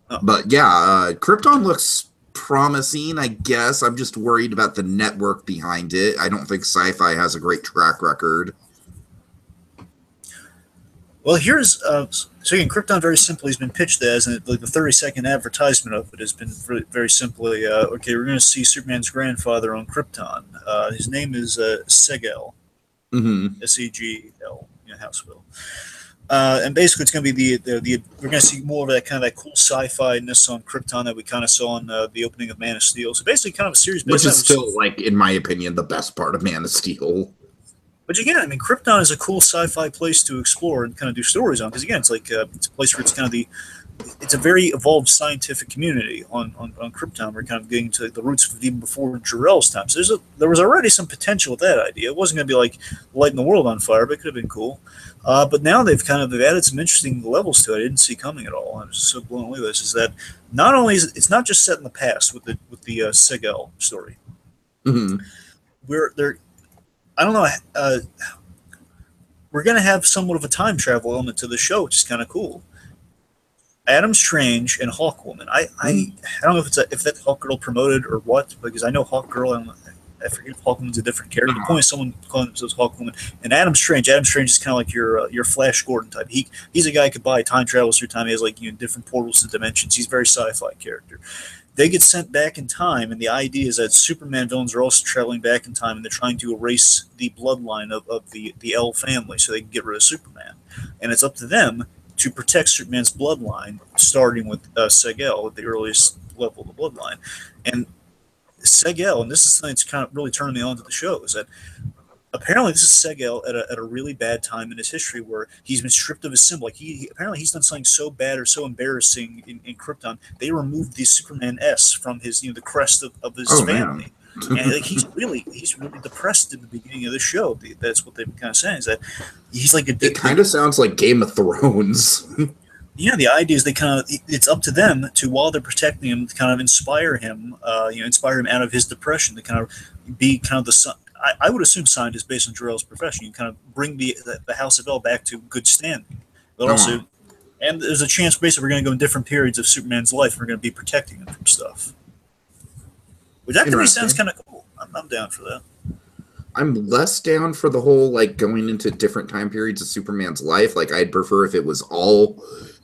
Oh. But yeah, Krypton looks promising, I guess. I'm just worried about the network behind it. I don't think Sci-Fi has a great track record. Well, here's so again, Krypton very simply has been pitched as, and like the 30-second advertisement of it has been very simply, okay, we're going to see Superman's grandfather on Krypton. His name is Segel, S-E-G-L, Houseville. And basically, it's going to be we're going to see more of that kind of that cool sci-fi-ness on Krypton that we kind of saw in the opening of Man of Steel. So basically, kind of a series, which is still, like, in my opinion, the best part of Man of Steel. But again, I mean, Krypton is a cool sci-fi place to explore and kind of do stories on. Because again, it's like it's a place where it's kind of it's a very evolved scientific community on Krypton. We're kind of getting to the roots of it even before Jor-El's time. So there was already some potential with that idea. It wasn't going to be like lighting the world on fire, but it could have been cool. But now they've added some interesting levels to it. I didn't see coming at all. I was just so blown away by this. Is that not only is it's not just set in the past with the Segel story. Mm-hmm. I don't know. We're going to have somewhat of a time travel element to the show, which is kind of cool. Adam Strange and Hawkwoman. I don't know if that Hawkgirl promoted or what, because I know Hawkgirl. I forget if Hawkwoman's a different character. The point is someone calling themselves Hawkwoman. And Adam Strange. Adam Strange is kind of like your Flash Gordon type. He's a guy who could buy time travels through time. He has different portals to dimensions. He's a very sci-fi character. they get sent back in time, and the idea is that Superman villains are also traveling back in time, and they're trying to erase the bloodline of the L family so they can get rid of Superman. And it's up to them to protect Superman's bloodline, starting with Seg-El at the earliest level of the bloodline. And Seg-El, and this is something that's kind of really turned me on to the show, is that apparently this is Seg-El at a really bad time in his history where he's been stripped of his symbol. Like apparently he's done something so bad or so embarrassing in Krypton, they removed the Superman S from his, the crest of his family. And like he's really depressed in the beginning of the show. That's what they've been kind of saying, is that he's like it kind of sounds like Game of Thrones. The idea is it's up to them to, while they're protecting him, to kind of inspire him, inspire him out of his depression, to kind of be kind of the I would assume scientist based on Jor-El's profession. You kind of bring the House of El back to good standing, but also, and there's a chance basically we're going to go in different periods of Superman's life. And we're going to be protecting him from stuff. Which actually sounds kind of cool. I'm down for that. I'm less down for the whole, like, going into different time periods of Superman's life. Like, I'd prefer if it was all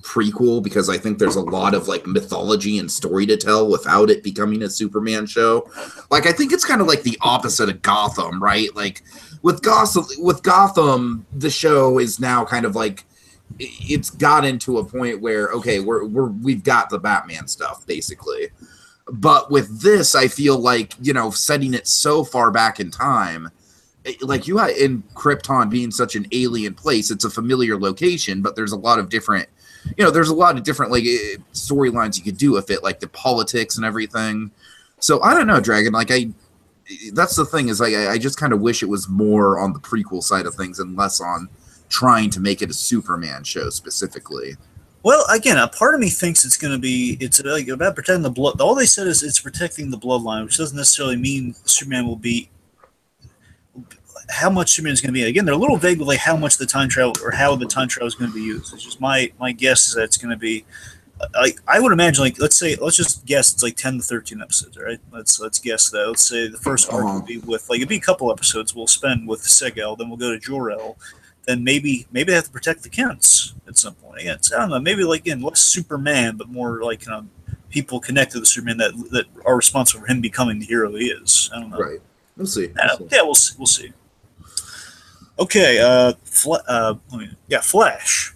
prequel, because I think there's a lot of, like, mythology and story to tell without it becoming a Superman show. Like, I think it's kind of like the opposite of Gotham, right? Like, with Gotham, the show is now kind of like, it's gotten to a point where, okay, we've got the Batman stuff, basically. But with this, I feel like, setting it so far back in time, like you had in Krypton being such an alien place, it's a familiar location, but there's a lot of different, like storylines you could do with it, like the politics and everything. So I don't know, Dragon, like that's the thing, is I just kind of wish it was more on the prequel side of things and less on trying to make it a Superman show specifically. Well, again, a part of me thinks it's like about protecting the blood. All they said is it's protecting the bloodline, which doesn't necessarily mean Superman will be how much Superman is going to be. Again, they're a little vague with like how much the time travel or how the time travel is going to be used. It's just my guess is that it's going to be. I would imagine, like, let's just guess it's like 10 to 13 episodes, all right? Let's guess that. Let's say the first arc will be with, like, it'd be a couple episodes we'll spend with Seg-El, then we'll go to Jor-El. Then maybe they have to protect the Kents at some point. Again, I don't know. Maybe like less Superman, but more like people connected to Superman that are responsible for him becoming the hero he is. I don't know. Right. We'll see. We'll see. Okay. Flash.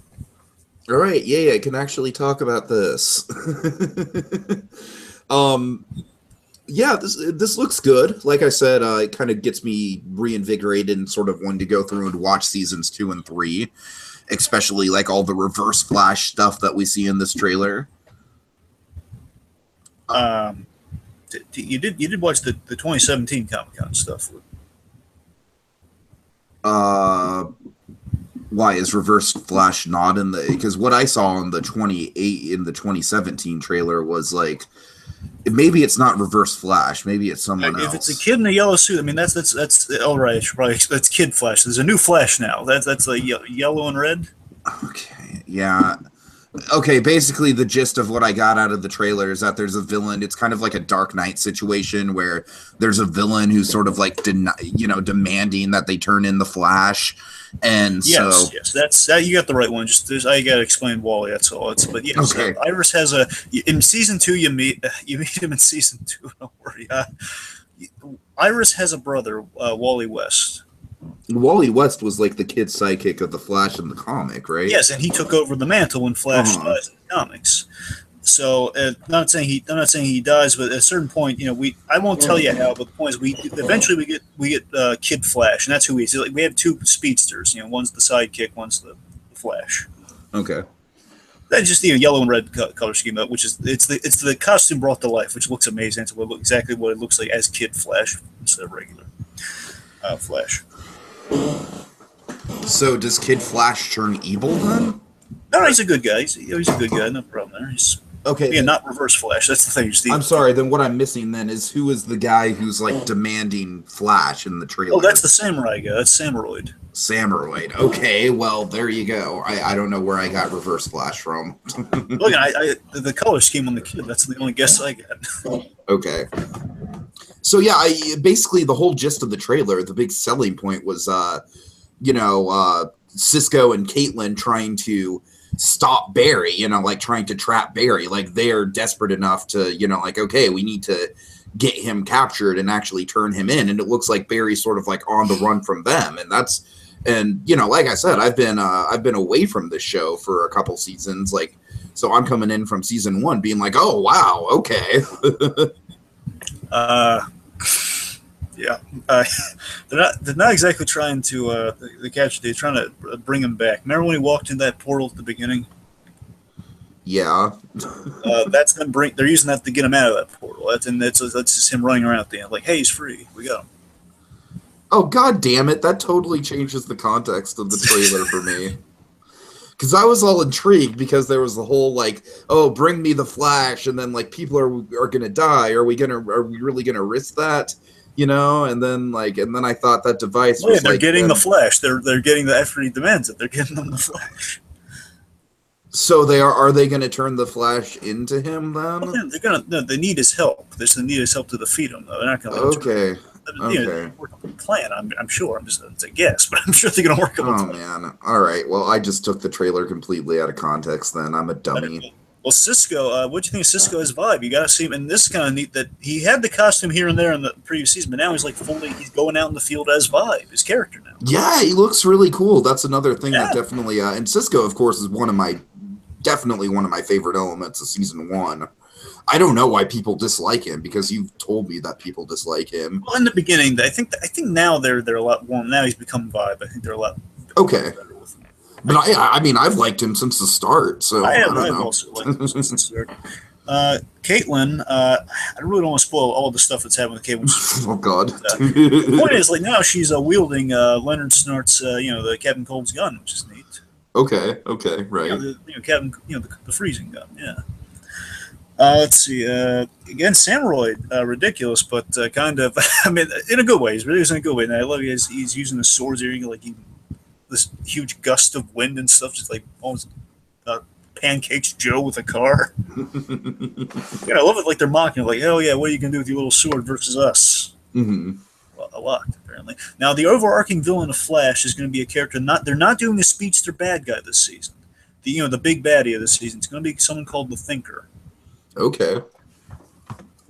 All right. Yeah. I can actually talk about this. Yeah, this looks good. Like I said, it kind of gets me reinvigorated and sort of wanting to go through and watch seasons 2 and 3, especially like all the Reverse Flash stuff that we see in this trailer. You did watch the 2017 Comic-Con stuff? Why is Reverse Flash not in the? Because what I saw in the 2017 trailer was like. Maybe it's not Reverse Flash. Maybe it's someone else. If it's a kid in a yellow suit, I mean that's all right. That's Kid Flash. There's a new Flash now. That's a yellow and red. Okay, yeah. Okay, basically the gist of what I got out of the trailer is that there's a villain. It's kind of like a Dark Knight situation where there's a villain who's sort of like demanding that they turn in the Flash. And yes, that's you got the right one. I got to explain Wally. That's all. But yeah, okay. So Iris has in season 2. You meet him in season 2. Don't worry. Iris has a brother, Wally West. Wally West was like the kid sidekick of the Flash in the comic, right? Yes, and he took over the mantle when Flash dies in the comics. So, I'm not saying he dies, but at a certain point, I won't tell you how. But the point is, we eventually get Kid Flash, and that's who he is. Like, we have 2 speedsters. One's the sidekick, one's the Flash. Okay. That's just the yellow and red color scheme, which is it's the costume brought to life, which looks amazing. It's exactly what it looks like as Kid Flash instead of regular Flash. So does Kid Flash turn evil then? No, he's a good guy. He's a good guy. No problem there. He's okay. Yeah, not Reverse Flash. That's the thing. I'm sorry. Then what I'm missing then is who is the guy who's like demanding Flash in the trailer? Oh, that's the samurai guy. That's Samuroid. Samuroid. Okay, well there you go. I don't know where I got Reverse Flash from. Look, the color scheme on the kid. That's the only guess I got. Okay. So yeah, basically the whole gist of the trailer, the big selling point was, Cisco and Caitlin trying to stop Barry, you know, like trying to trap Barry. Like they're desperate enough to, you know, like, okay, we need to get him captured and actually turn him in. And it looks like Barry's sort of like on the run from them. And you know, like I said, I've been away from this show for a couple seasons. Like, so I'm coming in from season 1 being like, oh, wow. Okay. Yeah, they're not exactly trying to the catch. They're trying to bring him back. Remember when he walked in that portal at the beginning? Yeah. That's them. They're using that to get him out of that portal. That's just him running around at the end, like, hey, he's free. We got him. Oh, god damn it! That totally changes the context of the trailer for me. Because I was all intrigued because there was the whole like, oh, bring me the Flash, and then like people are gonna die. Are we really gonna risk that? You know, and then I thought that device was they're like, getting the Flash. They're getting the after he demands it. They're getting them the Flash. So are they going to turn the Flash into him then? Well, they're gonna. No, they need his help. They need his help to defeat him. Though they're not going to. Okay. Okay. Work on the plan. I'm sure. It's a guess, but I'm sure they're going to work on the plan. Oh man! All right. Well, I just took the trailer completely out of context. Then I'm a dummy. Well, Cisco, what do you think of Cisco as Vibe? You got to see him, and this is kind of neat that he had the costume here and there in the previous season, but now he's like he's going out in the field as Vibe, his character now. Yeah, he looks really cool. That's another thing that definitely, and Cisco, of course, is definitely one of my favorite elements of season 1. I don't know why people dislike him because you've told me that people dislike him. Well, in the beginning, I think now they're a lot warm. Now he's become Vibe. I think they're a lot better with him. But I mean, I've liked him since the start. So I've also liked him since the start. Caitlin, I really don't want to spoil all the stuff that's happening with Caitlin. Oh God! The point is, like now she's wielding Leonard Snart's, the Captain Cold's gun, which is neat. Okay, right. Captain, the freezing gun. Yeah. Let's see. Again, Samuroid, ridiculous, but kind of. I mean, in a good way. He's really using a good way. And I love he's using the swords here, this huge gust of wind and stuff, just like almost pancakes Joe with a car. I love it. Like they're mocking, like, oh yeah, what are you gonna do with your little sword versus us? Mm-hmm. Well, a lot apparently. Now the overarching villain of Flash is going to be a character. They're not doing the speedster bad guy this season. The big baddie of this season. It's going to be someone called the Thinker. Okay.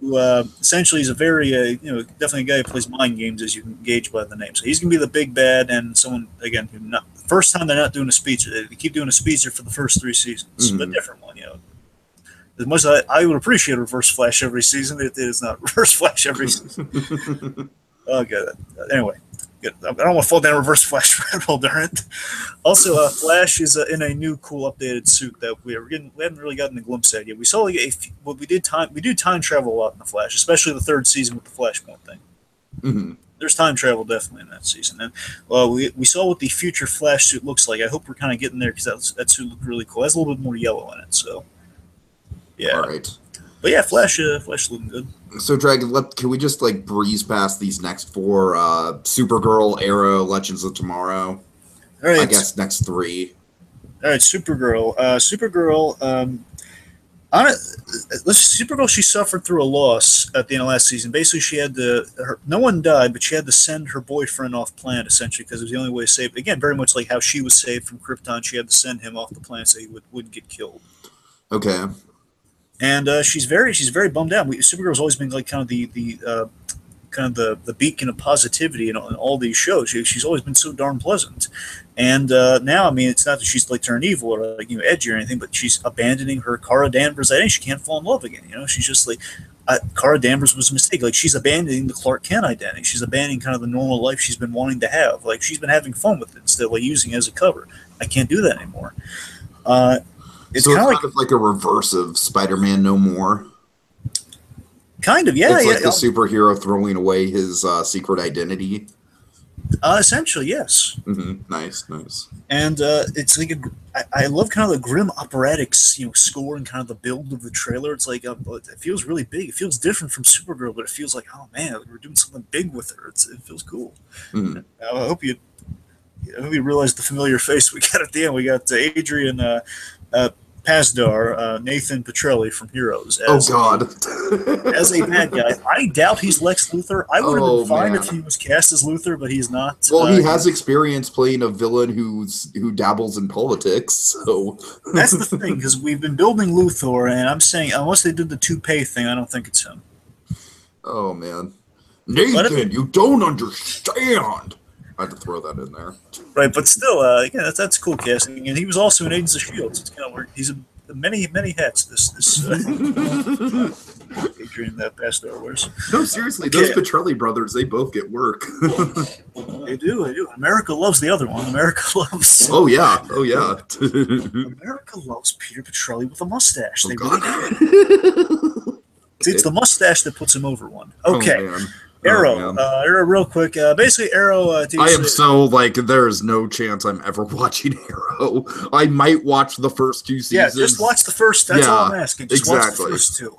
Who essentially is a very, definitely a guy who plays mind games, as you can gauge by the name. So he's going to be the big bad, and someone, again, the first time they're not doing a speedster. They keep doing a speedster for the first 3 seasons, but a different one, As much as I would appreciate a Reverse Flash every season, it is not Reverse Flash every season. Okay. Anyway, good. I don't want to fall down Reverse Flash rabbit hole, darn it. Also, Flash is in a new, cool, updated suit that we haven't really gotten a glimpse at yet. We saw we do time travel a lot in the Flash, especially the 3rd season with the Flashpoint thing. Mm-hmm. There's time travel definitely in that season, and we saw what the future Flash suit looks like. I hope we're kind of getting there because that suit looked really cool. It has a little bit more yellow in it, so yeah. All right. But yeah, Flash looking good. So, Dragon, can we just breeze past these next 4? Supergirl, Arrow, Legends of Tomorrow. All right. I guess next 3. All right, Supergirl. Supergirl. She suffered through a loss at the end of last season. Basically, she had no one died, but she had to send her boyfriend off planet essentially because it was the only way to save. Again, very much like how she was saved from Krypton. She had to send him off the planet so he wouldn't get killed. Okay. And she's very bummed out. Supergirl's always been like kind of the beacon of positivity in all these shows. She's always been so darn pleasant. And now, I mean, it's not that she's like turned evil or edgy or anything, but she's abandoning her Kara Danvers identity. She can't fall in love again. She's just like Kara Danvers was a mistake. Like she's abandoning the Clark Kent identity. She's abandoning kind of the normal life she's been wanting to have. Like she's been having fun with it instead of using it as a cover. I can't do that anymore. It's kind of like a reverse of Spider-Man No More. Kind of, yeah. It's like the superhero throwing away his secret identity. Essentially, yes. Mm-hmm. Nice. And it's like I love kind of the grim operatic, score and kind of the build of the trailer. It's like it feels really big. It feels different from Supergirl, but it feels like, oh man, we're doing something big with her. It feels cool. Mm-hmm. I hope you realize the familiar face we got at the end. We got Adrian Pasdar, Nathan Petrelli from Heroes. God. As a bad guy. I doubt he's Lex Luthor. I would have been fine man. if he was cast as Luthor, but he's not. Well, he has experience playing a villain who dabbles in politics, so... That's the thing, because we've been building Luthor, and I'm saying, unless they did the toupee thing, I don't think it's him. Oh, man. Nathan, you don't understand! I had to throw that in there. Right, but still, again, that's cool casting. And he was also in Agents of S.H.I.E.L.D., so it's kind of weird. He's in many hats, this Adrian Pasdar wears. No, seriously, those Petrelli brothers, they both get work. They do. America loves the other one. America loves... Oh, yeah. America loves Peter Petrelli with a mustache. They really do. It's the mustache that puts him over one. Okay. Oh, Arrow, Arrow, real quick. Basically, Arrow. I am so there is no chance I'm ever watching Arrow. I might watch the first 2 seasons. Yeah, just watch the first. That's all I'm asking. Just watch the first 2.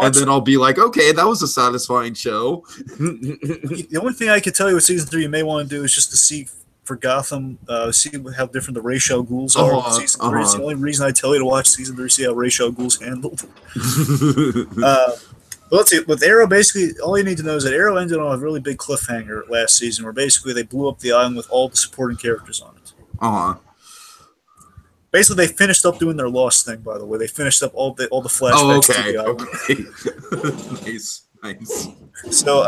And then I'll be like, okay, that was a satisfying show. The only thing I could tell you with season 3 you may want to do is just to see for Gotham, see how different the Ra's al Ghul's are. Season 3 is the only reason I tell you to watch season 3, see how Ra's al Ghul's handled. Well, let's see. With Arrow, basically, all you need to know is that Arrow ended on a really big cliffhanger last season, where basically they blew up the island with all the supporting characters on it. Basically, they finished up doing their Lost thing. By the way, they finished up all the flashbacks to the island. Nice. So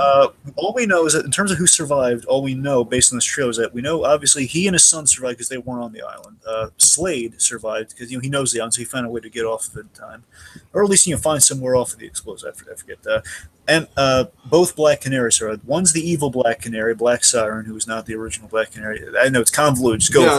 all we know is that in terms of who survived, all we know based on this show is that we know obviously he and his son survived because they weren't on the island. Slade survived because he knows the island, so he found a way to get off of it in time, or at least find somewhere off of the explosive. I forget. And both Black Canaries survived. One's the evil Black Canary, Black Siren, who was not the original Black Canary. I know it's convoluted. Just go.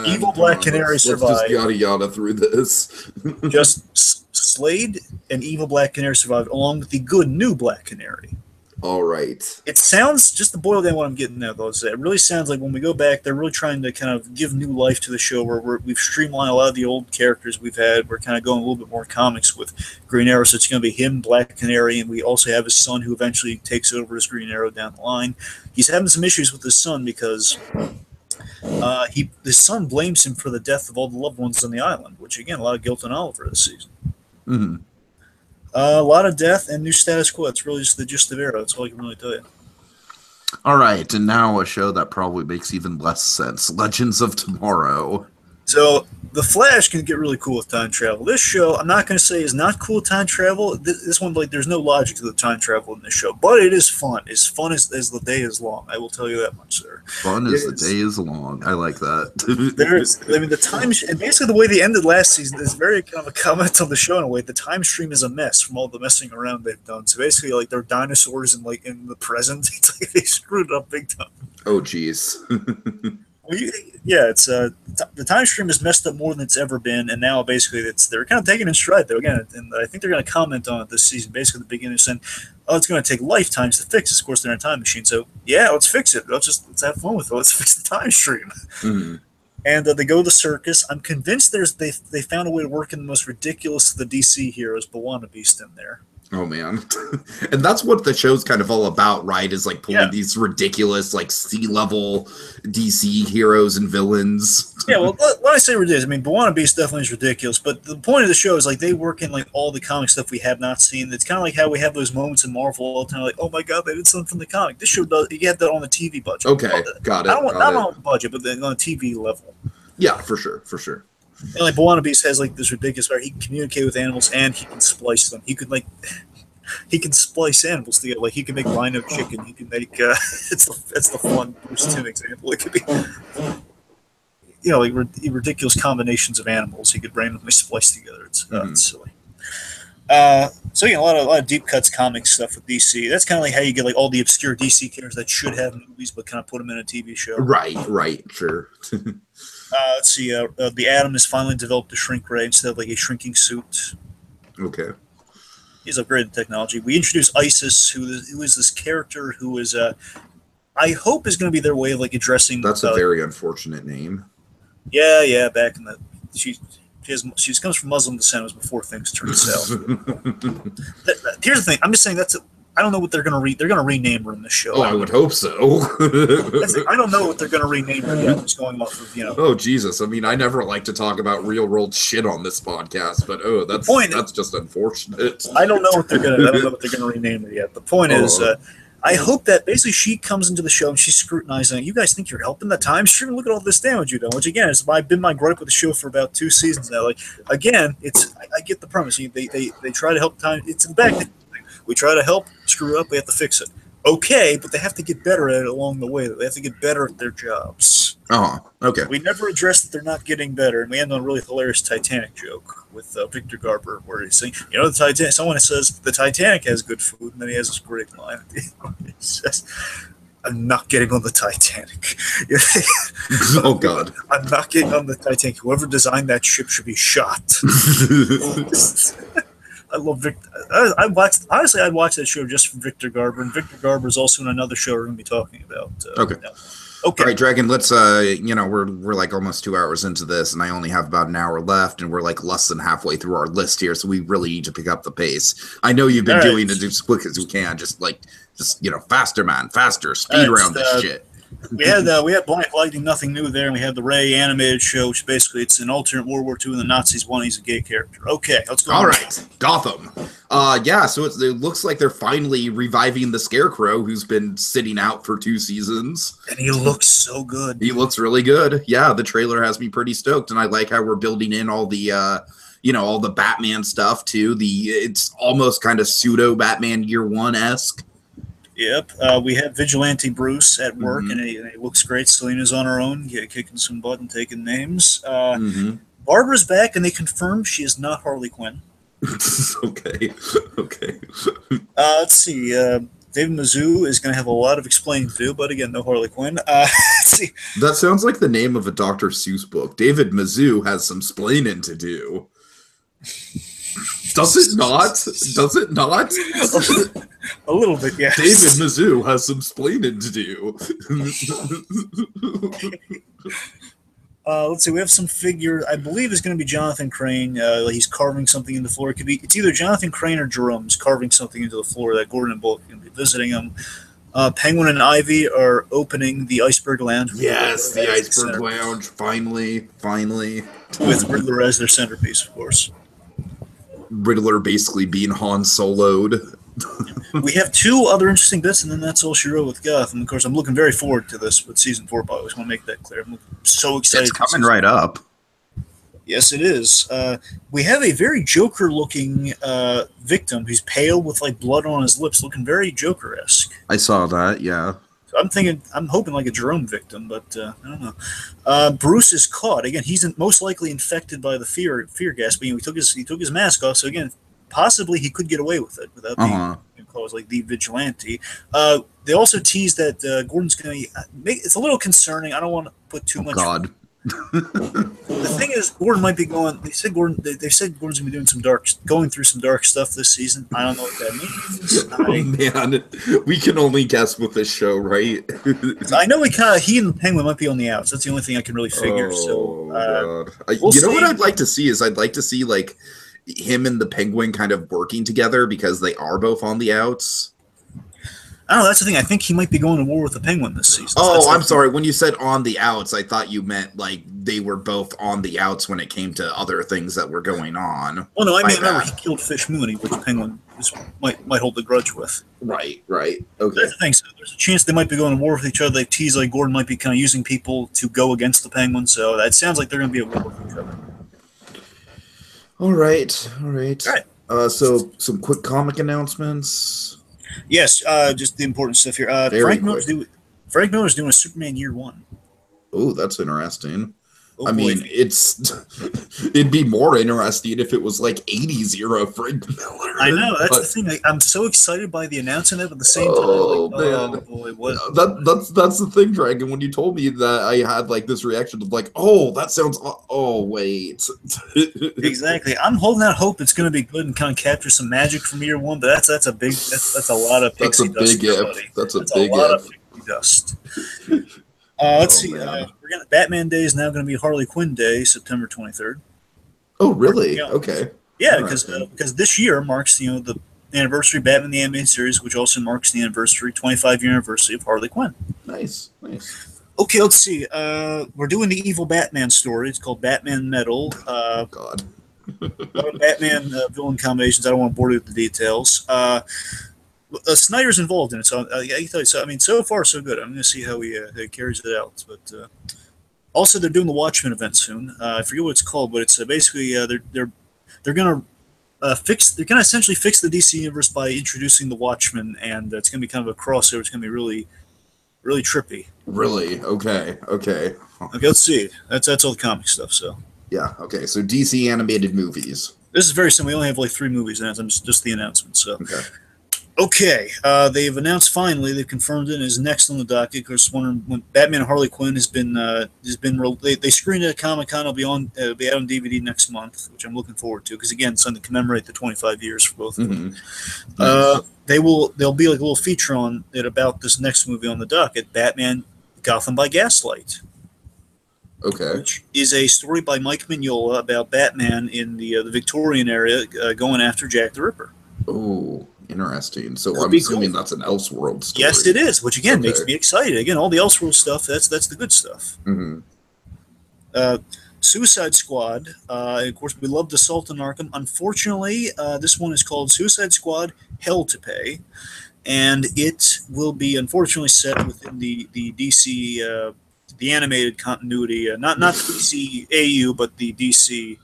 Evil Black Canary survived. Let's just yada through this. Just Slade and evil Black Canary survived, along with the good new Black Canary. All right. It sounds, just to boil down what I'm getting at, though, is that it really sounds like when we go back, they're really trying to kind of give new life to the show, where we've streamlined a lot of the old characters we've had. We're kind of going a little bit more comics with Green Arrow, so it's going to be him, Black Canary, and we also have his son who eventually takes over as Green Arrow down the line. He's having some issues with his son because his son blames him for the death of all the loved ones on the island, which, again, a lot of guilt on Oliver this season. Mm-hmm. A lot of death and new status quo. It's really just the gist of Arrow. That's all I can really tell you. All right, and now a show that probably makes even less sense. Legends of Tomorrow. So, The Flash can get really cool with time travel. This show, I'm not going to say is not cool with time travel. This one, there's no logic to the time travel in this show, but it is fun. It's fun as the day is long. I will tell you that much, sir. Fun as the day is long. I like that. The time, and basically the way they ended last season is very kind of a comment on the show in a way. The time stream is a mess from all the messing around they've done. So basically, they're dinosaurs in the present. It's like they screwed it up big time. Oh, jeez. It's the time stream is messed up more than it's ever been, and now basically they're kind of taking it in stride though. Again, and I think they're going to comment on it this season. Basically, at the beginning, saying, "Oh, it's going to take lifetimes to fix this." Of course, they're in a time machine, so yeah, let's fix it. Let's have fun with it. Let's fix the time stream. Mm-hmm. And they go to the circus. I'm convinced they found a way to work in the most ridiculous of the DC heroes, B'wana Beast, in there. Oh, man. And that's what the show's kind of all about, right? Is pulling these ridiculous, sea-level DC heroes and villains. Yeah, well, when I say ridiculous, I mean, B'wana Beast definitely is ridiculous, but the point of the show is, they work in, all the comic stuff we have not seen. It's kind of like how we have those moments in Marvel all the time, oh, my God, they did something from the comic. This show does, you have that on the TV budget. Okay, got it. Not on the budget, but then on a TV level. Yeah, for sure. And B'wana Beast has this ridiculous power. He can communicate with animals and he can splice them. He could he can splice animals together. He can make rhino chicken. He can make it's the fun Bruce Timm example. It could be ridiculous combinations of animals he could randomly splice together. It's silly. So a lot of deep cuts comic stuff with DC. That's kind of how you get all the obscure DC characters that should have movies but kind of put them in a TV show. Right, sure. Let's see. The Atom has finally developed a shrink ray instead of a shrinking suit. Okay. He's upgraded technology. We introduce Isis, who is this character who is, I hope, is going to be their way of addressing. That's a very unfortunate name. Yeah. Back in the she comes from Muslim descent. It was before things turned south. Here's the thing. I'm just saying that's I don't know what they're going to They're going to rename her in the show. Oh, I would hope so. I don't know what they're going to rename her yet. Just going off of Oh Jesus! I mean, I never like to talk about real world shit on this podcast, but that's just unfortunate. I don't know what they're going to rename her yet. The point is, I hope that basically she comes into the show and she's scrutinizing. You guys think you're helping the time stream? Look at all this damage you've done. Which again, I've been my gripe with the show for about 2 seasons now. Like again, I get the premise. They try to help time. It's in the back. We try to help. Screw up. We have to fix it. Okay, but they have to get better at it along the way. They have to get better at their jobs. Oh, okay. We never address that they're not getting better, and we end on a really hilarious Titanic joke with Victor Garber, where he's saying, the Titanic. Someone says the Titanic has good food, and then he has this great line. He says, "I'm not getting on the Titanic." Oh God! I'm not getting on the Titanic. Whoever designed that ship should be shot. I love Victor. I'd watch that show just for Victor Garber, and Victor Garber is also in another show we're going to be talking about. Okay. Okay. All right, Dragon. Let's. We're like almost 2 hours into this, and I only have about an hour left, and we're like less than halfway through our list here, so we really need to pick up the pace. I know you've been doing it as quick as you can, just faster, man, faster, speed around this shit. We had Blind Lightning, nothing new there, and we had the Ray animated show, which basically it's an alternate World War II, and the Nazis won. He's a gay character. Okay, let's go. All right, Gotham. So it looks like they're finally reviving the Scarecrow, who's been sitting out for 2 seasons. And he looks so good. He looks really good. Yeah, the trailer has me pretty stoked, and I like how we're building in all the all the Batman stuff too. It's almost kind of pseudo Batman Year One-esque. Yep, we have Vigilante Bruce at work, and he looks great. Selina's on her own, kicking some butt and taking names. Barbara's back, and they confirm she is not Harley Quinn. Okay. Let's see. David Mizzou is going to have a lot of explaining to do, but again, no Harley Quinn. Let's see. That sounds like the name of a Dr. Seuss book. David Mizzou has some splaining to do. Does it not? A little bit, yes. David Mizzou has some splaining to do. Let's see. We have some figure. I believe it's going to be Jonathan Crane. He's carving something in the floor. It's either Jonathan Crane or Jerome's carving something into the floor that Gordon and Bullock are going to be visiting him. Penguin and Ivy are opening the Iceberg Lounge. Yes, the Iceberg Lounge. Finally. With Riddler as their centerpiece, of course. Riddler basically being Han Solo'd. We have 2 other interesting bits, and then that's all she wrote with Gotham. Of course, I'm looking very forward to this with season 4. But I just want to make that clear. I'm so excited. It's coming right up. Yes, it is. We have a very Joker-looking victim. He's pale with like blood on his lips, looking very Joker-esque. I saw that. Yeah. So I'm hoping like a Jerome victim, but I don't know. Bruce is caught again. He's most likely infected by the fear gas. But he took his mask off, so again, possibly he could get away with it without being called like the vigilante. They also tease that Gordon's going to make. It's a little concerning. I don't want to put too much. God. The thing is, Gordon might be going. They said Gordon's going to be doing going through some dark stuff this season. I don't know what that means. Man, we can only guess with this show, right? I know he and the Penguin might be on the outs. That's the only thing I can really figure. God. What I'd like to see is like him and the Penguin kind of working together because they are both on the outs. I don't know. That's the thing. I think he might be going to war with the Penguin this season. Oh, I'm sorry. When you said on the outs, I thought you meant like they were both on the outs when it came to other things that were going on. Well, no, I mean, remember he killed Fish Mooney, which Penguin might hold the grudge with. Right. Okay. That's the thing. So there's a chance they might be going to war with each other. They tease like Gordon might be kind of using people to go against the Penguin. So that sounds like they're going to be at war with each other. All right. So some quick comic announcements. Yes, just the important stuff here. Frank Miller's doing a Superman Year 1. Oh, that's interesting. Oh, I mean, it'd be more interesting if it was like 80s era Frank Miller. I know, that's the thing. I'm so excited by the announcement, but at the same time, man. Oh boy, what? That's the thing, Dragon. When you told me that, I had like this reaction of like, oh, that sounds. Oh, wait. Exactly. I'm holding out hope it's going to be good and kind of capture some magic from Year 1, but that's a lot of pixie dust. That's a big lot of pixie dust. Let's see. Batman Day is now going to be Harley Quinn Day, September 23rd. Oh, really? Okay. Yeah, because this year marks the anniversary of Batman the Animated Series, which also marks the 25-year anniversary of Harley Quinn. Nice, nice. Okay, let's see. We're doing the evil Batman story. It's called Batman Metal. God. Batman villain combinations. I don't want to bore you with the details. Snyder's involved in it, so I can tell you. So I mean, so far so good. I'm going to see how he carries it out. But also, they're doing the Watchmen event soon. I forget what it's called, but it's basically they're going to they're going to essentially fix the DC universe by introducing the Watchmen, and it's going to be kind of a crossover. It's going to be really, really trippy. Really? Okay. Okay, let's see. That's all the comic stuff. So yeah. Okay. So DC animated movies. this is very simple. We only have like 3 movies, and that's just the announcement. So. Okay. Okay, they've announced finally. They've confirmed it is next on the docket. Of course, when Batman and Harley Quinn has been they screened it at Comic-Con. It'll be out on DVD next month, which I'm looking forward to because again, it's something to commemorate the 25 years for both of them. Nice. There'll be like a little feature on it about this next movie on the docket, Batman: Gotham by Gaslight. Okay. Which is a story by Mike Mignola about Batman in the Victorian area going after Jack the Ripper. Oh. Interesting. So That'd I'm be assuming cool. that's an Elseworld story. Yes, it is, which again Okay. makes me excited. Again, all the Elseworld stuff, that's the good stuff. Mm-hmm. Suicide Squad, of course, we loved Assault on Arkham. Unfortunately, this one is called Suicide Squad Hell to Pay, and it will be unfortunately set within the DC, the animated continuity, not the DC AU, but the DC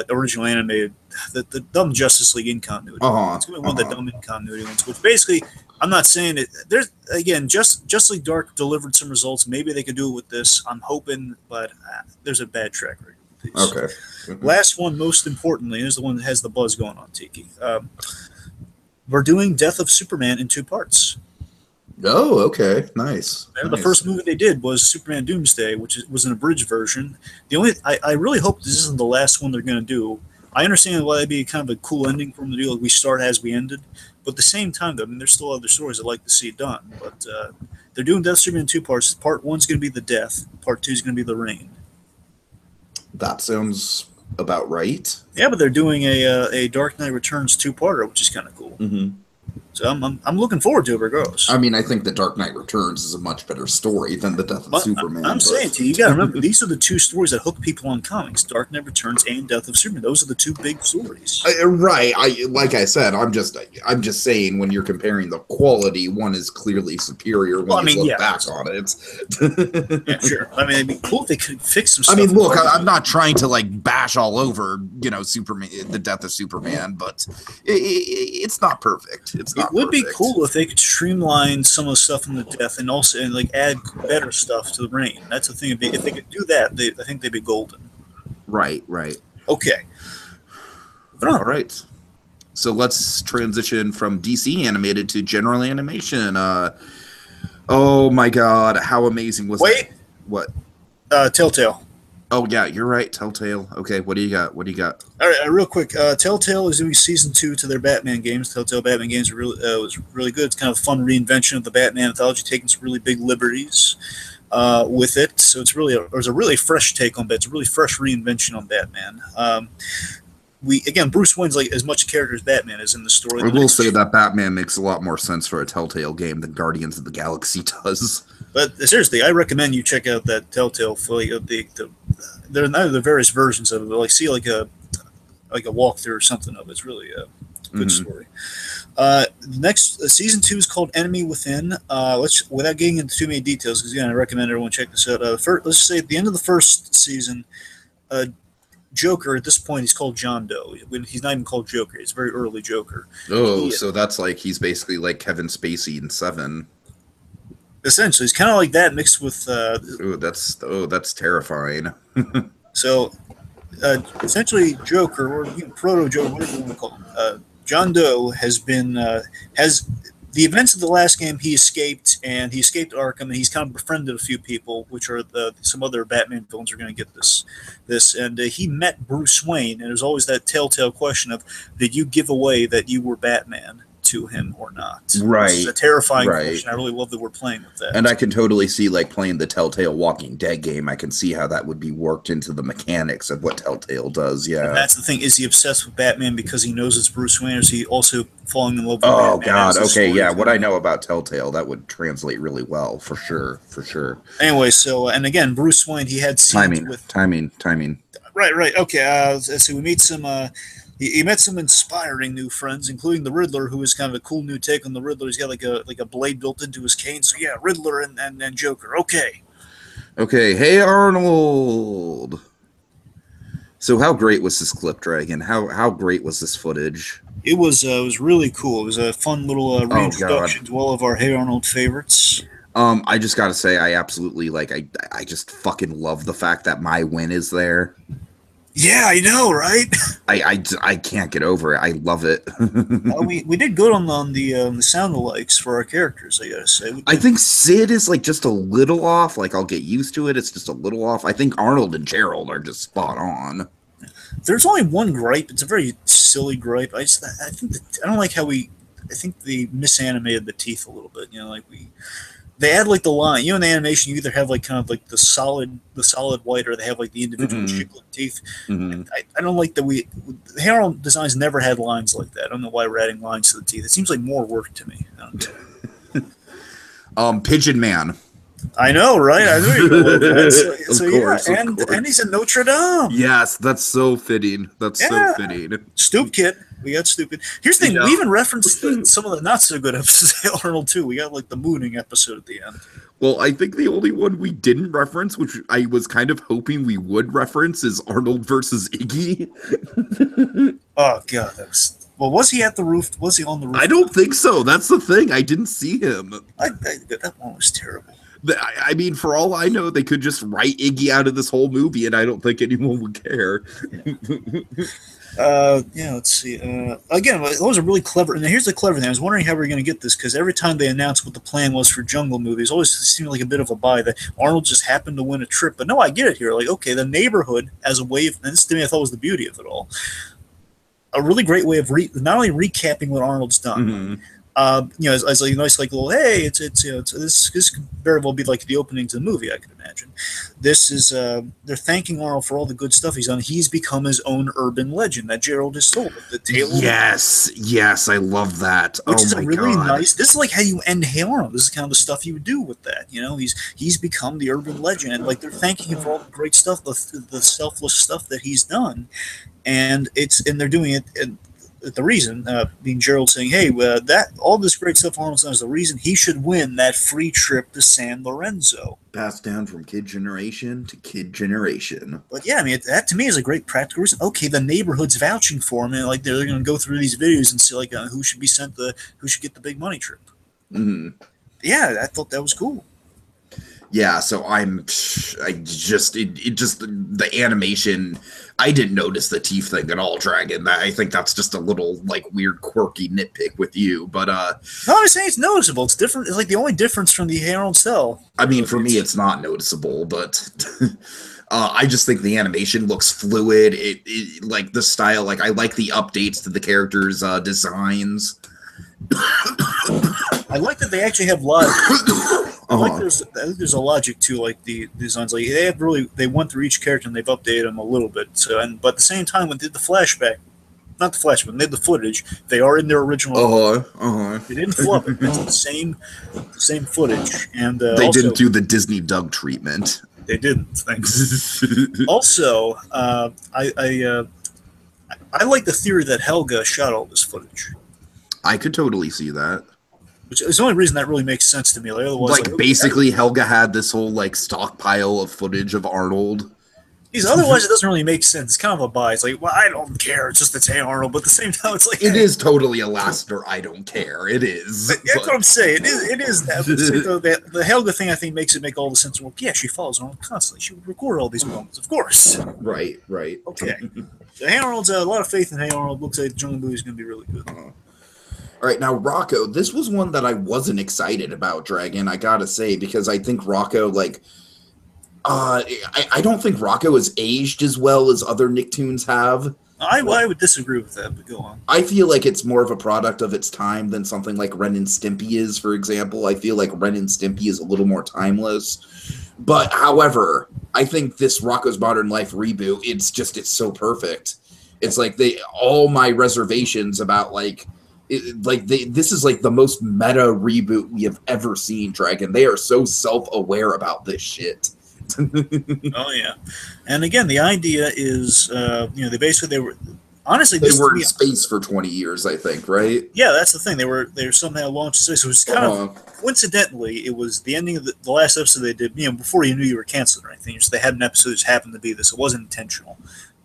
original animated, the dumb Justice League in continuity. It's going to be one of the dumb in continuity ones, which basically, I'm not saying it. There's again, Justice League Dark delivered some results. Maybe they could do it with this. I'm hoping, but there's a bad track record with these. Okay. Mm-hmm. Last one, most importantly, is the one that has the buzz going on, Tiki. We're doing Death of Superman in 2 parts. Oh, okay. Nice. The first movie they did was Superman Doomsday, which was an abridged version. I really hope this isn't the last one they're going to do. I understand why that'd be kind of a cool ending for them to do, like we start as we ended. But at the same time, though, I mean, there's still other stories I'd like to see done. But they're doing Death of Superman in 2 parts. Part 1's going to be the death. Part 2 is going to be the reign. That sounds about right. Yeah, but they're doing a Dark Knight Returns 2-parter, which is kind of cool. Mm-hmm. So I'm looking forward to it, regardless. I mean, I think The Dark Knight Returns is a much better story than The Death of Superman. I'm saying to you, you got to remember, these are the 2 stories that hook people on comics: Dark Knight Returns and Death of Superman. Those are the 2 big stories. Right. Like I said, I'm just saying when you're comparing the quality, one is clearly superior when you look back on it. Yeah, sure. I mean, it'd be cool if they could fix some I stuff. mean, look, I'm not trying to like bash all over, Superman, The Death of Superman, but it's not perfect. It would be cool if they could streamline some of the stuff in the death and also like add better stuff to the reign. That's the thing. If they could do that, I think they'd be golden. Right. Okay. All right. So let's transition from DC animated to general animation. Oh my God, how amazing was that? What? Telltale. Oh yeah, you're right. Telltale. Okay, what do you got? All right, real quick. Telltale is doing season 2 to their Batman games. Telltale Batman games was really good. It's kind of a fun reinvention of the Batman anthology, taking some really big liberties with it. So it's a really fresh take on Batman. It's a really fresh reinvention on Batman. Bruce Wayne's like as much a character as Batman is in the story. I will say that Batman makes a lot more sense for a Telltale game than Guardians of the Galaxy does. But seriously, I recommend you check out that Telltale. There are the various versions of it. But see like a walkthrough or something of it. It's really a good story. The next season 2 is called Enemy Within. Without getting into too many details, because again, I recommend everyone check this out. Let's just say at the end of the first season, Joker, at this point, he's called John Doe. He's not even called Joker. It's very early Joker. Oh, so that's like he's basically like Kevin Spacey in Seven. Essentially, he's kind of like that mixed with. That's terrifying. So, essentially, Joker or Proto Joker, whatever you want to call him, John Doe has the events of the last game. He escaped Arkham, and he's kind of befriended a few people, which are some other Batman villains are going to get this, and he met Bruce Wayne, and there's always that telltale question of, did you give away that you were Batman to him or not. Right. This is a terrifying Right. question. I really love that we're playing with that. And I can totally see, like, playing the Telltale Walking Dead game. I can see how that would be worked into the mechanics of what Telltale does. Yeah. And that's the thing. Is he obsessed with Batman because he knows it's Bruce Wayne, or is he also falling in love with Oh Batman? God. as the Okay. story Yeah. is What I going? know about Telltale, that would translate really well for sure. For sure. Anyway, so and again, Bruce Wayne, he had scenes with Timing. right. Okay, let's see. We meet some. He met some inspiring new friends, including the Riddler, who is kind of a cool new take on the Riddler. He's got like a blade built into his cane. So yeah, Riddler and Joker. Okay. Okay. Hey, Arnold. So how great was this clip, Dragon? How great was this footage? It was really cool. It was a fun little reintroduction to all of our Hey Arnold favorites. I just gotta say, I absolutely I just fucking love the fact that my win is there. Yeah, I know, right? I can't get over it. I love it. We did good on the sound alikes for our characters, I gotta say. I think Sid is like just a little off. Like I'll get used to it. It's just a little off. I think Arnold and Gerald are just spot on. There's only one gripe. It's a very silly gripe. I don't like how I think they misanimated the teeth a little bit. You know, like they add like the line. You know, in the animation, you either have like kind of like the solid white, or they have like the individual chiclet teeth. Mm-hmm. I don't like that Harold Designs never had lines like that. I don't know why we're adding lines to the teeth. It seems like more work to me. Pigeon Man. I know, right? I knew you were gonna love that. So Of course. and he's in Notre Dame. Yes, that's so fitting. So fitting. Stoop Kid. We got stupid. Here's the thing. Yeah. We even referenced some of the not so good episodes of Hey Arnold too. We got like the mooning episode at the end. Well, I think the only one we didn't reference, which I was kind of hoping we would reference, is Arnold versus Iggy. Oh god, that was. Well, was he at the roof? Was he on the roof? I don't think so. That's the thing. I didn't see him. That one was terrible. I mean, for all I know, they could just write Iggy out of this whole movie, and I don't think anyone would care. Let's see. Again, those are really clever. And here's the clever thing. I was wondering how we were going to get this, because every time they announced what the plan was for Jungle movies, it always seemed like a bit of a buy that Arnold just happened to win a trip. But no, I get it here. Like, okay, the neighborhood as a way of, and this to me I thought was the beauty of it all. A really great way of not only recapping what Arnold's done, Mm-hmm. As like a nice like little hey, this could very well be like the opening to the movie. I could imagine. This is they're thanking Arnold for all the good stuff he's done. He's become his own urban legend that Gerald has told. The tale. Yes, I love that. Which is my a really God. nice. This is like how you end Hey Arnold. This is kind of the stuff you would do with that. You know, he's become the urban legend, and like they're thanking him for all the great stuff, the selfless stuff that he's done, and they're doing it. And the reason being Gerald saying, "Hey, that all this great stuff Arnold's done is the reason he should win that free trip to San Lorenzo." Passed down from kid generation to kid generation. But yeah, I mean, that to me is a great practical reason. Okay, the neighborhood's vouching for him, and like they're going to go through these videos and see like who should be who should get the big money trip. Mm-hmm. Yeah, I thought that was cool. Yeah, so the animation. I didn't notice the teeth thing at all, Dragon. I think that's just a little like weird, quirky nitpick with you. But no, I'm saying it's noticeable. It's different. It's like the only difference from the Harold cell. I mean, for me, it's not noticeable, but I just think the animation looks fluid. It like the style. Like I like the updates to the characters' designs. I like that they actually have logic. I think there's a logic to like the designs. Like they went through each character and they've updated them a little bit. So but at the same time, when they did the flashback, not the flashback, when they did the footage, they are in their original. They didn't flub it. It's the same footage, and they didn't do the Disney Doug treatment. They didn't. Thanks. Also, I like the theory that Helga shot all this footage. I could totally see that. Which is the only reason that really makes sense to me. Like, otherwise, basically, Helga had this whole like stockpile of footage of Arnold. Otherwise, it doesn't really make sense. It's kind of a buy. It's like, well, I don't care. It's just it's Hey Arnold. But at the same time, it's like it is totally a Lassiter. I don't care. It is. That's what I'm saying. It is that. The Helga thing, I think, makes it make all the sense. Well, yeah, she follows Arnold constantly. She would record all these moments, of course. Right. Okay. So Hey Arnold's a lot of faith in Hey Arnold. Looks like the Jungle movie is going to be really good. All right, now Rocco. This was one that I wasn't excited about, Dragon. I gotta say, because I think Rocco, like, I don't think Rocco has aged as well as other Nicktoons have. I would disagree with that, but go on. I feel like it's more of a product of its time than something like Ren and Stimpy is, for example. I feel like Ren and Stimpy is a little more timeless. But however, I think this Rocko's Modern Life reboot, it's so perfect. It's like all my reservations about this is like the most meta reboot we have ever seen, Dragon. They are so self-aware about this shit. Oh yeah, and again, the idea is, they were honestly they were in space for 20 years, I think, right? Yeah, that's the thing. They were somehow launched space. So it was kind of coincidentally, it was the ending of the last episode they did. Before you knew you were canceled or anything, they had an episode that just happened to be this. It wasn't intentional.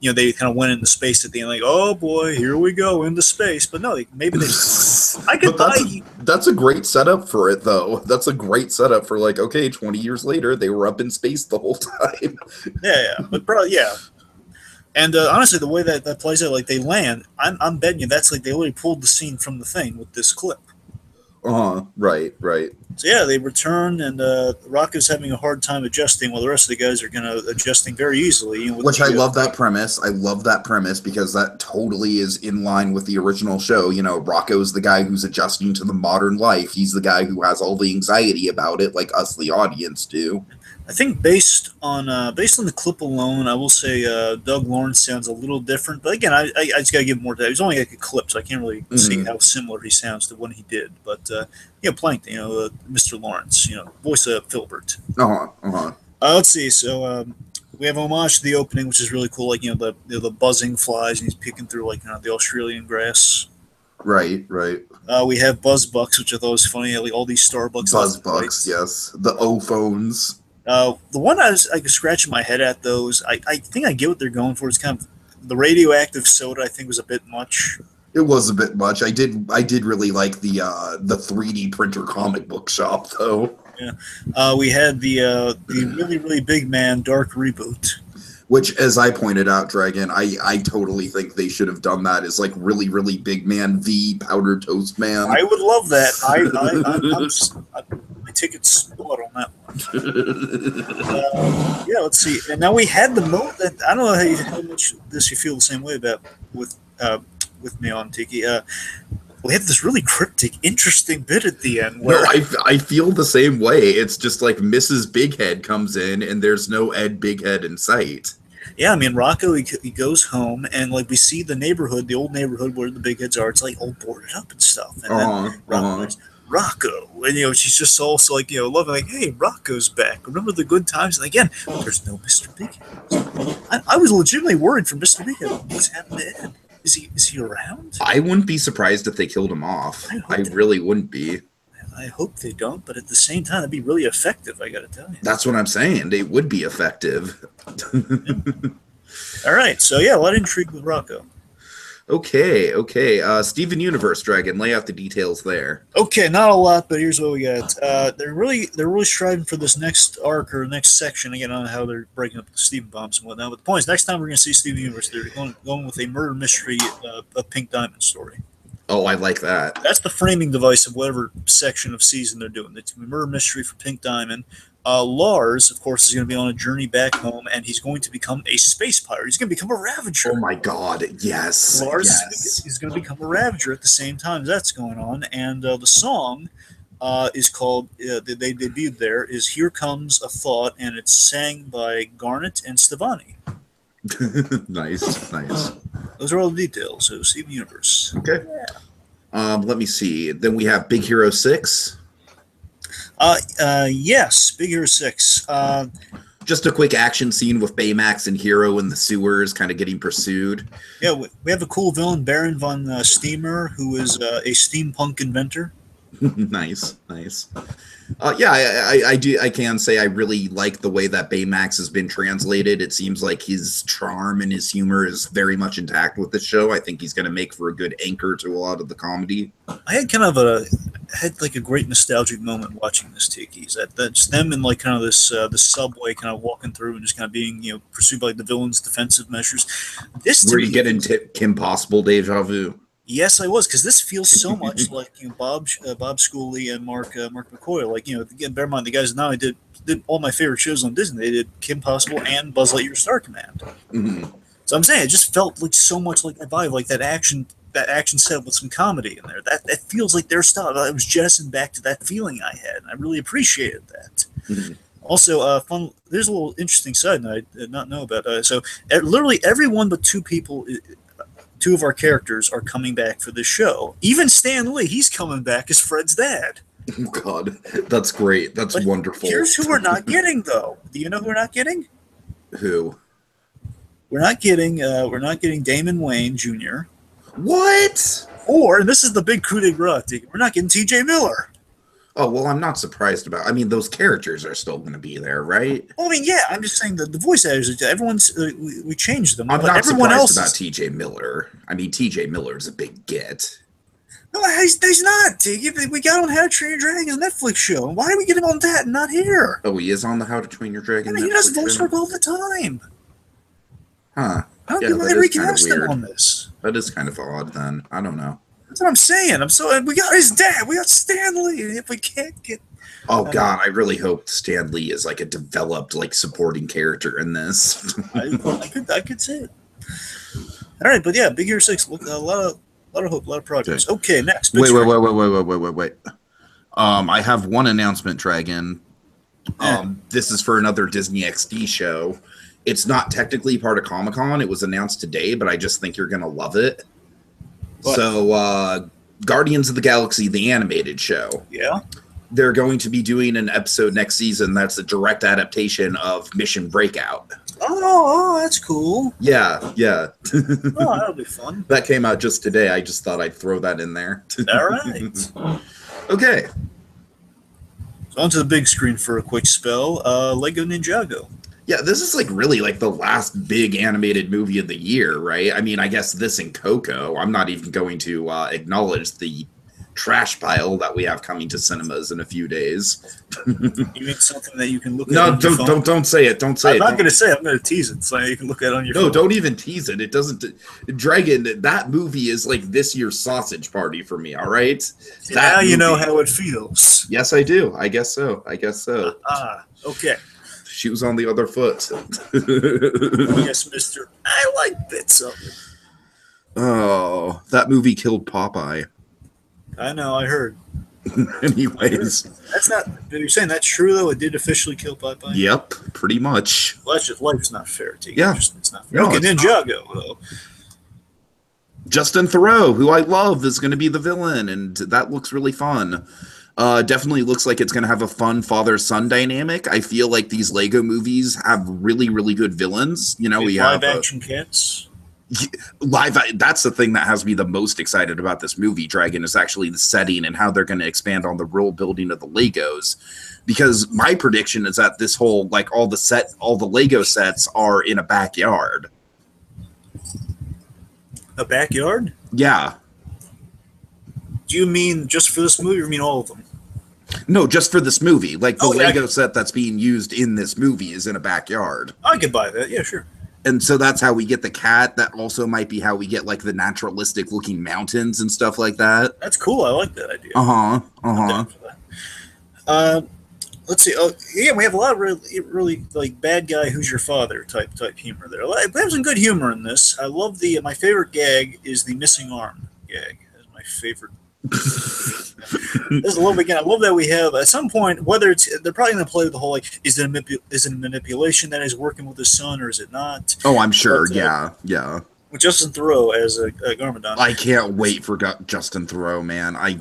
They kind of went into space at the end, like, oh boy, here we go into space. But no, maybe they. That's a great setup for it, though. That's a great setup for 20 years later, they were up in space the whole time. Yeah, but probably yeah. And honestly, the way that plays out, they land, I'm betting you that's they already pulled the scene from the thing with this clip. Right. So yeah, they return, and Rocko's having a hard time adjusting, while the rest of the guys are adjusting very easily. Which I love that premise. I love that premise because that totally is in line with the original show. Rocko's the guy who's adjusting to the modern life. He's the guy who has all the anxiety about it, like us, the audience, do. I think based on the clip alone, I will say Doug Lawrence sounds a little different. But again, I just gotta give him more time. It was only a clip, so I can't really see how similar he sounds to when he did. But Plankton, Mr. Lawrence, voice of Filbert. Let's see. So we have homage to the opening, which is really cool. The buzzing flies, and he's picking through the Australian grass. Right. We have Buzzbucks, which I thought was funny. All these Starbucks. Buzzbucks, yes. The O-phones. The one I was scratching my head at, though, is I think I get what they're going for. It's kind of the radioactive soda. I think was a bit much. It was a bit much. I did really like the 3D printer comic book shop, though. Yeah. We had the really, really big man Dark Reboot. Which, as I pointed out, Dragon, I totally think they should have done that as really, really big man V Powder Toast Man. I would love that. My ticket's blood on that one. Yeah, let's see. And now we had the mode that I don't know how much this you feel the same way about with me on Tiki. We have this really cryptic, interesting bit at the end. Where I feel the same way. It's just like Mrs. Bighead comes in, and there's no Ed Bighead in sight. Yeah, Rocko, he goes home, and we see the neighborhood, the old neighborhood where the big heads are. It's all boarded up and stuff. And then Rocko, and she's just also loving, hey, Rocko's back. Remember the good times? And again, there's no Mr. Big Head. I was legitimately worried for Mr. Big Head. What's happened to Ed? Is he around? I wouldn't be surprised if they killed him off. I really wouldn't be. I hope they don't, but at the same time, it'd be really effective, I gotta tell you. That's what I'm saying. They would be effective. All right, so yeah, a lot of intrigue with Rocko. Okay. Steven Universe, Dragon, lay out the details there. Okay, not a lot, but here's what we got. They're really striving for this next arc or next section. Again, I don't know how they're breaking up the Steven bombs and whatnot. But the point is, next time we're going to see Steven Universe, they're going with a murder mystery of Pink Diamond story. Oh, I like that. That's the framing device of whatever section of season they're doing. It's a murder mystery for Pink Diamond. Lars, of course, is going to be on a journey back home, and he's going to become a space pirate. He's going to become a Ravager. Oh my God! Yes, Lars is going to become a Ravager at the same time as that's going on, and the song is called. They debuted there is "Here Comes a Thought," and it's sang by Garnet and Stevani. Nice. Those are all the details. So, Steven Universe. Okay. Yeah. Let me see. Then we have Big Hero 6. Yes, Big Hero 6. Just a quick action scene with Baymax and Hero in the sewers, kind of getting pursued. Yeah, we have a cool villain, Baron von Steamer, who is a steampunk inventor. Nice. I can say I really like the way that Baymax has been translated. It seems like his charm and his humor is very much intact with the show. I think he's going to make for a good anchor to a lot of the comedy. I had kind of a great nostalgic moment watching this Tiki. That's them in kind of this subway, kind of walking through and just kind of being pursued by the villain's defensive measures. Where you get into Kim Possible deja vu. Yes, I was, because this feels so much like Bob Schooley and Mark McCoy. Again, bear in mind the guys now did all my favorite shows on Disney. They did Kim Possible and Buzz Lightyear Star Command. Mm-hmm. So I'm saying it just felt like so much like a vibe, like that action set with some comedy in there. That feels like their style. I was jettisoned back to that feeling I had, and I really appreciated that. Mhm. Also, fun. There's a little interesting side note I did not know about. Literally everyone but two people, two of our characters are coming back for this show. Even Stan Lee, he's coming back as Fred's dad. Oh God, that's great. That's But wonderful. Here's who we're not getting, though. Do you know who we're not getting? Who? We're not getting Damon Wayne Jr. What? And this is the big coup de grace. We're not getting T.J. Miller. Oh, well, I'm not surprised about. I mean, those characters are still going to be there, right? Well, I mean, yeah. I'm just saying that the voice actors, everyone's we changed them. I'm but not everyone surprised else about T.J. Miller. I mean, T.J. Miller is a big get. No, he's not. We got on How to Train Your Dragon Netflix show. Why do we get him on that and not here? Oh, he is on the How to Train Your Dragon. I mean, he does Netflix voice show? work all the time. Huh? I don't Yeah, get why that they is kinda recast him weird. on this. That is kind of odd. Then I don't know. That's what I'm saying. We got his dad. We got Stan Lee. And if we can't get, Oh God, I really hope Stan Lee is like a developed, like supporting character in this. I could see it. All right, but yeah, Big Hero 6. Look, a lot of hope, a lot of progress. Okay, next. Wait. I have one announcement, Dragon. This is for another Disney XD show. It's not technically part of Comic-Con. It was announced today, but I just think you're gonna love it. What? So, Guardians of the Galaxy, the animated show. Yeah. They're going to be doing an episode next season that's a direct adaptation of Mission Breakout. Oh, that's cool. Yeah. Oh, that'll be fun. That came out just today. I just thought I'd throw that in there. All right. Okay. So onto the big screen for a quick spell. Lego Ninjago. Yeah, this is like really like the last big animated movie of the year, right? I mean, I guess this and Coco. I'm not even going to acknowledge the trash pile that we have coming to cinemas in a few days. You mean something that you can look at? No, on your phone? don't say it. Don't say I'm it. not going to say it. I'm going to tease it so you can look at it on your phone. No, don't even tease it. It doesn't. Dragon, that movie is like this year's sausage party for me, all right? Now you know movie- how it feels. Yes, I do. I guess so. Okay. Shoes on the other foot. Yes, mister. I like bits of it. Oh, that movie killed Popeye. I know, I heard. Anyways. That's not. You're saying that's true, though? It did officially kill Popeye? Yep, pretty much. Well, that's just, life's not fair, T. Yeah. It's not fair. No, Okay, it's Ninjago, though. Justin Theroux, who I love, is going to be the villain, and that looks really fun. Definitely looks like it's going to have a fun father-son dynamic. I feel like these Lego movies have really, really good villains. You know, we have live-action cats. That's the thing that has me the most excited about this movie, Dragon, is actually the setting and how they're going to expand on the world building of the Legos. Because my prediction is that this whole, like, all the Lego sets are in a backyard. A backyard? Yeah. Do you mean just for this movie, or you mean all of them? No, just for this movie. Like, the yeah. Lego set that's being used in this movie is in a backyard. I could buy that. Yeah, sure. And so that's how we get the cat. That also might be how we get, like, the naturalistic looking mountains and stuff like that. That's cool. I like that idea. Uh-huh. I'm down for that. Let's see. Oh, yeah, we have a lot of really like bad guy, who's your father type humor there. We have some good humor in this. I love my favorite gag is the missing arm gag. That's my favorite. This is a little bit again. I love that we have at some point, whether they're probably going to play with the whole like, is it a manipulation that is working with his son, or is it not? Oh, I'm sure. But, yeah. With Justin Theroux as a Garmadon. I can't wait for Justin Theroux, man. I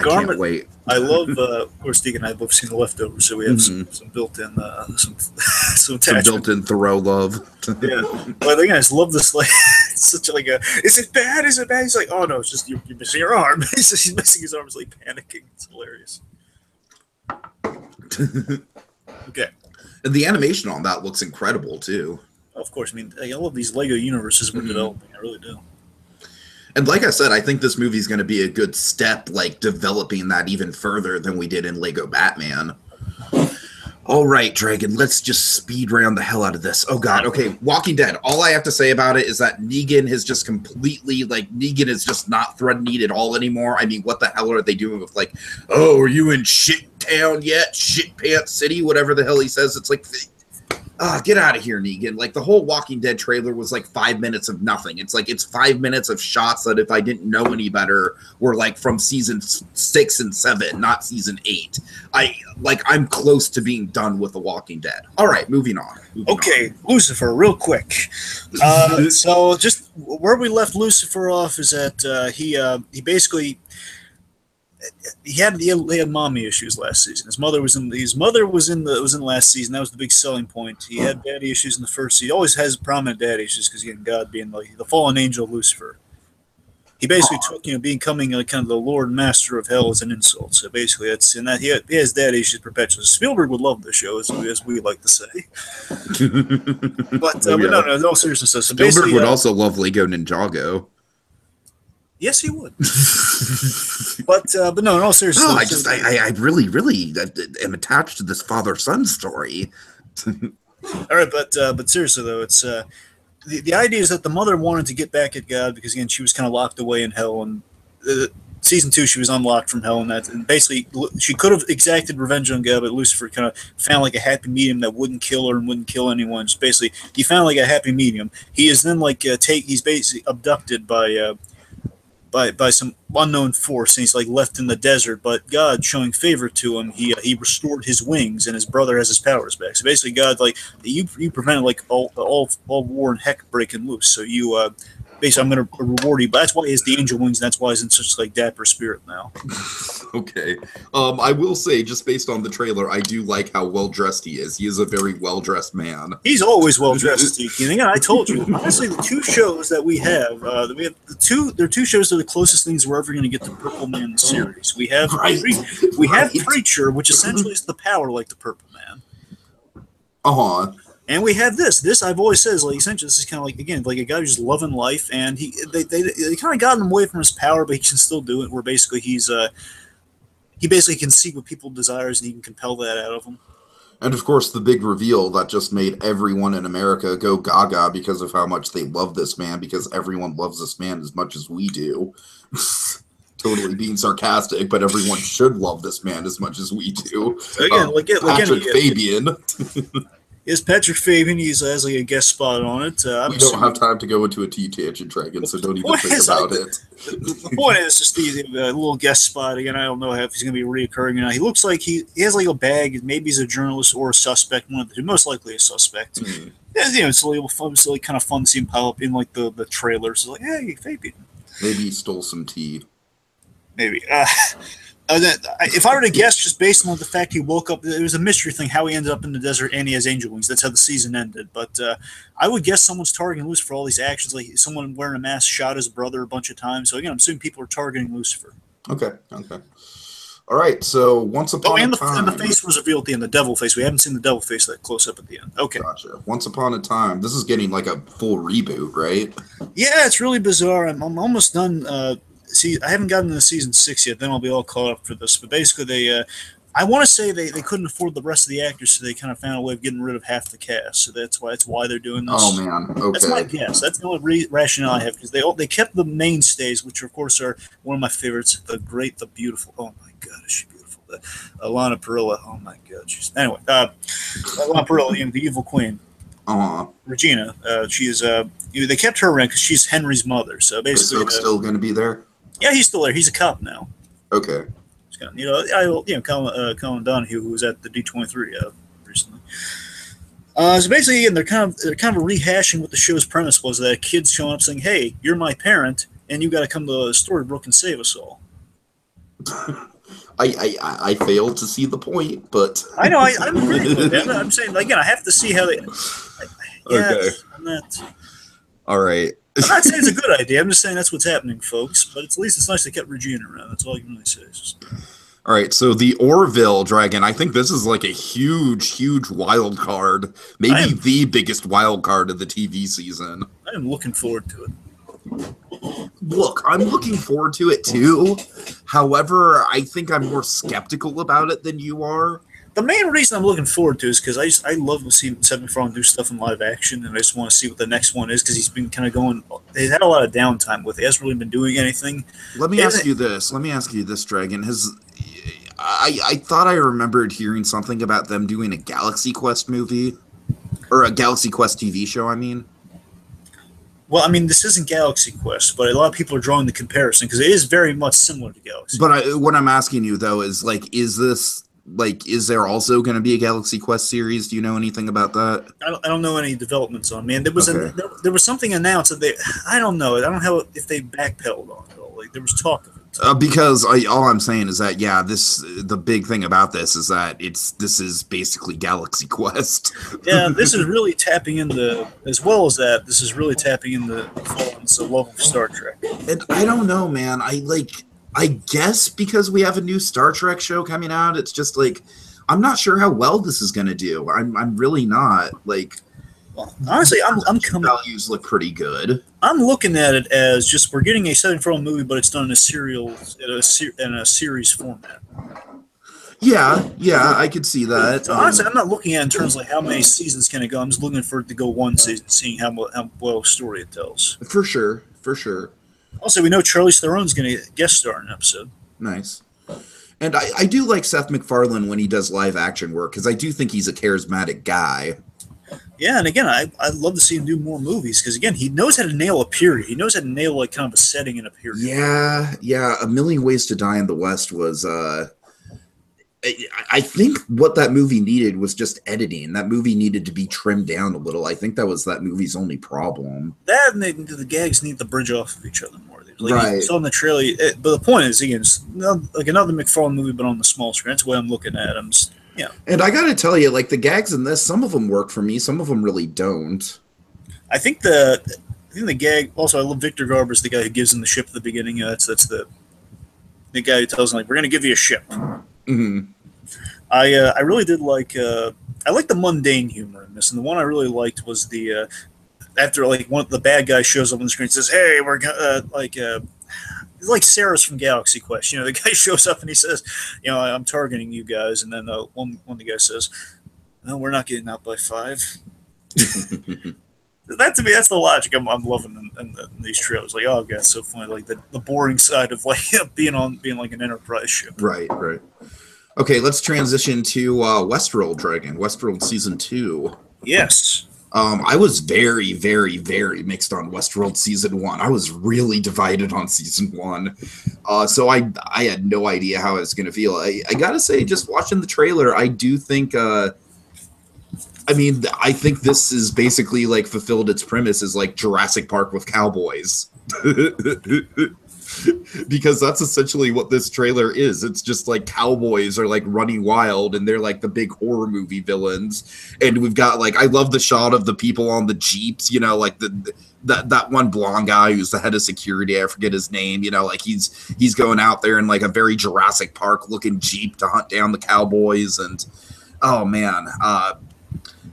can't wait. I love, of course, Deacon and I have both seen The Leftovers, so we have some built-in, some built-in Theroux love. Yeah, but again, I just love this. Like, it's such like a. Is it bad? Is it bad? He's like, oh no, it's just you're missing your arm. He's missing his arm. He's like panicking. It's hilarious. Okay. And the animation on that looks incredible too. Of course, I mean, I love these Lego universes we're developing. I really do. And like I said, I think this movie is going to be a good step, like developing that even further than we did in Lego Batman. All right, Dragon, let's just speed round the hell out of this. Oh God, okay, Walking Dead. All I have to say about it is that Negan has just completely, like, Negan is just not thread needed at all anymore. I mean, what the hell are they doing with, like, oh, are you in shit town yet? Shit pants city, whatever the hell he says. It's like, get out of here, Negan. Like, the whole Walking Dead trailer was like 5 minutes of nothing. It's like, it's 5 minutes of shots that, if I didn't know any better, were like from season 6 and 7, not season 8. I'm close to being done with The Walking Dead. All right, moving on. Okay, Lucifer, real quick. So just where we left Lucifer off is that he basically he had mommy issues last season. His mother was in the last season. That was the big selling point. He had daddy issues in the first season. He always has prominent daddy issues because again, God being like the fallen angel Lucifer. He basically took becoming kind of the Lord and Master of Hell as an insult. So basically, that's in that he has daddy issues perpetually. Spielberg would love the show, as we like to say. But no seriousness. So Spielberg would also love Lego Ninjago. Yes, he would. but no, in all seriousness. No, I really am attached to this father-son story. All right, but seriously though, it's the idea is that the mother wanted to get back at God because again she was kind of locked away in hell, and season 2 she was unlocked from hell, and basically she could have exacted revenge on God, but Lucifer kind of found like a happy medium that wouldn't kill her and wouldn't kill anyone. Just basically, he found like a happy medium. He is then he's basically abducted by some unknown force, and he's like left in the desert. But God, showing favor to him, he restored his wings, and his brother has his powers back. So basically, God, like you prevented like all war and heck breaking loose. So you basically, I'm going to reward you. But that's why he has the angel wings, and that's why he's in such like dapper spirit now. Okay. I will say, just based on the trailer, I do like how well dressed he is. He is a very well dressed man. He's always well dressed. And again, I told you, honestly, the 2 shows that we have, there are 2 shows that are the closest things we're ever going to get to Purple Man series. We have Preacher, which essentially is the power like the Purple Man. And we have this. This I've always said is like essentially this is kind of like again like a guy who's just loving life, and they kind of got him away from his power, but he can still do it. Where basically he basically can see what people desires and he can compel that out of them. And of course, the big reveal that just made everyone in America go gaga because of how much they love this man, because everyone loves this man as much as we do. Totally being sarcastic, but everyone should love this man as much as we do. Again, Patrick Fabian. Is Patrick Fabian? He has like a guest spot on it. We don't have time to go into a T-tangent, Dragon, so don't even think about it. The point is just the little guest spot. Again, I don't know if he's going to be reoccurring or not. He looks like he has like a bag. Maybe he's a journalist or a suspect. One of the two, most likely a suspect. Mm-hmm. Yeah, it's a little fun. It's like kind of fun to see him pile up in like the trailers. So like, hey, Fabian. Maybe he stole some tea. Maybe. If I were to guess, just based on the fact he woke up, it was a mystery thing how he ended up in the desert and he has angel wings. That's how the season ended. But I would guess someone's targeting Lucifer for all these actions. Like someone wearing a mask shot his brother a bunch of times. So again, I'm assuming people are targeting Lucifer. Okay. All right. So once upon a time, and the face was revealed at the end. The devil face. We haven't seen the devil face that close up at the end. Okay. Gotcha. Once upon a time. This is getting like a full reboot, right? Yeah, it's really bizarre. I'm almost done. See, I haven't gotten to season 6 yet. Then I'll be all caught up for this. But basically, I want to say they couldn't afford the rest of the actors, so they kind of found a way of getting rid of half the cast. So that's why they're doing this. Oh man, okay. That's my guess. That's the only rationale I have because they kept the mainstays, which of course are one of my favorites. The great, the beautiful. Oh my God, is she beautiful? Alana Parrilla. Oh my God, anyway. Alana Parrilla, the evil queen. Regina. She is. They kept her around because she's Henry's mother. So basically, is Oak still going to be there? Yeah, he's still there. He's a cop now. Okay. Colin Donahue, who was at the D23 recently. So basically, again, they're kind of rehashing what the show's premise was: that kids showing up saying, "Hey, you're my parent, and you got to come to Storybrooke and save us all." I failed to see the point, but I know I'm agreeing with that. I'm saying again, I have to see how they. Okay. I'm not. All right. I'm not saying it's a good idea. I'm just saying that's what's happening, folks. But at least it's nice they kept Regina around. That's all I can really say. All right, so the Orville Dragon, I think this is like a huge wild card. Maybe the biggest wild card of the TV season. I am looking forward to it. Look, I'm looking forward to it too. However, I think I'm more skeptical about it than you are. The main reason I'm looking forward to is because I love seeing Seth MacFarlane do stuff in live action, and I just want to see what the next one is because he's been kind of going. He's had a lot of downtime with it. He hasn't really been doing anything. Let me ask you this, Dragon. I thought I remembered hearing something about them doing a Galaxy Quest movie. Or a Galaxy Quest TV show, I mean. Well, I mean, this isn't Galaxy Quest, but a lot of people are drawing the comparison because it is very much similar to Galaxy. But what I'm asking you though is is there also going to be a Galaxy Quest series? Do you know anything about that? I don't know any developments on. Man, there was Okay. there was something announced that I don't know. I don't know if they backpedaled on it. Like there was talk of it. Because all I'm saying is that the big thing about this is that this is basically Galaxy Quest. Yeah, this is really tapping into, as well as that, this is really tapping into Fallen's love of Star Trek. And I don't know, man. I guess because we have a new Star Trek show coming out, it's just like I'm not sure how well this is going to do. I'm really not. Like, Well, honestly, I'm coming. values look pretty good. I'm looking at it as just we're getting a setting for a movie, but it's done in a series format. Yeah, I could see that. So honestly, I'm not looking at it in terms of like how many seasons can it go. I'm just looking for it to go one season, seeing how well story it tells. For sure. Also, we know Charlize Theron's going to guest star in an episode. Nice. And I do like Seth MacFarlane when he does live action work because I do think he's a charismatic guy. Yeah, and again, I'd love to see him do more movies because again, he knows how to nail a period. He knows how to nail like kind of a setting in a period. Yeah. A Million Ways to Die in the West was. I think what that movie needed was just editing. That movie needed to be trimmed down a little. I think that was that movie's only problem. That and the gags need to bridge off of each other more. Like Right. you saw in the trailer, but the point is, again, it's like another McFarlane movie, but on the small screen. That's the way I'm looking at it. And I got to tell you, like the gags in this, some of them work for me, some of them really don't. I think the gag. Also, I love Victor Garber's the guy who gives him the ship at the beginning. That's the guy who tells him like, "We're going to give you a ship." Hmm. I really did like I like the mundane humor in this, and the one I really liked was the after like one of the bad guy shows up on the screen and says, "Hey, we're it's like Sarah's from Galaxy Quest." You know, the guy shows up and he says, "You know, I'm targeting you guys," and then one of the guys says, "No, we're not getting out by 5." That to me, that's the logic I'm loving in these trailers. Like, oh god, it's so funny. Like the boring side of like being like an Enterprise ship. Right. Okay, let's transition to Westworld Dragon, Westworld Season 2. Yes. I was very, very, very mixed on Westworld Season 1. I was really divided on Season 1. So I had no idea how I was going to feel. I got to say, just watching the trailer, I do think... I think this is basically like fulfilled its premise as like Jurassic Park with cowboys. Because that's essentially what this trailer is. It's just like cowboys are like running wild and they're like the big horror movie villains. And we've got like, I love the shot of the people on the Jeeps, you know, like that one blonde guy who's the head of security. I forget his name, you know, like he's going out there in like a very Jurassic Park looking Jeep to hunt down the cowboys. And oh man,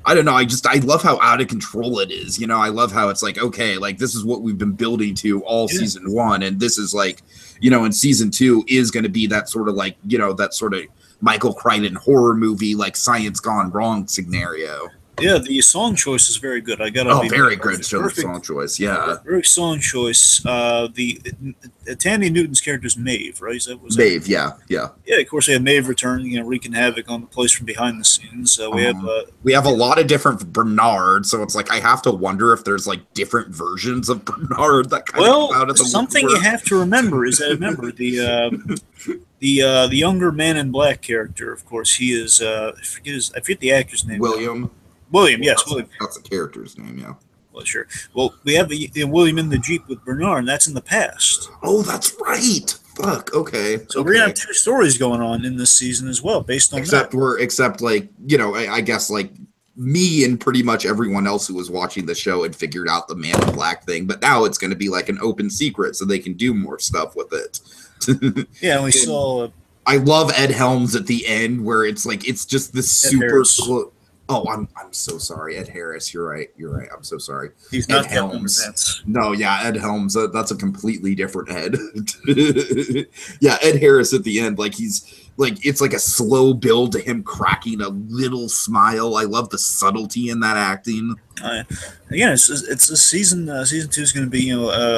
I don't know. I love how out of control it is. You know, I love how it's like, okay, like this is what we've been building to all Season 1. And this is like, you know, in Season 2 is going to be that sort of like, you know, that sort of Michael Crichton horror movie, like science gone wrong scenario. Yeah, the song choice is very good. Very good song choice. Yeah. Very song choice. Tandy Newton's character is Maeve, right? Maeve, yeah. Yeah, of course we have Maeve returning, you know, wreaking havoc on the place from behind the scenes. We have a lot of different Bernard, so it's like I have to wonder if there's like different versions of Bernard that kind of come out of the something woodwork. you have to remember is that the younger Man in Black character, of course, he is I forget the actor's name. William, yes, William. That's the character's name, yeah. Well, sure. Well, we have William in the Jeep with Bernard, and that's in the past. Oh, that's right. Fuck. Okay. So we're gonna have 2 stories going on in this season as well, based on except like, you know, I guess like me and pretty much everyone else who was watching the show had figured out the Man in Black thing, but now it's going to be like an open secret, so they can do more stuff with it. Yeah, and we saw. I love Ed Helms at the end, where it's like it's just this super. Oh, I'm so sorry, Ed Harris. You're right. I'm so sorry. He's not Helms. No, yeah, Ed Helms. That's a completely different Ed. Yeah, Ed Harris at the end, like he's like it's like a slow build to him cracking a little smile. I love the subtlety in that acting. Again, it's a season. Season 2 is going to be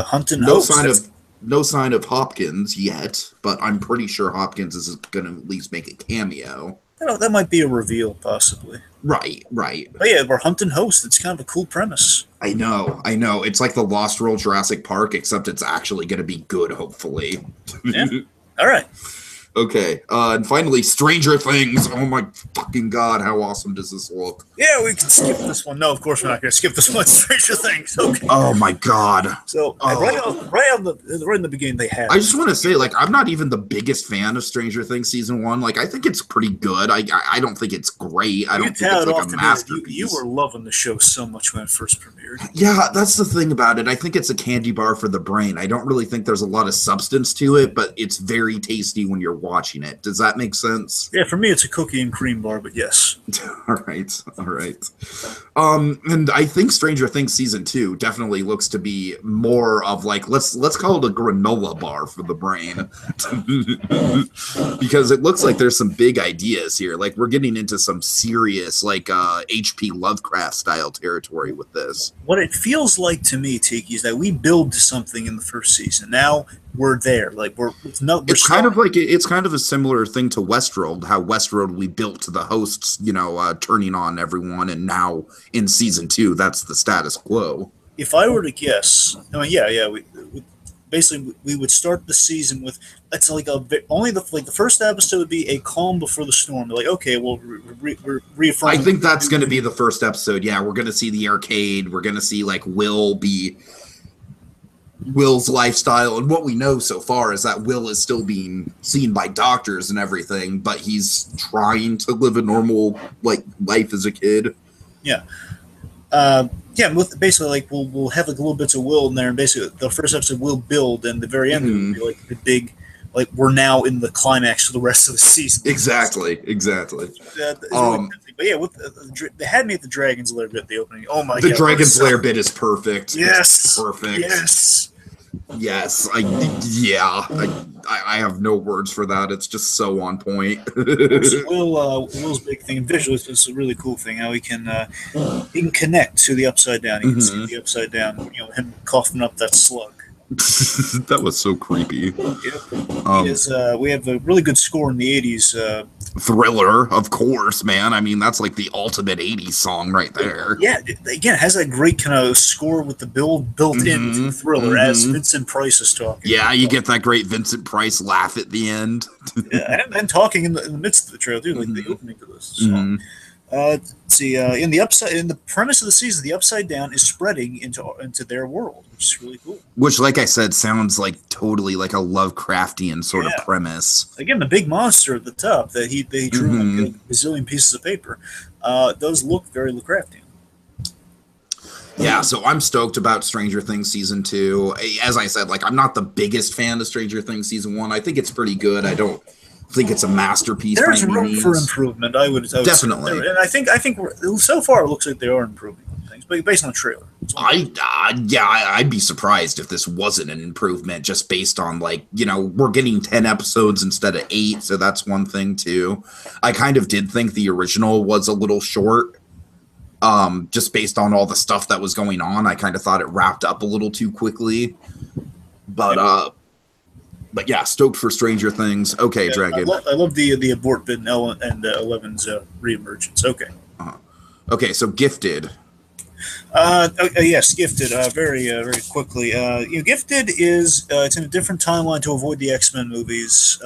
hunting. No sign of Hopkins yet, but I'm pretty sure Hopkins is going to at least make a cameo. That might be a reveal, possibly. Right, right. But yeah, we're hunting hosts. It's kind of a cool premise. I know. It's like the Lost World Jurassic Park, except it's actually going to be good, hopefully. Yeah. All right. Okay, and finally, Stranger Things. Oh my fucking god, how awesome does this look? Yeah, we can skip this one. No, of course we're not going to skip this one. Stranger Things. Okay. Oh my god. So right in the beginning, they had. I just want to say, like, I'm not even the biggest fan of Stranger Things season 1. Like, I think it's pretty good. I don't think it's great. I don't think it's like a masterpiece. You were loving the show so much when it first premiered. Yeah, that's the thing about it. I think it's a candy bar for the brain. I don't really think there's a lot of substance to it, but it's very tasty when you're watching it. Does that make sense? Yeah, for me, it's a cookie and cream bar, but yes. All right. And I think Stranger Things season 2 definitely looks to be more of like let's call it a granola bar for the brain, because it looks like there's some big ideas here. Like we're getting into some serious like H.P. Lovecraft style territory with this. What it feels like to me, Tiki, is that we build to something in the first season. Now we're there. Like it's kind of like it's kind of a similar thing to Westworld. How Westworld we built to the hosts, turning on everyone, and now in season 2, that's the status quo. If I were to guess, I mean, we would start the season with it's like the first episode would be a calm before the storm. Like, okay, well, we're reaffirming. I think that's going to be the first episode. Yeah, we're going to see the arcade. We're going to see like Will's lifestyle, and what we know so far is that Will is still being seen by doctors and everything, but he's trying to live a normal like life as a kid. Yeah. Basically, like we'll have like little bits of Will in there, and basically the first episode will build, and the very end will be like the big, like we're now in the climax for the rest of the season. Exactly. But yeah, they had me at the Dragon's Lair bit at the opening. Oh my god, the Dragon's Lair bit is perfect. Yes, it's perfect. Yes. I have no words for that. It's just so on point. Will's big thing visually is a really cool thing. How he can connect to the Upside Down. He can see the Upside Down. Him coughing up that slug. That was so creepy. Yep. We have a really good score in the 80s. Thriller, of course, man. I mean, that's like the ultimate 80s song right there. Yeah, again, it has that great kind of score with the built into Thriller, as Vincent Price is talking. Yeah, you get that great Vincent Price laugh at the end. Yeah, and talking in the midst of the trailer, too, like the opening to this song. Let's see. In the premise of the season, the Upside Down is spreading into their world, which is really cool. Which, like I said, sounds like totally like a Lovecraftian sort of premise. Again, the big monster at the top that they drew like a bazillion pieces of paper, those look very Lovecraftian. Yeah, so I'm stoked about Stranger Things season 2. As I said, like I'm not the biggest fan of Stranger Things season 1. I think it's pretty good. I don't think it's a masterpiece. There's room for improvement. I would definitely, and I think so far it looks like they are improving on things, but based on the trailer, I'd be surprised if this wasn't an improvement, just based on like we're getting 10 episodes instead of 8, so that's one thing too. I kind of did think the original was a little short, just based on all the stuff that was going on. I kind of thought it wrapped up a little too quickly, But yeah, stoked for Stranger Things. Okay, Dragon. I love the abort bit and Eleven's reemergence. Okay. Okay, so Gifted. Yes, Gifted. Very quickly. Gifted is it's in a different timeline to avoid the X-Men movies.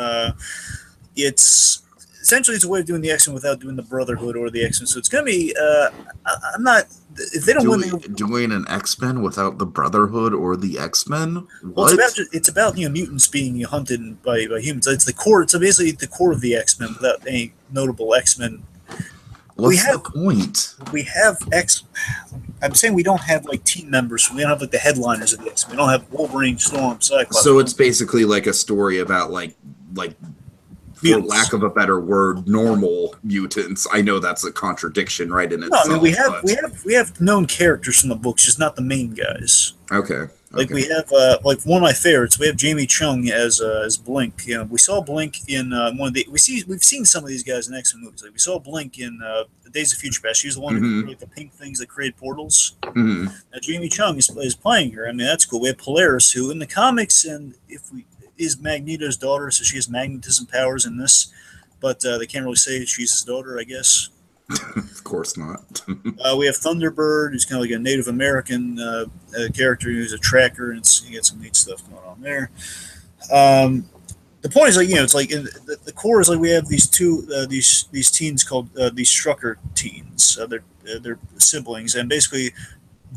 It's essentially a way of doing the X-Men without doing the Brotherhood or the X-Men. So it's going to be. I'm not. If they don't doing an X-Men without the Brotherhood or the X-Men. Well, it's about mutants being hunted by humans. It's the core. It's basically the core of the X-Men without any notable X-Men. What's the point? We have I'm saying we don't have like team members. We don't have like the headliners of the X-Men. We don't have Wolverine, Storm, Cyclops. So it's basically like a story about like for lack of a better word, normal mutants. I know that's a contradiction, right? In itself. No, I mean, we have known characters from the books, just not the main guys. Okay. Like we have like one of my favorites. We have Jamie Chung as Blink. We saw Blink in one of the. We've seen some of these guys in X-Men movies. Like we saw Blink in the Days of Future Past. She's the one who created the pink things that create portals. Now Jamie Chung is playing her. I mean, that's cool. We have Polaris, who in the comics is Magneto's daughter, so she has magnetism powers in this. but they can't really say she's his daughter, I guess. Of course not. We have Thunderbird, who's kind of like a Native American character who's a tracker, and you get some neat stuff going on there. The point is, like, it's like the core is like we have these these teens called these Strucker teens. They're siblings, and basically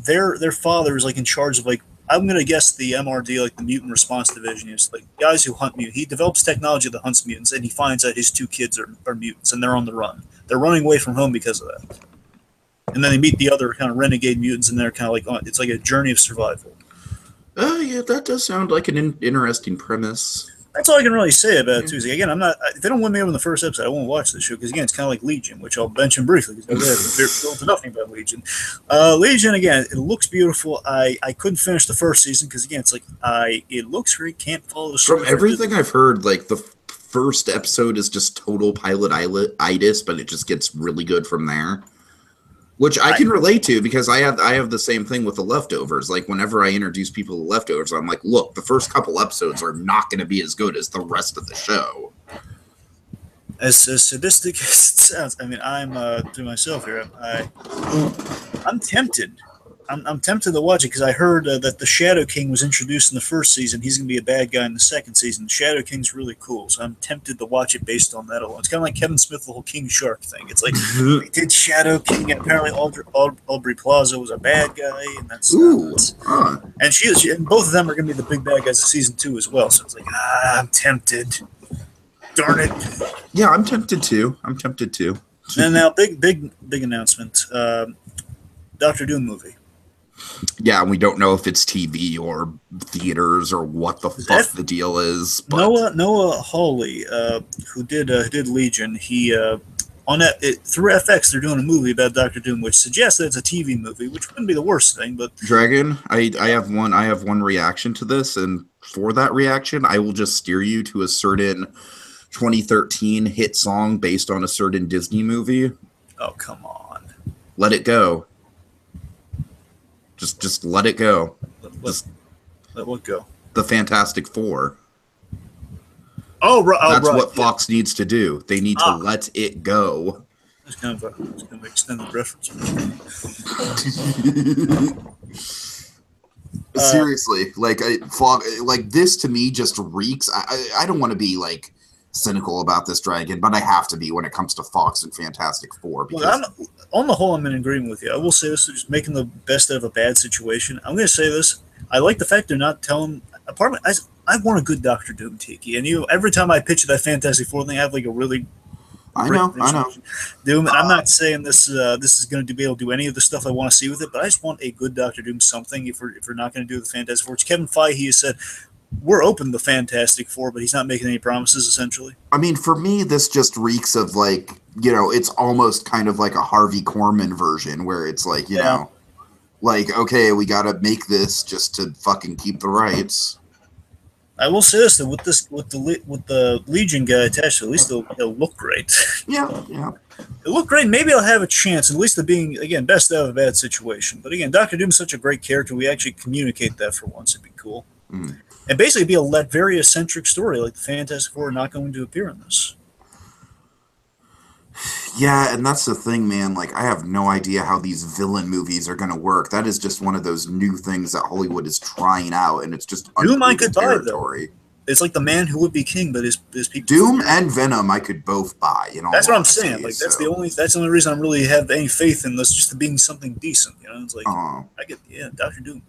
their father is like in charge of, like, I'm gonna guess the MRD, like the Mutant Response Division. It's like guys who hunt mutants. He develops technology that hunts mutants, and he finds out his 2 kids are mutants, and they're on the run. They're running away from home because of that. And then they meet the other kind of renegade mutants, and they're kind of like it's like a journey of survival. Yeah, that does sound like an interesting premise. That's all I can really say about it, too. Again, if they don't win me over in the first episode, I won't watch this show, because, again, it's kind of like Legion, which I'll mention briefly, because I have nothing about Legion. Legion, again, it looks beautiful. I couldn't finish the first season, because, again, it's like, it looks great, can't follow the story. From everything I've heard, like, the first episode is just total pilot-itis, but it just gets really good from there. Which I can relate to, because I have the same thing with The Leftovers. Like, whenever I introduce people to Leftovers, I'm like, look, the first couple episodes are not going to be as good as the rest of the show. As sadistic as it sounds, I mean, I'm to myself here. I'm tempted. I'm tempted to watch it, because I heard that the Shadow King was introduced in the first season. He's going to be a bad guy in the second season. The Shadow King's really cool, so I'm tempted to watch it based on that alone. It's kind of like Kevin Smith, the whole King Shark thing. It's like, we did Shadow King, and apparently Aubrey Plaza was a bad guy, and that's and both of them are going to be the big bad guys of season 2 as well. So it's like, I'm tempted. Darn it. Yeah, I'm tempted too. And now, big announcement. Dr. Doom movie. Yeah, and we don't know if it's TV or theaters or what the fuck the deal is. But Noah Hawley, who did Legion, he on that through FX they're doing a movie about Dr. Doom, which suggests that it's a TV movie, which wouldn't be the worst thing. But Dragon, I have one reaction to this, and for that reaction, I will just steer you to a certain 2013 hit song based on a certain Disney movie. Oh, come on. Let It Go. Just let it go. Let what go? The Fantastic Four. Oh, right. That's what Fox needs to do. They need to let it go. That's kind of an extended reference. Seriously, like this to me just reeks. I don't want to be like cynical about this, Dragon, but I have to be when it comes to Fox and Fantastic Four. Because on the whole, I'm in agreement with you. I will say this: just making the best out of a bad situation. I'm going to say this: I like the fact they're not telling. I want a good Doctor Doom, Tiki, and every time I pitch that Fantastic Four thing, I have like a really. I know. Doom. I'm not saying this is going to be able to do any of the stuff I want to see with it, but I just want a good Doctor Doom something. If we're not going to do the Fantastic Four, which Kevin Feige has said. We're open to the Fantastic Four, but he's not making any promises, essentially. I mean, for me, this just reeks of, like, it's almost kind of like a Harvey Korman version, where it's like, you know, like, okay, we got to make this just to fucking keep the rights. I will say this, though, with the Legion guy attached, at least it'll look great. Yeah. It'll look great. Maybe I'll have a chance, at least of being, again, best out of a bad situation. But again, Dr. Doom's such a great character, we actually communicate that for once. It'd be cool. Mm. And basically be a very eccentric story, like the Fantastic Four are not going to appear in this. Yeah, and that's the thing, man. Like, I have no idea how these villain movies are going to work. That is just one of those new things that Hollywood is trying out, and it's just Doom I could buy, though. It's like the Man Who Would Be King, but his people. Doom and Venom I could both buy. That's what I'm saying. Like, that's the only reason I really have any faith in this, just being something decent. It's like Dr. Doom.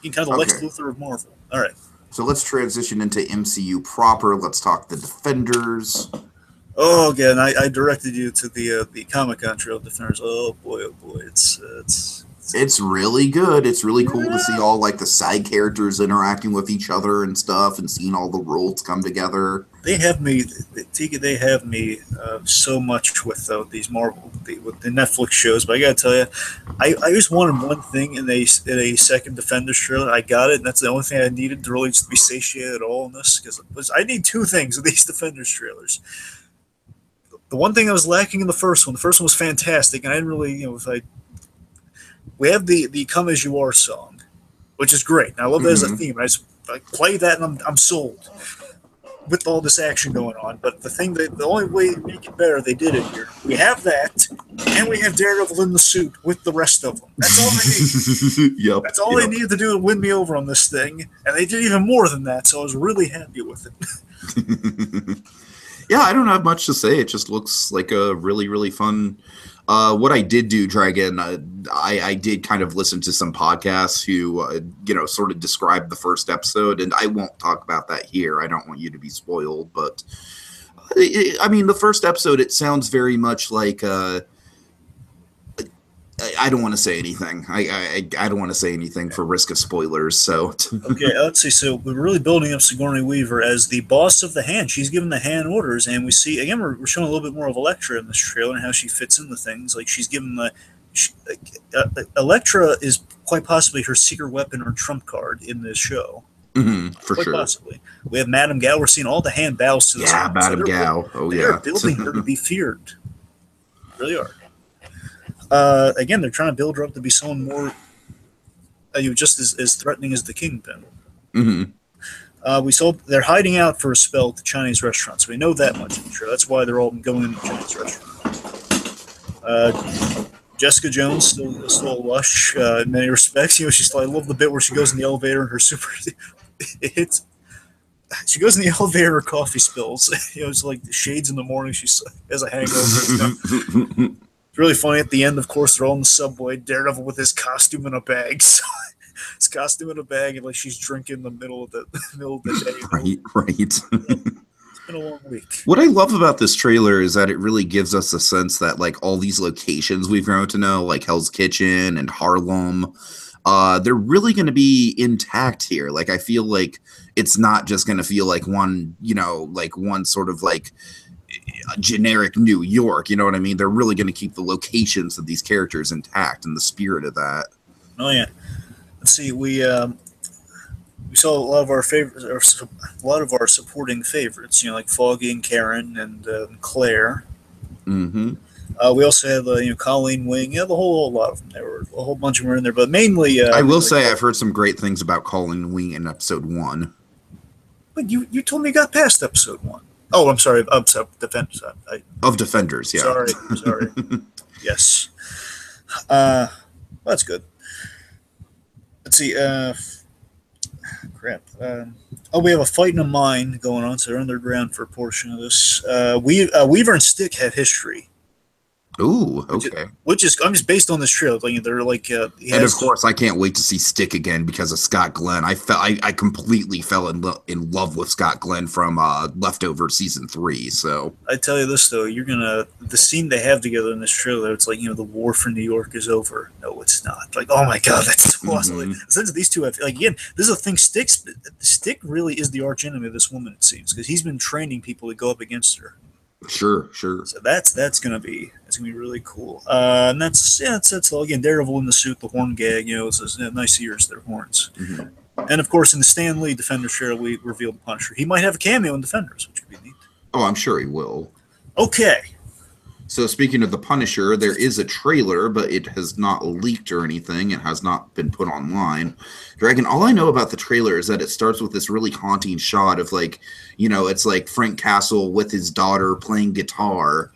He's kind of the Lex Luthor of Marvel. All right. So let's transition into MCU proper. Let's talk the Defenders. Oh, again, I directed you to the Comic-Con Trail Defenders. Oh boy, It's really good. It's really cool to see all like the side characters interacting with each other and stuff, and seeing all the worlds come together. They have me, Tika. They have me so much with these Marvel, with the Netflix shows. But I gotta tell you, I just wanted one thing in a second Defenders trailer. I got it, and that's the only thing I needed to really just be satiated at all in this. Because I need two things with these Defenders trailers. The one thing I was lacking in the first one was fantastic, and I didn't really, we have the "Come As You Are" song, which is great. And I love that as a theme. I play that, and I'm sold. with all this action going on. But the only way to make it better, they did it here. We have that, and we have Daredevil in the suit with the rest of them. That's all they need. Yep. That's all they needed to do to win me over on this thing, and they did even more than that. So I was really happy with it. Yeah, I don't have much to say. It just looks like a really, really fun. What I did do, Dragon, I did kind of listen to some podcasts who, sort of described the first episode, and I won't talk about that here. I don't want you to be spoiled, but I mean, the first episode, it sounds very much like. I don't want to say anything. I don't want to say anything for risk of spoilers. So okay, let's see. So we're really building up Sigourney Weaver as the boss of the Hand. She's giving the Hand orders, and we see again we're showing a little bit more of Elektra in this trailer and how she fits into things. Like she's given Elektra is quite possibly her secret weapon or trump card in this show. For quite sure. Possibly. We have Madame Gao. We're seeing all the Hand bows to this. Yeah, Madame Gao. Oh they're yeah. building her to be feared. They really are. Again, they're trying to build her up to be someone more, just as threatening as the Kingpin. We saw they're hiding out for a spell at the Chinese restaurant, so we know that much for sure. That's why they're all going into the Chinese restaurant. Jessica Jones still lush in many respects. I love the bit where she goes in the elevator and her super hits. She goes in the elevator, her coffee spills. It's like the shades in the morning. She has a hangover. It's really funny at the end, of course, they're all in the subway. Daredevil with his costume in a bag. So, his costume in a bag, and like she's drinking in the middle of the day. Right. It's been a long week. What I love about this trailer is that it really gives us a sense that like all these locations we've grown to know, like Hell's Kitchen and Harlem, they're really going to be intact here. Like I feel like it's not just going to feel like one sort of like generic New York, you know what I mean? They're really going to keep the locations of these characters intact and the spirit of that. Oh yeah. Let's see. We saw a lot of our favorites, a lot of our supporting favorites. Like Foggy and Karen and Claire. Mm-hmm. We also had Colleen Wing. The whole lot of them. There were a whole bunch of them were in there, but mainly. I will say I've heard some great things about Colleen Wing in episode 1. But you told me you got past episode 1. Oh, I'm sorry. Defenders. Of Defenders, yeah. Sorry. Yes. That's good. Let's see. Crap. We have a fight in a mine going on, so they're underground for a portion of this. Weaver and Stick have history. Ooh, okay. Which is I'm just based on this trailer. Like they're like, and of course, I can't wait to see Stick again because of Scott Glenn. I completely fell in love with Scott Glenn from Leftover season 3. So I tell you this though, the scene they have together in this trailer. It's like the war for New York is over. No, it's not. Like oh my god, that's so awesome. Like, since these two have again, this is a thing. Stick really is the arch enemy of this woman. It seems because he's been training people to go up against her. Sure. So that's gonna be really cool. And that's all again. Daredevil in the suit, the horn gag. It's nice ears, their horns. Mm-hmm. And of course, in the Stan Lee Defenders trailer, we revealed the Punisher. He might have a cameo in Defenders, which would be neat. Oh, I'm sure he will. Okay. So speaking of the Punisher, there is a trailer, but it has not leaked or anything. It has not been put online. Dragon, all I know about the trailer is that it starts with this really haunting shot of like, it's like Frank Castle with his daughter playing guitar,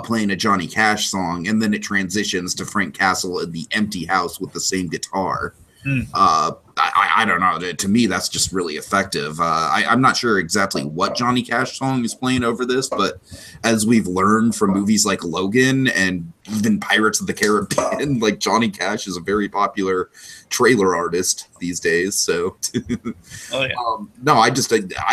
playing a Johnny Cash song, and then it transitions to Frank Castle in the empty house with the same guitar. I don't know. To me, that's just really effective. I'm not sure exactly what Johnny Cash song is playing over this, but as we've learned from movies like Logan and even Pirates of the Caribbean, like Johnny Cash is a very popular trailer artist these days. So, oh yeah. No, I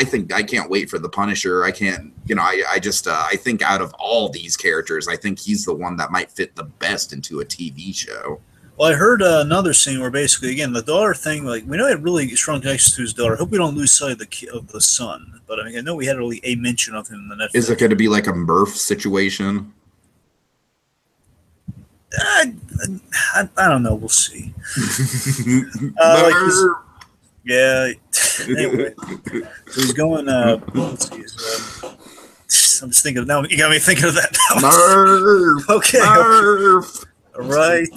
think I can't wait for the Punisher. I can't. I think out of all these characters, I think he's the one that might fit the best into a TV show. Well, I heard another scene where basically, again, the daughter thing, like, we know he had really strong connections to his daughter. I hope we don't lose sight of the son. But, I know we had a mention of him in the Netflix. Is it going to be like a Murph situation? I don't know. We'll see. Yeah. Anyway. So he's going, let's see. I'm just thinking, now you got me thinking of that now. Murph! Okay. Murph! Right.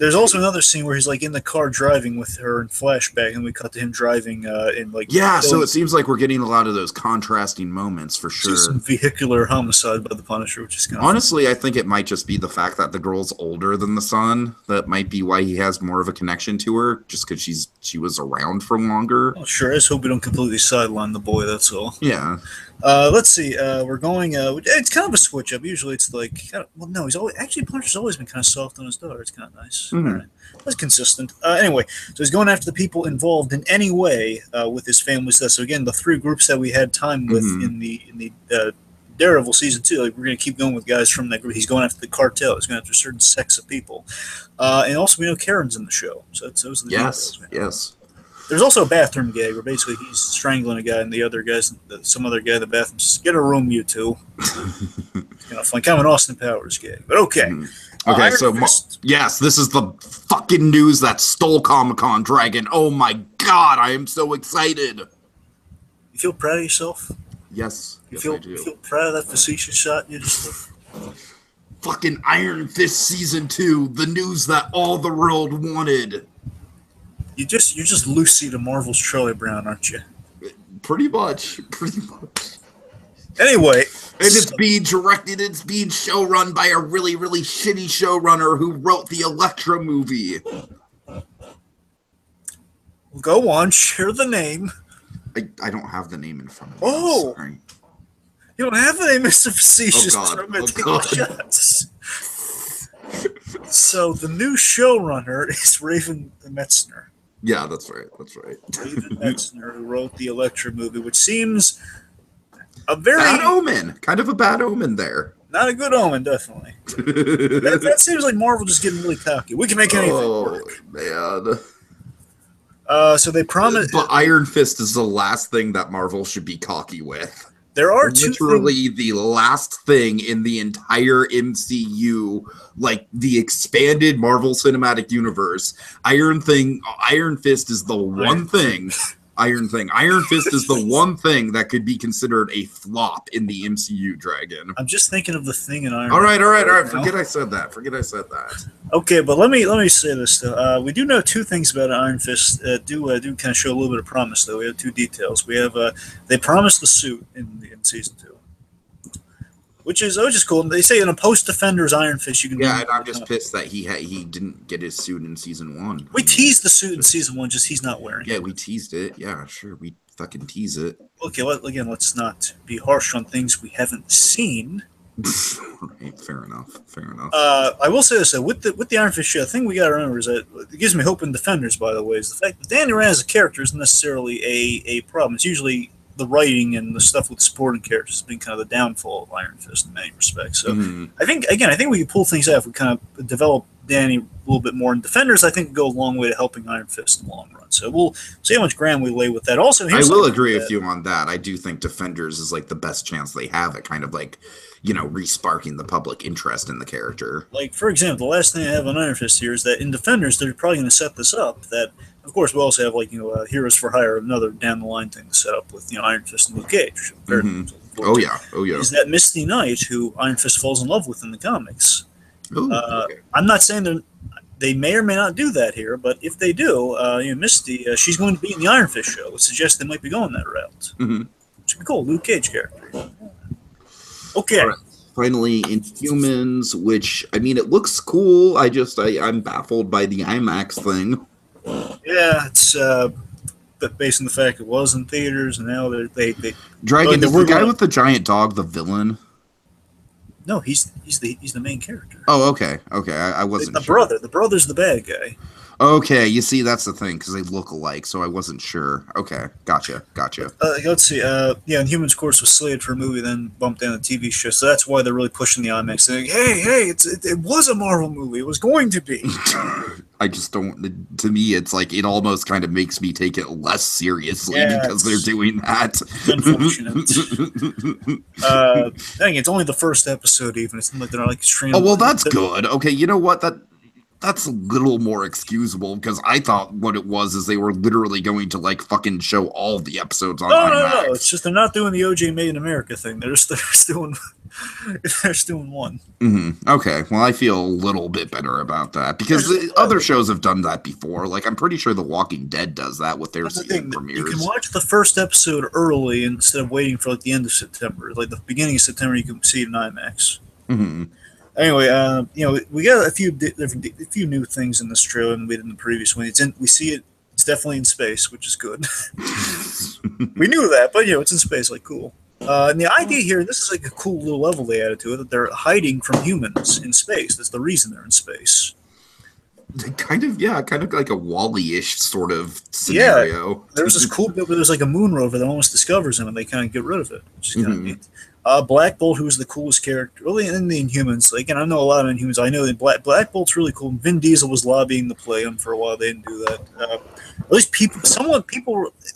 There's also another scene where he's like in the car driving with her in flashback, and we cut to him driving in like So it seems like we're getting a lot of those contrasting moments for sure. some vehicular homicide by the Punisher, which is kind of honestly, I think it might just be the fact that the girl's older than the son. That might be why he has more of a connection to her, just because she was around for longer. Oh, sure. I just hope we don't completely sideline the boy. That's all. Yeah. Let's see. We're going. It's kind of a switch up. Usually, it's like, well, no, he's always actually Punisher's always been kind of soft on his daughter. It's kind of nice. Mhm. All right. That's consistent. Anyway, so he's going after the people involved in any way with his family's death. So again, the three groups that we had time with in the Daredevil season 2, like we're going to keep going with guys from that group. He's going after the cartel. He's going after a certain sex of people, and also we know Karen's in the show. So those are the details. Yes. There's also a bathroom gag where basically he's strangling a guy, and the other guys, some other guy in the bathroom says, "Get a room, you two." Kind of fun, kind of an Austin Powers gag, but okay. Okay, so yes, this is the fucking news that stole Comic-Con, Dragon. Oh my god, I am so excited. You feel proud of yourself? Yes, You yes, feel I do. you feel proud of that facetious shot you just took? Fucking Iron Fist season 2, the news that all the world wanted. You're just Lucy to Marvel's Charlie Brown, aren't you? Pretty much. Anyway, And it's being directed, it's being showrun by a really, really shitty showrunner who wrote the Elektra movie. go on, share the name. I don't have the name in front of me. Oh. I'm sorry. You don't have the name, Mr. Facetious. Oh, God. so I'm gonna Oh, take God. shots. So the new showrunner is Raven Metzner. Yeah, that's right. David Metzner, who wrote the Elektra movie, which seems a very Bad omen. Kind of a bad omen there. not a good omen, definitely. that seems like Marvel just getting really cocky. We can make anything work. Man. So they promised. But Iron Fist is the last thing that Marvel should be cocky with. There are two literally the last thing in the entire MCU, like the expanded Marvel Cinematic Universe. Iron Fist is the one thing. Iron Fist is the one thing that could be considered a flop in the MCU, Dragon. I'm just thinking of the thing in Iron. All right. now. Forget I said that. Okay, but let me say this though. We do know two things about Iron Fist. Do kind of show a little bit of promise though. We have two details. We have they promised the suit in season 2, which is cool. They say in a post Defenders Iron Fist you can. Yeah, and I'm just pissed that he didn't get his suit in season 1. We teased the suit in season 1, just he's not wearing it. Yeah, we teased it. Yeah, sure, we fucking tease it. Okay, let's not be harsh on things we haven't seen. Right, fair enough. I will say this though, with the Iron Fist show, the thing we got to remember is that it gives me hope in Defenders. By the way, is the fact that Danny Rand as a character isn't necessarily a problem. It's usually the writing and the stuff with the supporting characters has been kind of the downfall of Iron Fist in many respects. So I think we can pull things out if we kind of develop Danny a little bit more. And Defenders, I think, go a long way to helping Iron Fist in the long run. So we'll see how much ground we lay with that. Also, I will agree with you on that. I do think Defenders is like the best chance they have at kind of like, re-sparking the public interest in the character. Like, for example, the last thing I have on Iron Fist here is that in Defenders, they're probably going to set this up. That, of course, we also have, Heroes for Hire, another down-the-line thing to set up with, Iron Fist and Luke Cage. Oh, yeah. Is that Misty Knight, who Iron Fist falls in love with in the comics. Ooh, okay. I'm not saying they may or may not do that here, but if they do, Misty, she's going to be in the Iron Fist show. It suggests they might be going that route. Which would be cool. Luke Cage character. Okay. Right. Finally, Inhumans, which, it looks cool. I'm baffled by the IMAX thing. Yeah, it's based on the fact it was in theaters, and now they Dragon, is the guy with the giant dog the villain? No, he's the main character. Oh, okay. I wasn't sure. The brother's the bad guy. Okay, you see, that's the thing, because they look alike, so I wasn't sure. Okay, gotcha. Let's see. Inhumans, of course, was slated for a movie, then bumped down the TV show, so that's why they're really pushing the IMAX, saying, hey, it was a Marvel movie. It was going to be. I just don't, to me, it's like, it almost kind of makes me take it less seriously because they're doing that. Unfortunate. Dang, it's only the first episode, even. It's not like they're not like streaming. Oh, well, that's good. Okay, you know what? That's a little more excusable because I thought what it was is they were literally going to like fucking show all the episodes on IMAX. No. It's just they're not doing the OJ Made in America thing. They're just doing They're still in one. Okay, well, I feel a little bit better about that because the other shows have done that before. Like, I'm pretty sure The Walking Dead does that with their season premieres. You can watch the first episode early instead of waiting for like the end of September. Like the beginning of September, you can see it in IMAX. Anyway, we got a few new things in this trailer than we did in the previous one. We see it. It's definitely in space, which is good. We knew that, but it's in space. Like, cool. And the idea here, this is like a cool little level they added to it, that they're hiding from humans in space. That's the reason they're in space. Kind of like a Wall-E-ish sort of scenario. Yeah, there was this cool bit where there's like a moon rover that almost discovers him, and they kind of get rid of it, which is kind of neat. Black Bolt, who's the coolest character, really in the Inhumans. Like, and I know a lot of Inhumans. I know that Black Bolt's really cool. Vin Diesel was lobbying to play him for a while. They didn't do that. At least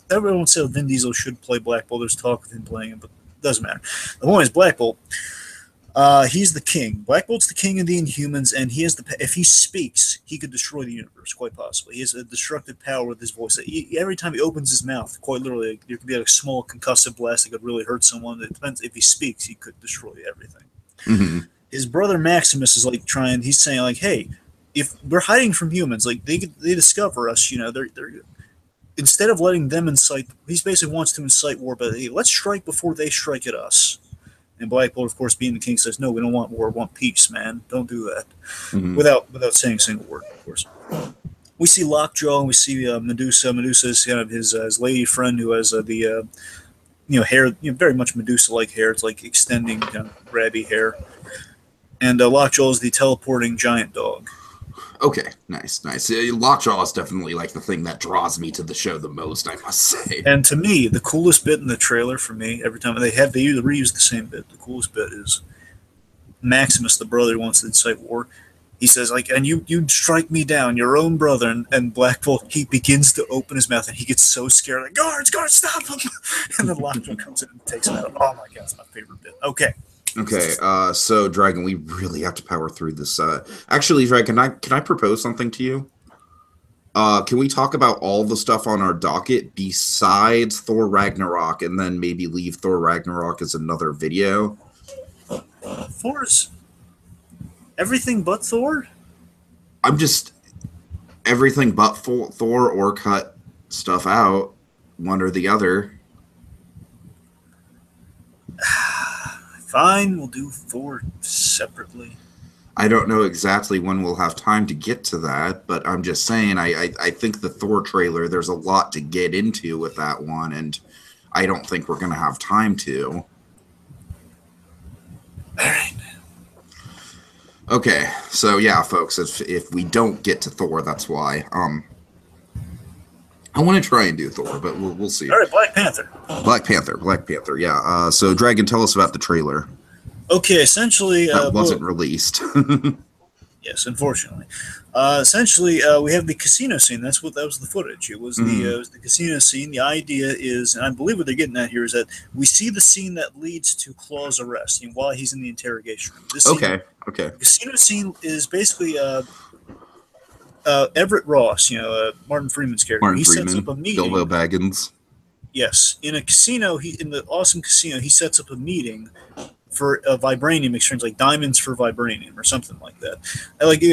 everyone said Vin Diesel should play Black Bolt. There's talk of him playing him, but it doesn't matter. The point is, Black Bolt. He's the king. Black Bolt's the king of the Inhumans, and if he speaks, he could destroy the universe, quite possibly. He has a destructive power with his voice. Every time he opens his mouth, quite literally, there could be a small concussive blast that could really hurt someone. It depends. If he speaks, he could destroy everything. His brother Maximus is he's saying like, hey, if we're hiding from humans, like they discover us, they're instead of letting them incite, he basically wants to incite war, but hey, let's strike before they strike at us. And Black Bolt, of course, being the king, says, no, we don't want war, we want peace, man. Don't do that. Without saying a single word, of course. We see Lockjaw, and we see Medusa. Medusa is kind of his lady friend who has the hair, very much Medusa-like hair. It's like extending kind of grabby hair. And Lockjaw is the teleporting giant dog. Okay, nice. Lockjaw is definitely like the thing that draws me to the show the most, I must say. And to me, the coolest bit in the trailer for me, every time they reuse the same bit. The coolest bit is Maximus, the brother who wants to incite war. He says, like, and you strike me down, your own brother. And Black Bolt, he begins to open his mouth, and he gets so scared, like, guards, stop him! And then Lockjaw comes in and takes him out. Oh my god, it's my favorite bit. Okay, so Dragon, we really have to power through this. Actually, Dragon, can I propose something to you? Can we talk about all the stuff on our docket besides Thor Ragnarok, and then maybe leave Thor Ragnarok as another video? Thor's everything but Thor? I'm just everything but Thor, or cut stuff out, one or the other. Fine, we'll do Thor separately. I don't know exactly when we'll have time to get to that, but I'm just saying I think the Thor trailer, there's a lot to get into with that one, and I don't think we're going to have time to. All right. Okay, so yeah, folks, if we don't get to Thor, that's why. I want to try and do Thor, but we'll see. All right, Black Panther. Black Panther, yeah. So, Dragon, tell us about the trailer. Okay, essentially... that wasn't released. Yes, unfortunately. Essentially, we have the casino scene. That was the footage. It was the casino scene. The idea is, and I believe what they're getting at here, is that we see the scene that leads to Claw's arrest, while he's in the interrogation room. Okay. The casino scene is basically... Everett Ross, Martin Freeman's character. Sets up a meeting. Bilbo Baggins. Yes, in a casino, in the awesome casino, he sets up a meeting for vibranium exchange, like diamonds for vibranium or something like that, like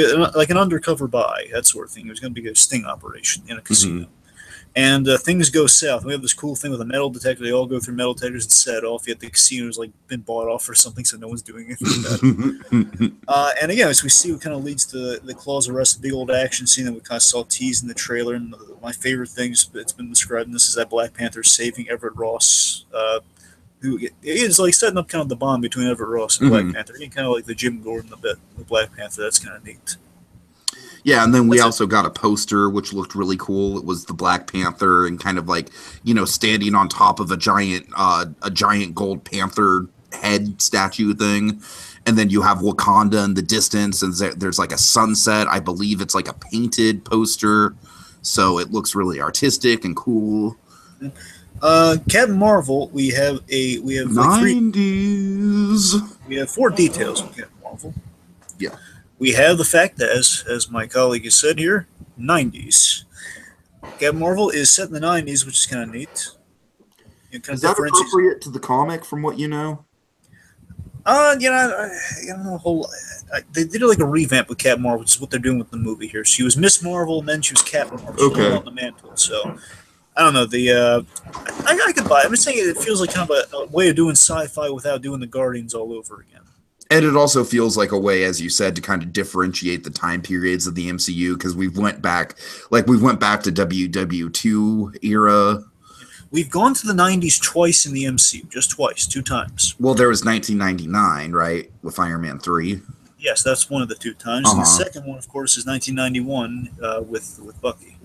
an undercover buy, that sort of thing. It was going to be a sting operation in a casino. And things go south. We have this cool thing with a metal detector. They all go through metal detectors and set off. Yet the casino's been bought off or something, so no one's doing anything with that. And again, as we see, it kind of leads to the Claw's arrest, the big old action scene that we kind of saw teased in the trailer. And my favorite things that's been described in this is that Black Panther saving Everett Ross, who is setting up kind of the bond between Everett Ross and Black Panther. Kind of like the Jim Gordon a bit with Black Panther. That's kind of neat. Yeah, and then we also got a poster which looked really cool. It was the Black Panther and kind of standing on top of a giant gold panther head statue thing. And then you have Wakanda in the distance, and there's a sunset. I believe it's a painted poster, so it looks really artistic and cool. Captain Marvel, we have 90s. We have 4 details on Captain Marvel. Yeah. We have the fact that, as my colleague has said here, 90s. Captain Marvel is set in the 90s, which is kind of neat. Is that appropriate to the comic, from what you know? I don't know a whole. They did like a revamp with Captain Marvel, which is what they're doing with the movie here. She was Miss Marvel, and then she was Captain Marvel. She Okay. on the mantle. So I don't know. I could buy it. I'm just saying it feels like kind of a way of doing sci-fi without doing the Guardians all over again. And it also feels like a way, as you said, to kind of differentiate the time periods of the MCU, because we went back to WW2 era. We've gone to the 90s twice in the MCU, just twice, 2 times. Well, there was 1999, right, with Iron Man 3. Yes, that's one of the 2 times. And the second one, of course, is 1991 with Bucky.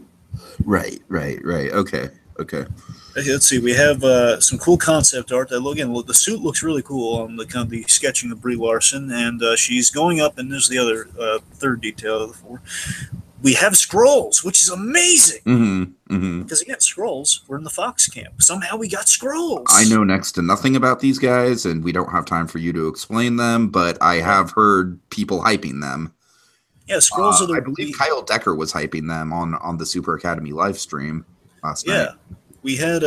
Right. Okay. Okay, let's see. We have some cool concept art. That again, the suit looks really cool on the kind of the sketching of Brie Larson, and she's going up. And there's the other third detail of the 4. We have Skrulls, which is amazing. Because again, Skrulls were in the Fox camp. Somehow we got Skrulls. I know next to nothing about these guys, and we don't have time for you to explain them, but I have heard people hyping them. Yeah, Skrulls are the. I believe Kyle Decker was hyping them on the Super Academy live stream last night. Yeah, we had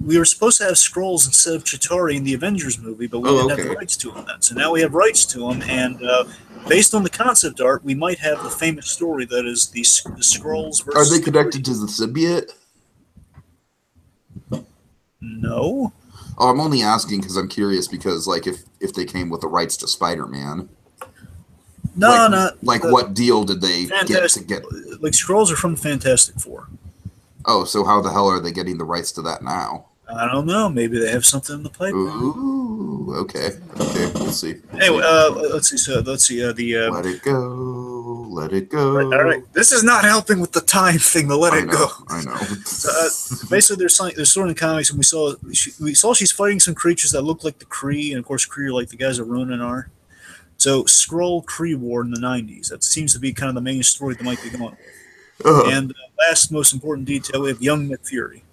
we were supposed to have Skrulls instead of Chitauri in the Avengers movie, but we didn't have the rights to them then. So now we have rights to them, and based on the concept art, we might have the famous story that is the Skrulls versus. Are they connected to the symbiote? No. Oh, I'm only asking because I'm curious, because like if they came with the rights to Spider-Man. No, what deal did they get? Like Skrulls are from the Fantastic Four. Oh, so how the hell are they getting the rights to that now? I don't know. Maybe they have something in the pipeline. Ooh, okay, we'll see. Anyway, let's see. So let's see. Let it go. All right. This is not helping with the time thing. To let it go. I know. Basically, there's story in the comics, and we saw she's fighting some creatures that look like the Kree, and of course, Kree are like the guys that Ronin are. So Skrull Kree War in the 90s. That seems to be kind of the main story that might be going with. And last most important detail, we have young Nick Fury.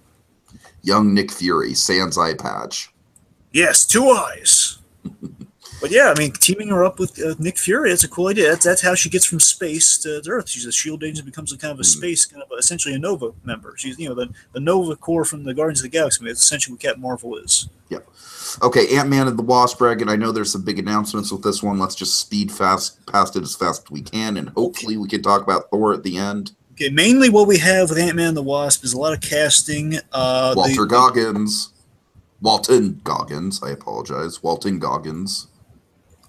Young Nick Fury, sans eye patch. Yes, 2 eyes. But yeah, I mean, teaming her up with Nick Fury, that's a cool idea. That's how she gets from space to Earth. She's a SHIELD agent, becomes a kind of a space, kind of essentially a Nova member. She's the Nova Corps from the Guardians of the Galaxy. I mean, that's essentially what Captain Marvel is. Yep. Okay, Ant-Man and the Wasp, Greg, and I know there's some big announcements with this one. Let's just speed past it as fast as we can, and hopefully we can talk about Thor at the end. Okay, mainly what we have with Ant-Man and the Wasp is a lot of casting. Walton Goggins, I apologize. Walton Goggins.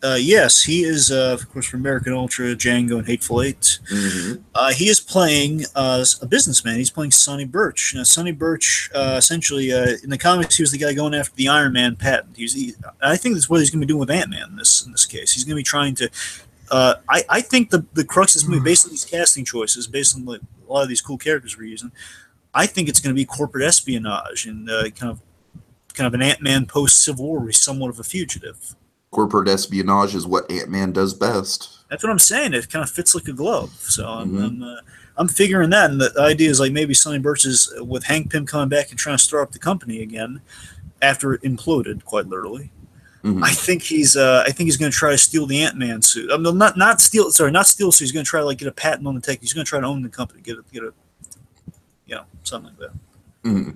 Yes, he is, of course, from American Ultra, Django, and Hateful Eight. He is playing a businessman. He's playing Sonny Birch. Now, Sonny Birch, essentially, in the comics, he was the guy going after the Iron Man patent. I think that's what he's going to be doing with Ant-Man in this case. He's going to be trying to. I think the crux of this movie, based on these casting choices, based on a lot of these cool characters we're using, I think it's going to be corporate espionage and kind of an Ant-Man post-Civil War where he's somewhat of a fugitive. Corporate espionage is what Ant-Man does best. That's what I'm saying. It kind of fits like a glove. So I'm figuring that, and the idea is like maybe Sonny Birch is with Hank Pym coming back and trying to start up the company again after it imploded, quite literally. I think he's going to try to steal the Ant-Man suit. Not steal. Sorry, not steal. So he's going to try to get a patent on the tech. He's going to try to own the company, get a something like that.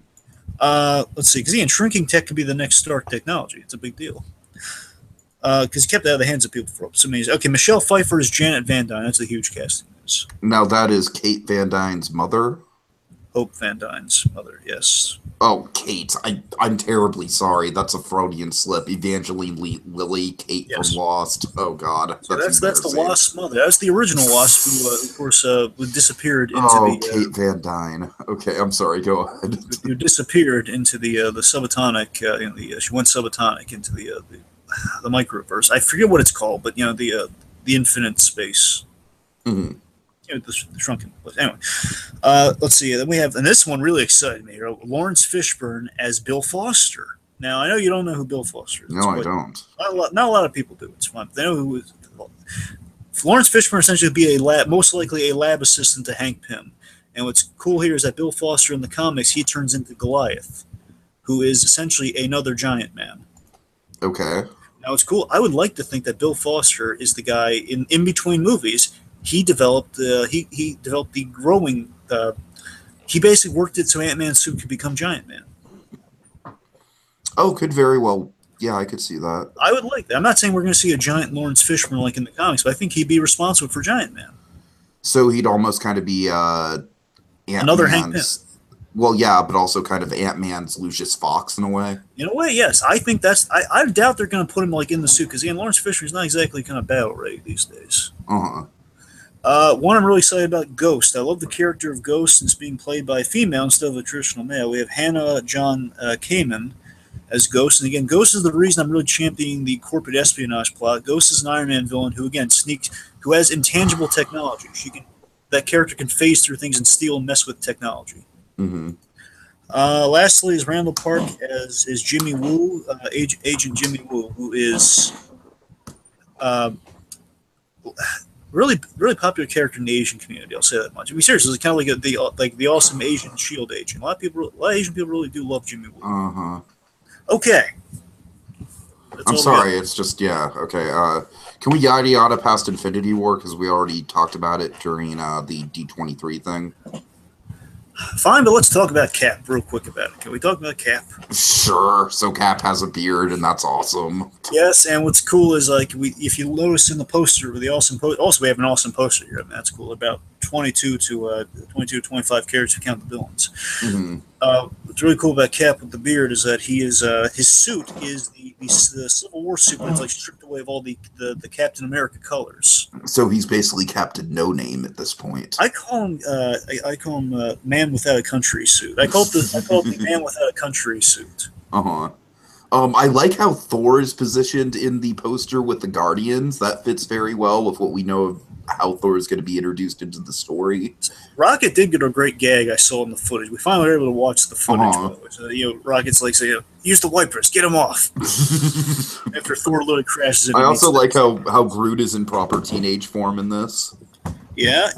Let's see, because shrinking tech could be the next Stark technology. It's a big deal. Because he kept it out of the hands of people for so many years. Okay, Michelle Pfeiffer is Janet Van Dyne. That's a huge casting news. Now that is Kate Van Dyne's mother. Hope Van Dyne's mother, yes. Oh, Kate. I'm terribly sorry. That's a Freudian slip. Evangeline Lilly, Kate from Lost. Oh, God. So that's the Wasp's mother. That's the original Wasp who, of course, disappeared into Kate Van Dyne. Okay, I'm sorry. Go ahead. Who disappeared into the subatomic, she went subatomic into the microverse. I forget what it's called, but, the infinite space. The shrunken place. Anyway, let's see. Then we have, and this one really excited me. Lawrence Fishburne as Bill Foster. Now, I know you don't know who Bill Foster is. No, I don't. Not a lot of people do. It's fun. They know who is. Lawrence Fishburne essentially would be most likely a lab assistant to Hank Pym. And what's cool here is that Bill Foster in the comics, he turns into Goliath, who is essentially another giant man. Okay. Now, it's cool. I would like to think that Bill Foster is the guy in between movies. He developed he developed the growing. He basically worked it so Ant-Man's suit could become Giant Man. Oh, could very well Yeah, I could see that. I would like that. I'm not saying we're going to see a giant Lawrence Fishburne like in the comics, but I think he'd be responsible for Giant Man. So he'd almost kind of be Another Hank Pym. Ant-Man's. Well, yeah, but also kind of Ant-Man's Lucius Fox in a way. In a way, yes. I think that's. I doubt they're going to put him like in the suit because again, Lawrence Fishburne's not exactly kind of battle ready these days. One I'm really excited about, Ghost. I love the character of Ghost since being played by a female instead of a traditional male. We have Hannah John Kamen as Ghost, and again, Ghost is the reason I'm really championing the corporate espionage plot. Ghost is an Iron Man villain who again who has intangible technology. That character can phase through things and steal and mess with technology. Mm-hmm. Lastly is Randall Park as Jimmy Woo, Agent Jimmy Woo, who is really popular character in the Asian community. I'll say that much. I mean, seriously, it's kind of like the awesome Asian Shield agent. A lot of Asian people really do love Jimmy Woo. Okay. I'm sorry. It's just okay. Can we yada past Infinity War because we already talked about it during the D23 thing? Fine, but let's talk about Cap real quick about it. Can we talk about Cap? Sure. So Cap has a beard, and that's awesome. Yes, and what's cool is if you notice in the poster with the awesome also we have an awesome poster here, and that's cool. About 22 to 25 characters if you count the villains. Mm-hmm. What's really cool about Cap with the beard is that he is his suit is the Civil War suit, but it's like stripped away of all the Captain America colors. So he's basically Captain No Name at this point. I call him Man Without a Country suit. I call it the Man Without a Country suit. I like how Thor is positioned in the poster with the Guardians. That fits very well with what we know of how Thor is going to be introduced into the story. Rocket did get a great gag I saw in the footage. We finally were able to watch the footage. Rocket's like saying, "Use the wipers, get him off." After Thor literally crashes in. I also like how Groot is in proper teenage form in this. Yeah.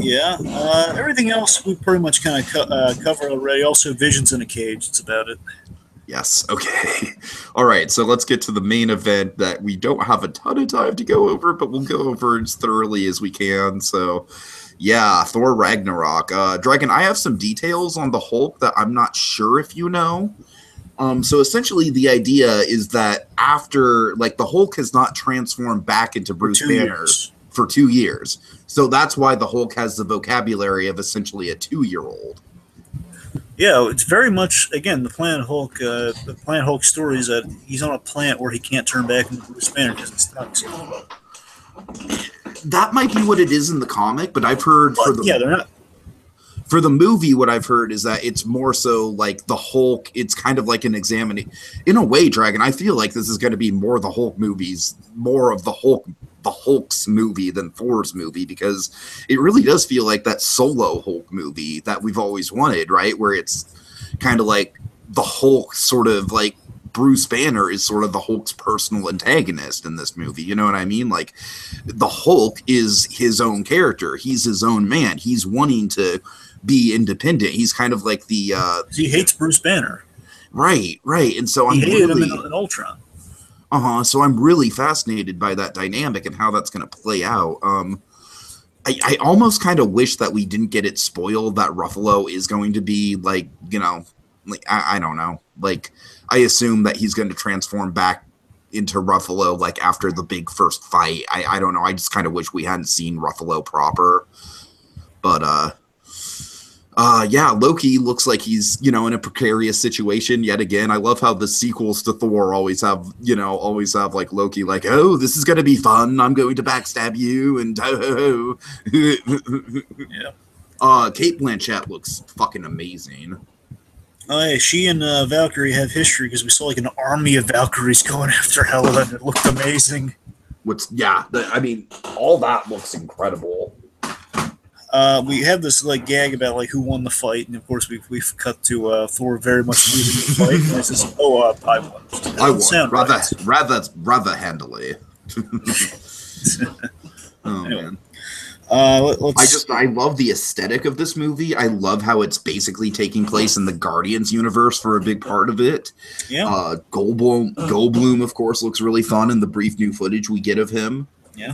Everything else we pretty much kind of covered already. Also, Vision's in a cage. That's about it. Yes. Okay. All right. So let's get to the main event that we don't have a ton of time to go over, but we'll go over as thoroughly as we can. So, yeah, Thor Ragnarok. Dragon, I have some details on the Hulk that I'm not sure if you know. So essentially, the idea is that after, the Hulk has not transformed back into Bruce Banner for 2 years. So that's why the Hulk has the vocabulary of essentially a 2-year-old. Yeah, it's very much, again, the Planet Hulk. The Planet Hulk story is that he's on a planet where he can't turn back into Bruce Banner because it's toxic. That might be what it is in the comic, but I've heard they're not. For the movie, what I've heard is that it's more so like the Hulk. It's kind of like an examining. In a way, Dragon, I feel like this is going to be more the Hulk movies, more of the Hulk's movie than Thor's movie, because it really does feel like that solo Hulk movie that we've always wanted, right? Where it's kind of like the Hulk sort of like Bruce Banner is sort of the Hulk's personal antagonist in this movie. You know what I mean? Like the Hulk is his own character. He's his own man. He's wanting to be independent. He's kind of like the he hates Bruce Banner. Right. And so he hated him in Ultron. So I'm really fascinated by that dynamic and how that's going to play out. I almost kind of wish that we didn't get it spoiled that Ruffalo is going to be I don't know. I assume that he's going to transform back into Ruffalo after the big first fight. I don't know. I just kind of wish we hadn't seen Ruffalo proper. But Loki looks like he's, in a precarious situation yet again. I love how the sequels to Thor always have Loki oh, this is going to be fun. I'm going to backstab you. And yeah. Kate Blanchett looks fucking amazing. Yeah, she and Valkyrie have history because we saw an army of Valkyries going after Hela and it looked amazing. All that looks incredible. We have this gag about who won the fight, and of course we've cut to Thor very much losing the fight. And it says, I won. I won rather handily. Anyway. Man. I love the aesthetic of this movie. I love how it's basically taking place in the Guardians universe for a big part of it. Yeah. Goldblum, of course, looks really fun in the brief new footage we get of him. Yeah.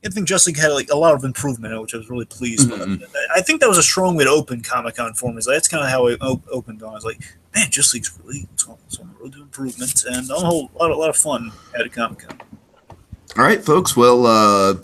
I think Justice League had like a lot of improvement, which I was really pleased with. I think that was a strong way to open Comic-Con for me. That's kind of how it opened on. I was like, man, Justice League's really it's on the road to improvement, and a lot of fun at a Comic-Con. All right, folks. Well,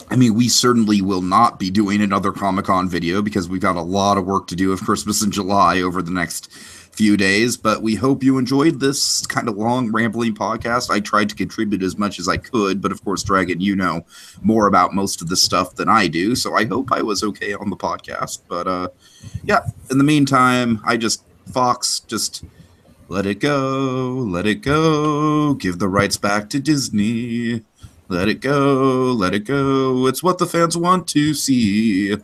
I mean, we certainly will not be doing another Comic-Con video because we've got a lot of work to do of Christmas in July over the next few days, but we hope you enjoyed this kind of long rambling podcast. I tried to contribute as much as I could, but of course, Dragon, you know more about most of this stuff than I do, so I hope I was okay on the podcast. But yeah, in the meantime, Fox, just let it go, give the rights back to Disney, let it go, it's what the fans want to see.